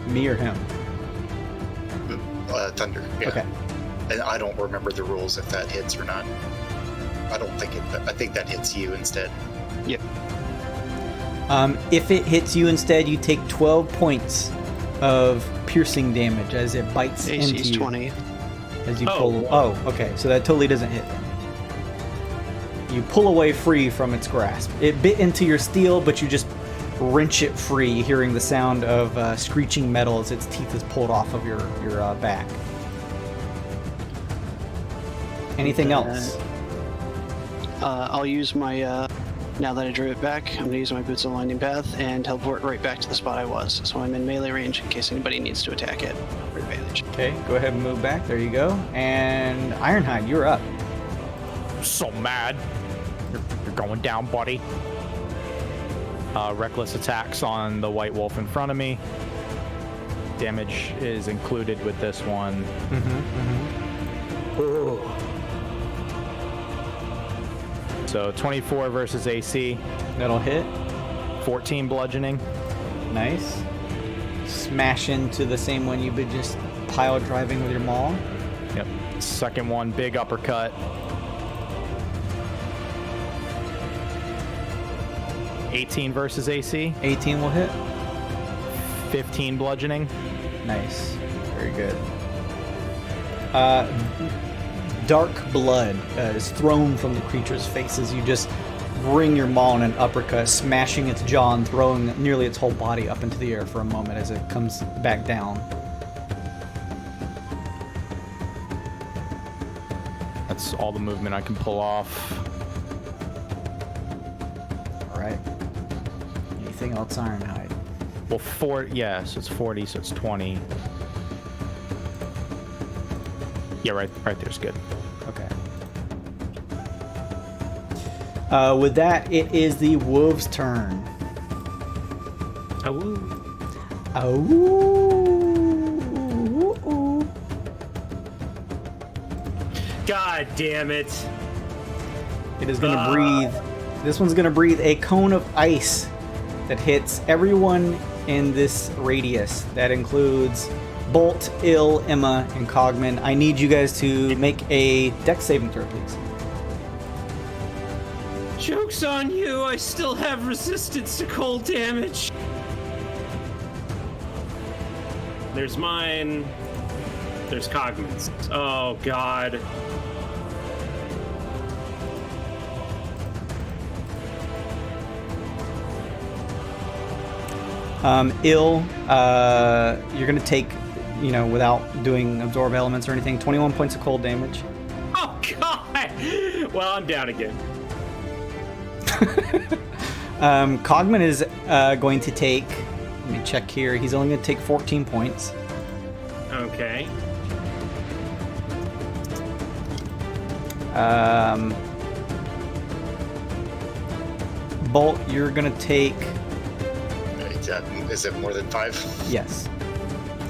Me or him? Thunder. Yeah. Okay. And I don't remember the rules if that hits or not. I don't think it. I think that hits you instead. Yep. If it hits you instead, you take 12 points of piercing damage as it bites into you. 20. As you pull. Oh, okay. So that totally doesn't hit. You pull away free from its grasp. It bit into your steel, but you just wrench it free, hearing the sound of screeching metal as its teeth is pulled off of your back. Anything else? I'll use my, now that I drew it back, I'm going to use my Boots of the Winding Path and teleport right back to the spot I was. So I'm in melee range in case anybody needs to attack it for advantage. Okay, go ahead and move back. There you go. And Ironhide, you're up. So mad. You're going down, buddy. Reckless attacks on the white wolf in front of me. Damage is included with this one. So 24 versus AC. That'll hit. 14 bludgeoning. Nice. Smash into the same one you've been just pile driving with your maul. Yep. Second one, big uppercut. 18 versus AC. 18 will hit. 15 bludgeoning. Nice. Very good. Dark blood is thrown from the creature's face as you just bring your maul in an uppercut, smashing its jaw and throwing nearly its whole body up into the air for a moment as it comes back down. That's all the movement I can pull off. All right. Anything else, Ironhide? Well, so it's 40, so it's 20. Yeah, right there's good. Okay. With that, it is the wolf's turn. God damn it. It is going to breathe. This one's going to breathe a cone of ice that hits everyone in this radius. That includes Bolt, Ill, Emma, and Cogman. I need you guys to make a dex saving throw, please. Joke's on you, I still have resistance to cold damage. There's mine. There's Cogman's. Oh, God. Ill, you're going to take, without doing absorb elements or anything, 21 points of cold damage. Oh, God! Well, I'm down again. Cogman is going to take, let me check here, he's only going to take 14 points. Okay. Bolt, you're going to take... Is it more than 5? Yes.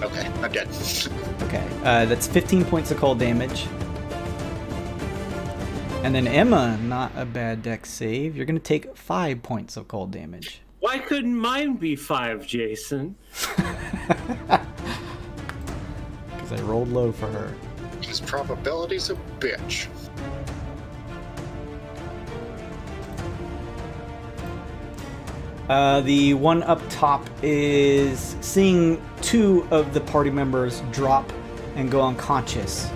Okay, I'm dead. Okay, that's 15 points of cold damage. And then Emma, not a bad dex save. You're going to take 5 points of cold damage. Why couldn't mine be 5, Jason? Because I rolled low for her. His probability's a bitch. The one up top is seeing 2 of the party members drop and go unconscious.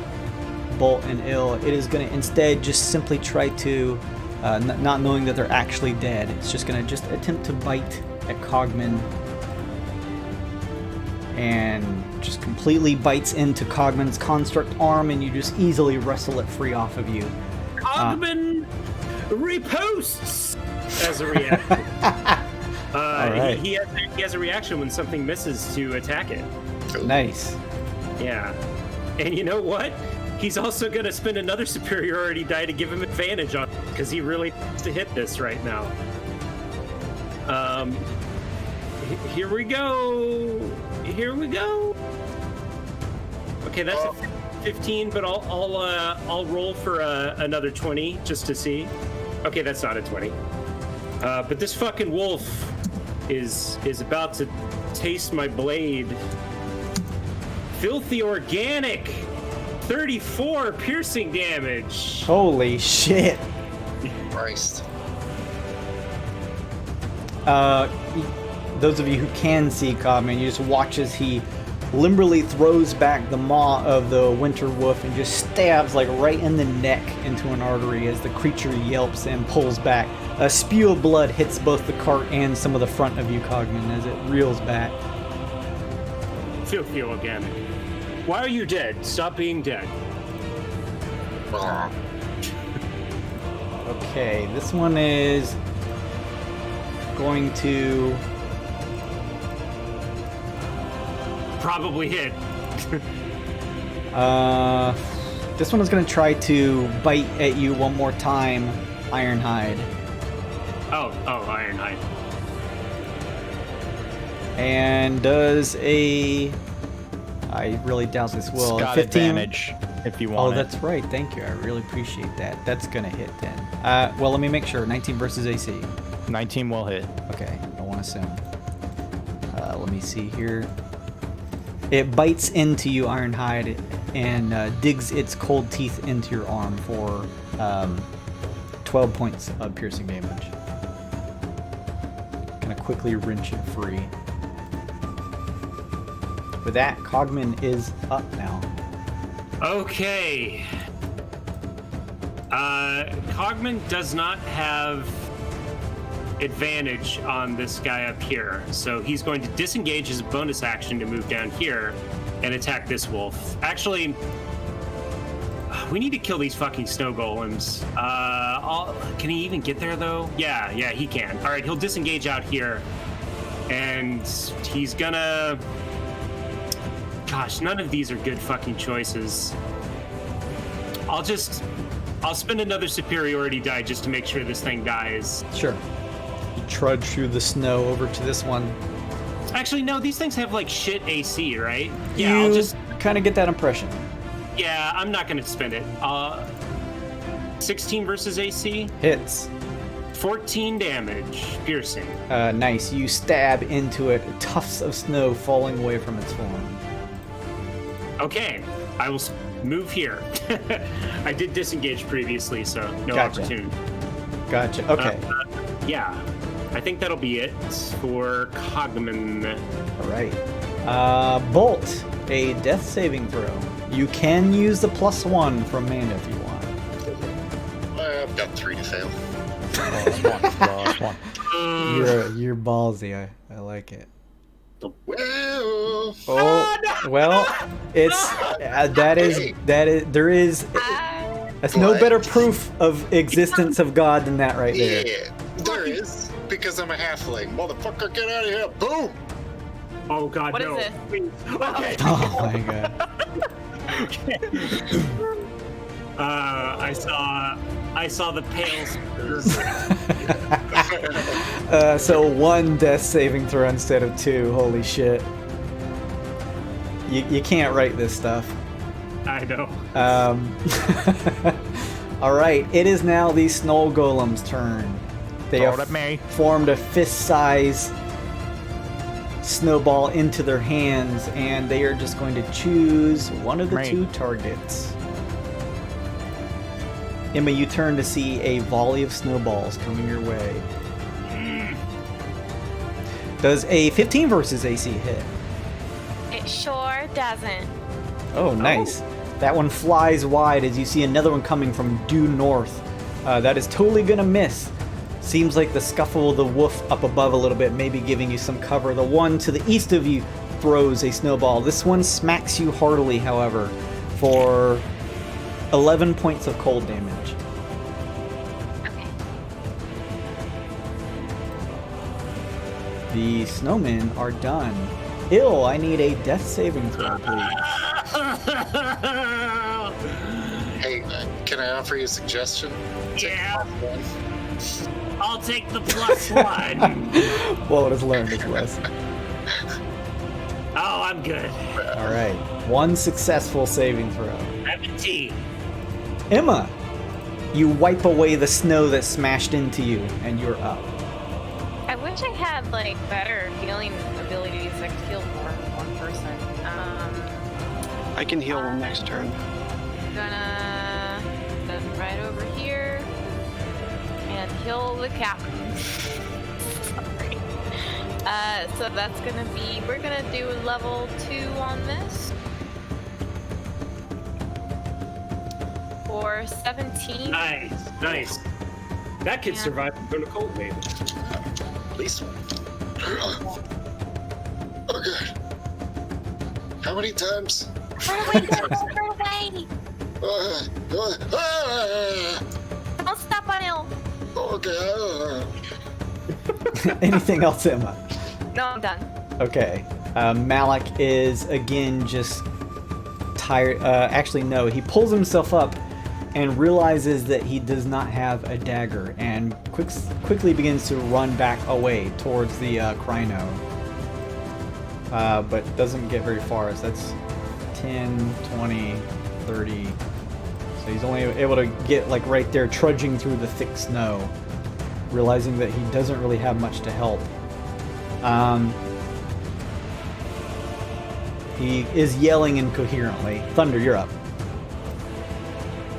Bolt and Ill. It is going to instead just simply try to, not knowing that they're actually dead, it's just going to attempt to bite at Cogman. And just completely bites into Cogman's construct arm, and you just easily wrestle it free off of you. Cogman reposts as a reaction. Right. He has a reaction when something misses to attack it. Nice. Yeah. And you know what? he's also gonna spend another superiority die to give him advantage on, because he really needs to hit this right now. Here we go. Here we go. Okay, that's a 15, but I'll roll for another 20 just to see. Okay, that's not a 20. But this fucking wolf is about to taste my blade. Filthy organic, 34 piercing damage. Holy shit. Christ. Those of you who can see Cogman, you just watch as he limberly throws back the maw of the winter wolf and just stabs like right in the neck into an artery as the creature yelps and pulls back. A spew of blood hits both the cart and some of the front of you, Cogman, as it reels back. Filthy organic. Why are you dead? Stop being dead. Okay, this one is going to probably hit. This one is going to try to bite at you one more time, Ironhide. Oh, Ironhide. And does a... I really doubt this will. It's got 15 advantage if you want Oh, that's right. Thank you. I really appreciate that. That's going to hit then. Well, let me make sure. 19 versus AC. 19 will hit. Okay, I want to assume. Let me see here. It bites into you, Ironhide, and digs its cold teeth into your arm for 12 points of piercing damage. Kind of quickly wrench it free. With that, Cogman is up now. Okay. Cogman does not have advantage on this guy up here, so he's going to disengage his bonus action to move down here and attack this wolf. Actually, we need to kill these fucking snow golems. Can he even get there though? Yeah, he can. All right, he'll disengage out here, and he's gonna... Gosh, none of these are good fucking choices. I'll spend another superiority die just to make sure this thing dies. Sure. You trudge through the snow over to this one. Actually, no, these things have like shit AC, right? Yeah, You I'll just... kind of get that impression. Yeah, I'm not gonna spend it. 16 versus AC? Hits. 14 damage, piercing. Nice. You stab into it, tufts of snow falling away from its form. Okay, I will move here. I did disengage previously, so no Gotcha. opportunity. Gotcha. Okay. Yeah, I think that'll be it for Cogman. All right. Bolt, a death saving throw. You can use the +1 from Manda if you want. I've got 3 to fail. You're ballsy. I like it. Well, Well, it's that's no But- better proof of existence of God than that right there. yeah, there is. Because I'm a halfling. Motherfucker, get out of here. Boom! Oh god, What no. is this? Please. Okay. Oh my god. I saw the pale So 1 death saving throw instead of 2. Holy shit. You can't write this stuff. I know. Alright, it is now the Snow Golem's turn. They Throw it have at me. formed a fist-size snowball into their hands, and they are just going to choose one of the Me. 2 targets. Emma, you turn to see a volley of snowballs coming your way. Does a 15 versus AC hit? It sure doesn't. Oh, nice. That one flies wide as you see another one coming from due north. That is totally gonna miss. Seems like the scuffle of the wolf up above a little bit, maybe giving you some cover. The one to the east of you throws a snowball. This one smacks you heartily, however, for 11 points of cold damage. Okay. The snowmen are done. I need a death saving throw, please. Hey, can I offer you a suggestion? Yeah. Take I'll take the +1. Well, it has learned its lesson. Oh, I'm good. All right, one successful saving throw. 17. Emma, you wipe away the snow that smashed into you, and you're up. I wish I had like better healing abilities that could heal more than one person. I can heal next turn. Gonna go right over here and heal the captain. Sorry. So that's gonna be, we're gonna do a level 2 on this. For 17. Nice. That could survive from a cold wave. at least one. Oh, God. How many times? Run away, run away! Don't stop on ill. Okay. Anything else, Emma? No, I'm done. Okay. Malik is again just tired. Actually, no. He pulls himself up and realizes that he does not have a dagger, and quickly begins to run back away towards the Crino. But doesn't get very far. So that's 10, 20, 30. So he's only able to get like right there, trudging through the thick snow, realizing that he doesn't really have much to help. He is yelling incoherently. Thunder, you're up.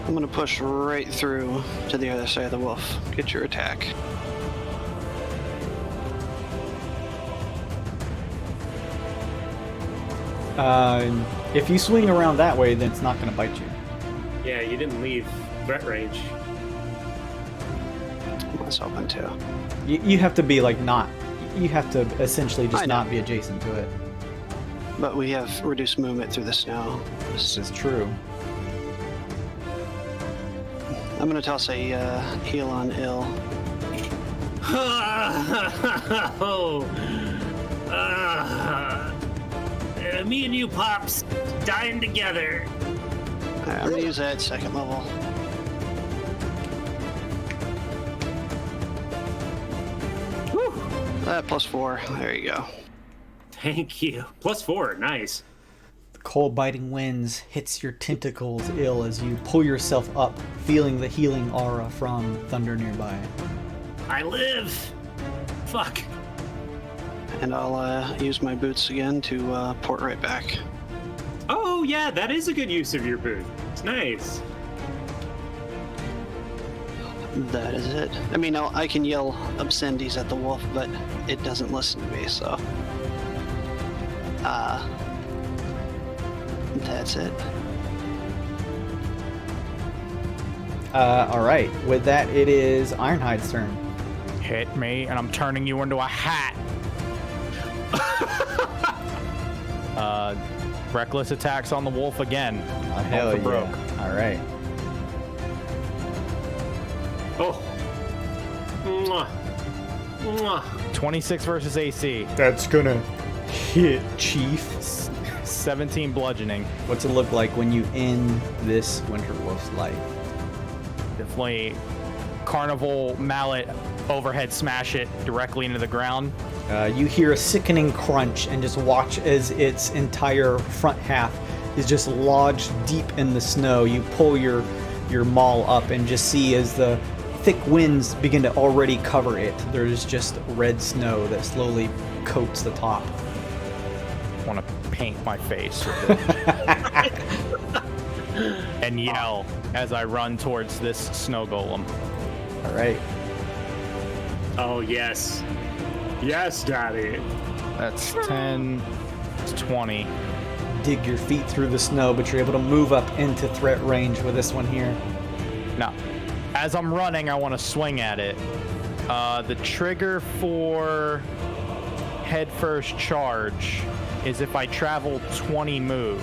I'm gonna push right through to the other side of the wolf. Get your attack. If you swing around that way, then it's not going to bite you. Yeah, you didn't leave threat range. I was hoping to. You have to be like not. You have to essentially just I know. not be adjacent to it. But we have reduced movement through the snow. This is true. I'm gonna toss a heal on ill. Me and you, Pops, dying together. Alright, I'm gonna use that at second level. Whew. +4. There you go. Thank you. +4, nice. The cold biting winds hits your tentacles ill as you pull yourself up, feeling the healing aura from Thunder nearby. I live. Fuck. And I'll use my boots again to port right back. Oh yeah, that is a good use of your boot. It's nice. That is it. I mean, I can yell obscenities at the wolf, but it doesn't listen to me, so... that's it. Alright, with that, it is Ironhide's turn. Hit me, and I'm turning you into a hat. Reckless attacks on the wolf again. Hell yeah. Broke. Alright. Oh. Mwah. Mwah. 26 versus AC. That's gonna Hit, Chief. 17 bludgeoning. What's it look like when you end this Winter Wolf's life? Definitely carnival mallet overhead smash it directly into the ground. You hear a sickening crunch and just watch as its entire front half is just lodged deep in the snow. You pull your maul up and just see as the thick winds begin to already cover it. There's just red snow that slowly coats the top. I want to paint my face with it. And yell as I run towards this snow golem. All right. Oh yes. Yes, Daddy. That's 10, it's 20. Dig your feet through the snow, but you're able to move up into threat range with this one here. Now, as I'm running, I want to swing at it. The trigger for head first charge is if I travel 20 move.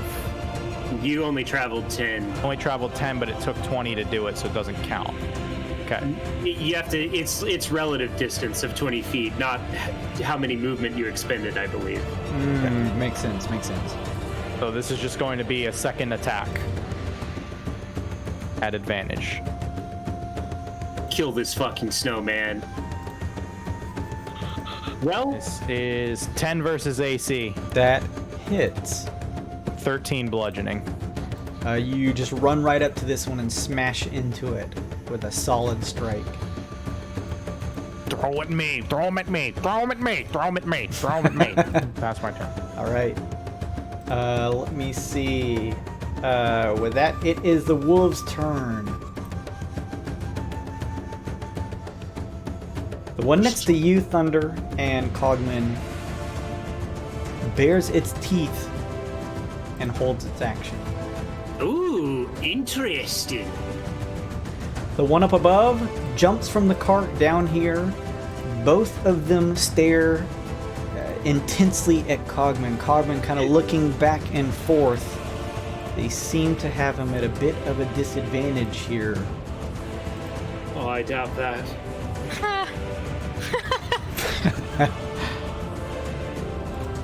You only traveled 10. Only traveled 10, but it took 20 to do it, so it doesn't count. Okay. You have to. It's relative distance of 20 feet, not how many movement you expended, I believe. Makes sense. Makes sense. So this is just going to be a second attack at advantage. Kill this fucking snowman. Well, This is 10 versus AC, That hits. 13 bludgeoning. You just run right up to this one and smash into it with a solid strike. Throw at me, throw him at me, throw him at me, throw him at me, throw him at me. That's my turn. All right. Let me see. With that, it is the wolves' turn. The one next to you, Thunder, and Cogman bares its teeth and holds its action. ooh, interesting. The one up above jumps from the cart down here. Both of them stare intensely at Cogman. Cogman kind of looking back and forth. They seem to have him at a bit of a disadvantage here. Oh, I doubt that.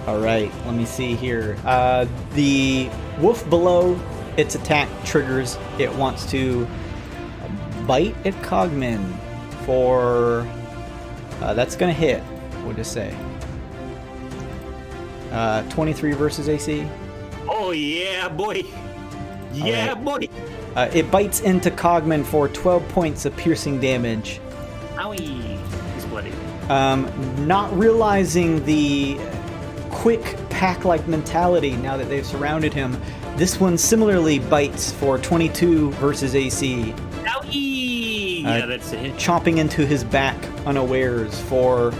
All right, let me see here. The wolf below, its attack triggers. It wants to bite at Cogman for... that's going to hit, we'll just say. 23 versus AC. Oh, yeah, boy. Yeah, boy. It bites into Cogman for 12 points of piercing damage. Owie. He's bloody. Not realizing the quick pack-like mentality now that they've surrounded him, this one similarly bites for 22 versus AC. Owie. Yeah, that's a hit. Chomping into his back unawares for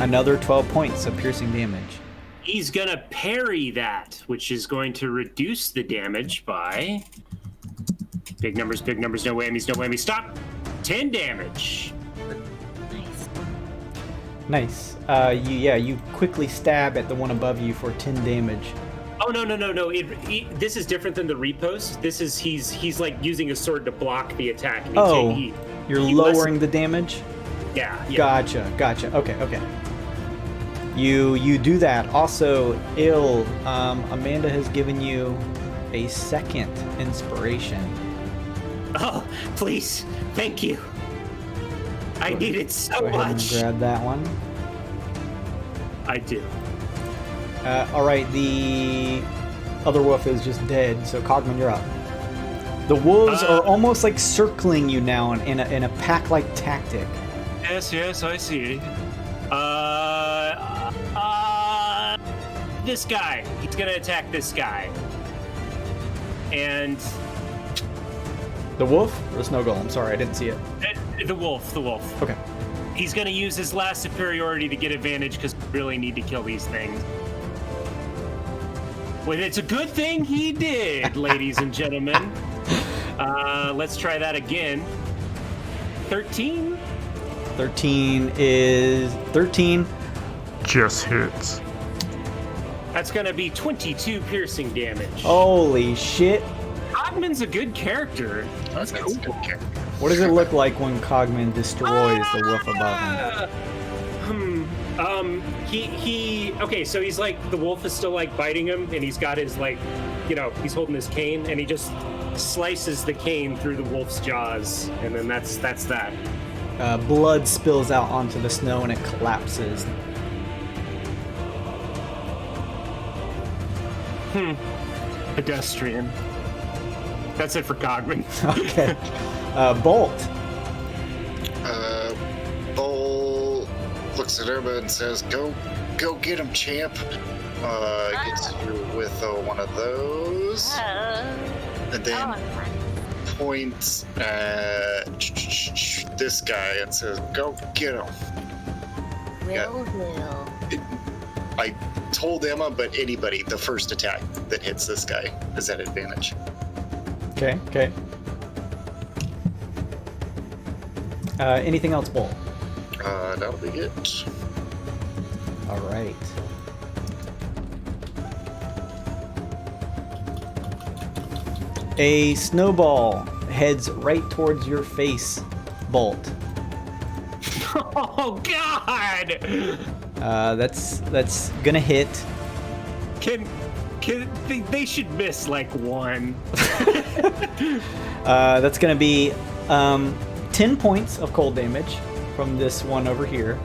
another 12 points of piercing damage. He's gonna parry that, which is going to reduce the damage by... Big numbers, no whammies, no whammies. Stop! 10 damage. Nice. Nice. You quickly stab at the one above you for 10 damage. Oh, no. This is different than the repost. This is, he's like using a sword to block the attack. And You're he lowering the damage? Yeah. Gotcha. Okay. You do that. Also, Amanda has given you a second inspiration. Oh, please. Thank you. I need it so Go ahead and much. grab that one. I do. All right, the other wolf is just dead, so Cogman, you're up. The wolves are almost like circling you now in a pack-like tactic. Yes, I see. This guy. He's gonna attack this guy. And The wolf or the snow golem? Sorry, I didn't see it. the wolf. Okay. He's gonna use his last superiority to get advantage because we really need to kill these things. Well, it's a good thing he did, ladies and gentlemen. Let's try that again. 13? 13 is 13. Just hits. That's gonna be 22 piercing damage. Holy shit! Cogman's a good character. That's cool. Good character. What does it look like when Cogman destroys the wolf above him? Okay, so he's like, the wolf is still like biting him, and he's got his like, he's holding his cane, and he just slices the cane through the wolf's jaws, and then that's that. Blood spills out onto the snow and it collapses. Pedestrian. That's it for Cogman. Okay. Bolt. Bull looks at Irma and says, "Go get him, champ." Gets you with one of those, and then points at this guy and says, "Go get him." Will. I told Emma, but anybody, the first attack that hits this guy is at advantage. Okay. Anything else, Bolt? That'll be it. All right. A snowball heads right towards your face, Bolt. Oh God! That's gonna hit. Can They should miss like one. That's going to be 10 points of cold damage from this one over here.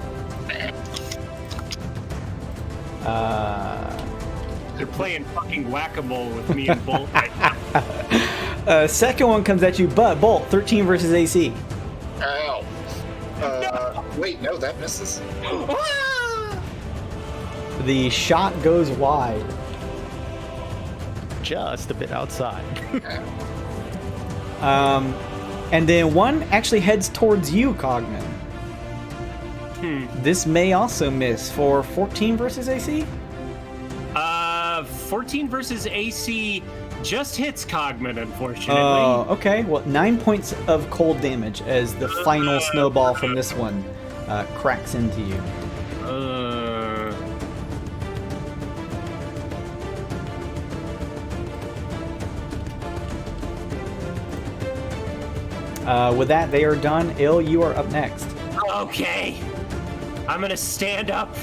They're playing fucking whack-a-mole with me and Bolt right now. Second one comes at you, but Bolt, 13 versus AC. Ow. Wait, no, that misses. The shot goes wide. Just a bit outside. And then one actually heads towards you, Cogman. This may also miss for 14 versus AC. 14 versus AC just hits Cogman, unfortunately. Oh, okay. Well, 9 points of cold damage as the final snowball from this one cracks into you. With that, they are done. Il, you are up next. Okay. I'm gonna stand up.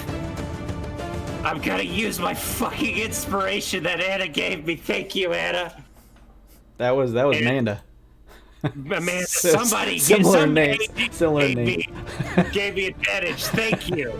I'm gonna use my fucking inspiration that Anna gave me. Thank you, Anna. That was Amanda. Amanda, somebody similar name. Gave me advantage. Thank you.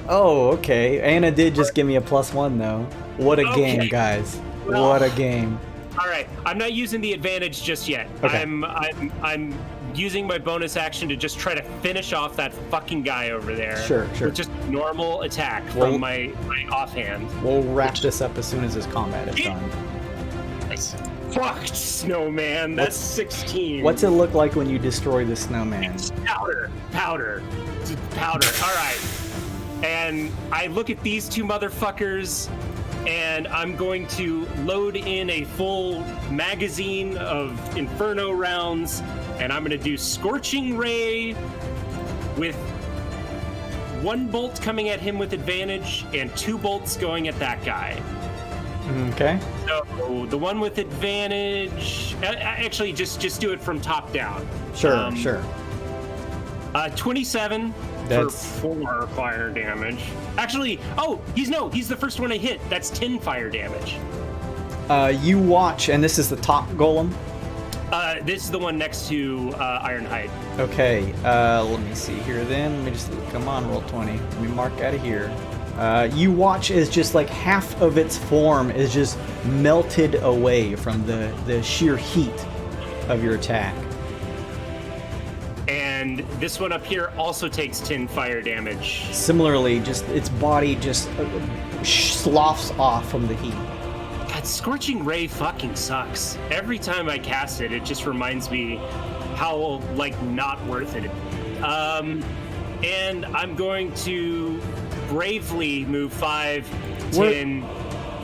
Oh, okay. Anna did just give me a +1 though. What a game, guys. Well, what a game. All right, I'm not using the advantage just yet. Okay. I'm using my bonus action to just try to finish off that fucking guy over there. Sure. With just normal attack Well, from my offhand. We'll wrap this up as soon as this combat is done. Nice. Fuck, snowman. That's 16. What's it look like when you destroy the snowman? Powder. All right. And I look at these two motherfuckers, and I'm going to load in a full magazine of Inferno rounds, and I'm going to do Scorching Ray with 1 bolt coming at him with advantage and 2 bolts going at that guy. Okay. So the one with advantage, actually just do it from top down. Sure. 27 That's- for 4 fire damage. Actually, he's the first one I hit. That's 10 fire damage. You watch, and this is the top golem. This is the one next to Ironhide. Okay, let me see here then. Let me just, come on, roll 20. Let me mark out of here. You watch as just like half of its form is just melted away from the sheer heat of your attack. And this one up here also takes 10 fire damage. Similarly, just its body just sloughs off from the heat. God, Scorching Ray fucking sucks. Every time I cast it, it just reminds me how, like, not worth it. And I'm going to bravely move 5, 10.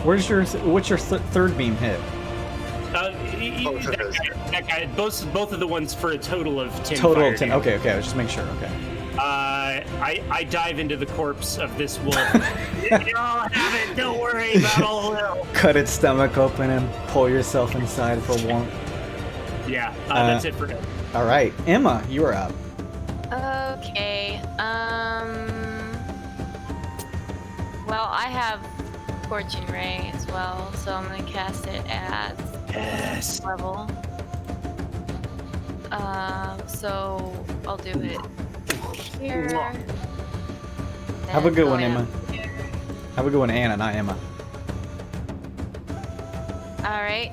What's your third beam hit? That guy, both of the ones for a total of 10. Total of 10. Okay. I was just making sure. Okay. I dive into the corpse of this wolf. You all have it. Don't worry about all will. Cut its stomach open and pull yourself inside for warmth. Yeah, that's it for him. All right, Emma, you are up. Okay. Well, I have Scorching Ray as well, so I'm gonna cast it at this level. So I'll do it here. Have a good one, going Emma. up here. Have a good one, Anna, not Emma. All right.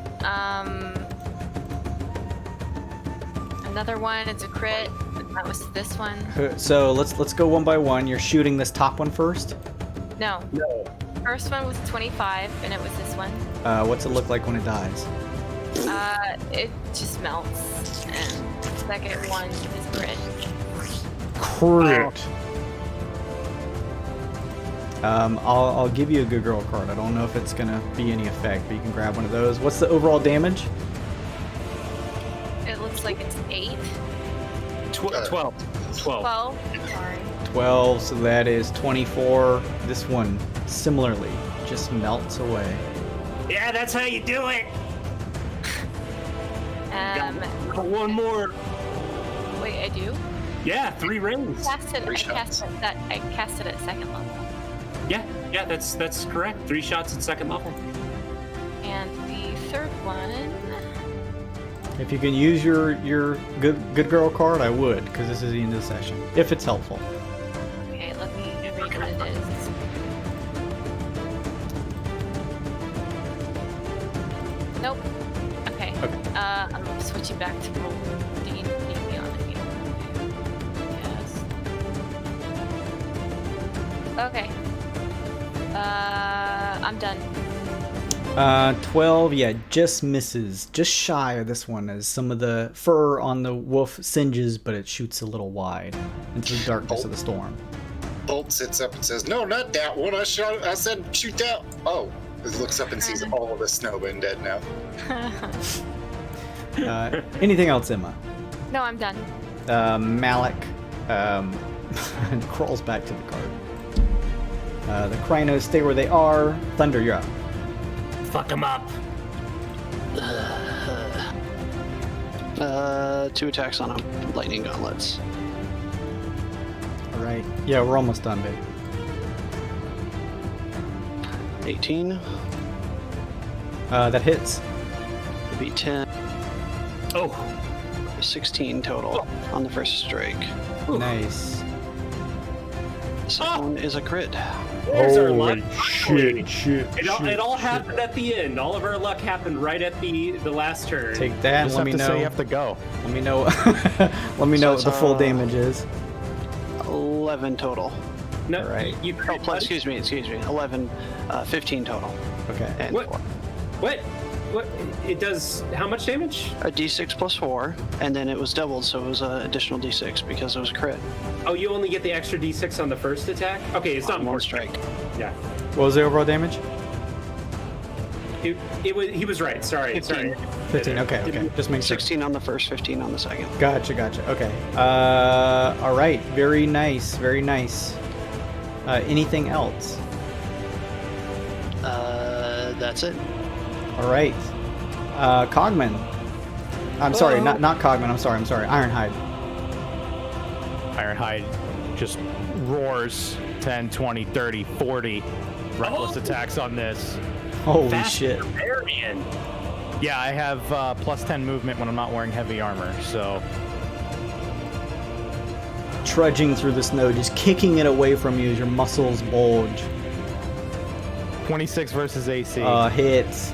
Another one. It's a crit. That was this one. So let's go one by one. You're shooting this top one first. No. First one was 25, and it was this one. What's it look like when it dies? It just melts. And second one is crit. Crit. I'll give you a good girl card. I don't know if it's gonna be any effect, but you can grab one of those. What's the overall damage? It looks like it's 8. 12. 12. Sorry. 12, so that is 24. This one, similarly, just melts away. Yeah, that's how you do it. One more. Wait, I do? Yeah, 3 rings. I cast it at second level. Yeah, that's correct. 3 shots at second level. And the third one. If you can use your good girl card, I would, because this is the end of the session. If it's helpful. Okay, let me read what it is. Nope. Okay. I'm switching back to roll D&D Beyond if you don't mind. Yes. Okay. I'm done. 12, yeah, just misses. Just shy of this one, as some of the fur on the wolf singes, but it shoots a little wide into the darkness of the storm. Bolt sits up and says, "No, not that one. I said shoot that." Oh, he looks up and sees all of the snow been dead now. Anything else, Emma? No, I'm done. Malik crawls back to the cart. The Krynos stay where they are. Thunder, you're up. Fuck him up. 2 attacks on him. Lightning gauntlets. All right. Yeah, we're almost done, babe. 18. That hits. It'd be 10. Oh. 16 total on the first strike. Nice. The second one is a crit. There's our luck. Shit. It all happened at the end. All of our luck happened right at the last turn. Take that. Just Let have me to know. say you have to go. Let me know. Let me know what it's, the full damage is. 11 total. No, Right. you Oh, plus, excuse me. 11, 15 total. Okay. And What? 4. What? It does how much damage? A d6 plus 4, and then it was doubled, so it was an additional d6 because it was a crit. Oh, you only get the extra d6 on the first attack? Okay, it's not On more one strike. Yeah. What was the overall damage? He was right. Sorry. 15. Okay. Just make sure. 16 on the first, 15 on the second. Gotcha. Okay. All right. Very nice. Anything else? That's it. All right. Cogman. I'm sorry, not Cogman. I'm sorry. Ironhide. Ironhide just roars 10, 20, 30, 40 reckless attacks on this. Holy Fast shit. Barbarian. Yeah, I have plus 10 movement when I'm not wearing heavy armor, so Trudging through the snow, just kicking it away from you as your muscles bulge. 26 versus AC, Hits.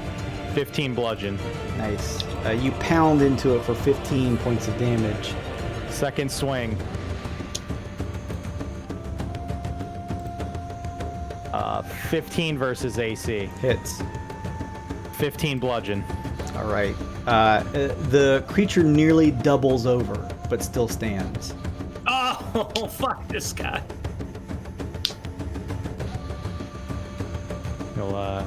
15 bludgeon. Nice. You pound into it for 15 points of damage. Second swing. 15 versus AC, Hits. 15 bludgeon. All right. The creature nearly doubles over, but still stands. Oh, fuck this guy. He'll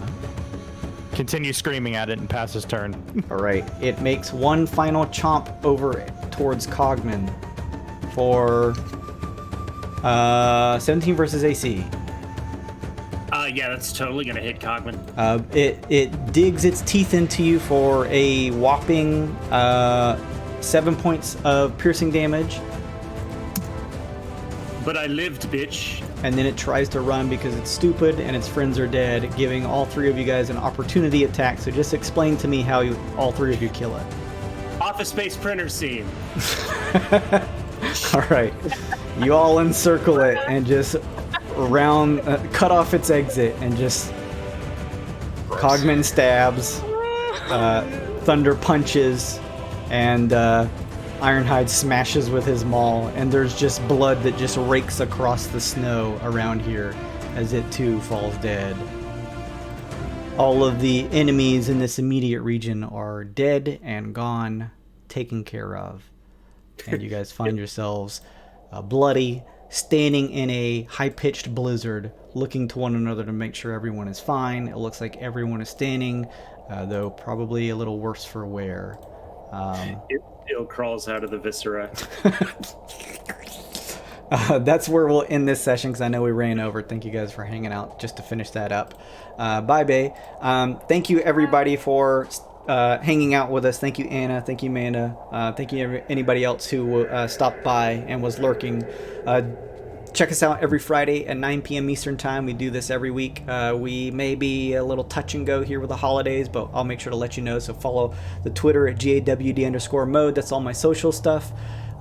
continue screaming at it and pass his turn. All right. It makes one final chomp over towards Cogman for 17 versus AC. Yeah, that's totally gonna hit Cogman. It digs its teeth into you for a whopping 7 points of piercing damage, But I lived, bitch. and then it tries to run because it's stupid and its friends are dead, giving all three of you guys an opportunity attack. So just explain to me how all three of you kill it. Office Space printer scene. All right, you all encircle it and just cut off its exit, and just Cogman stabs, Thunder punches, and Ironhide smashes with his maul, and there's just blood that just rakes across the snow around here as it too falls dead. All of the enemies in this immediate region are dead and gone, taken care of, and you guys find yourselves bloody, standing in a high-pitched blizzard, looking to one another to make sure everyone is fine. It looks like everyone is standing, though probably a little worse for wear. It still crawls out of the viscera. That's where we'll end this session, because I know we ran over. Thank you guys for hanging out just to finish that up. Bye, Bay. Thank you, everybody, for hanging out with us. Thank you, Anna. Thank you, Amanda. Thank you, anybody else who stopped by and was lurking. check us out every Friday at 9 p.m. Eastern Time. We do this every week. We may be a little touch and go here with the holidays, but I'll make sure to let you know. So follow the Twitter at GAWD_mode. That's all my social stuff.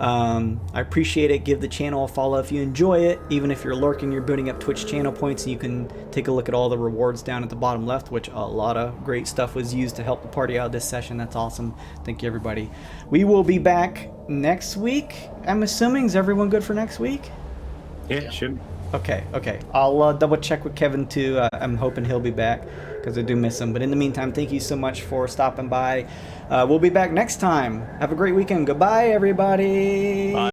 I appreciate it. Give the channel a follow if you enjoy it. Even if you're lurking, you're building up Twitch channel points, and you can take a look at all the rewards down at the bottom left, which a lot of great stuff was used to help the party out this session. That's awesome. Thank you, everybody. We will be back next week. I'm assuming. Is everyone good for next week? Yeah, should. Okay. I'll double check with Kevin too. I'm hoping he'll be back because I do miss him. But in the meantime, thank you so much for stopping by. We'll be back next time. Have a great weekend. Goodbye, everybody. Bye.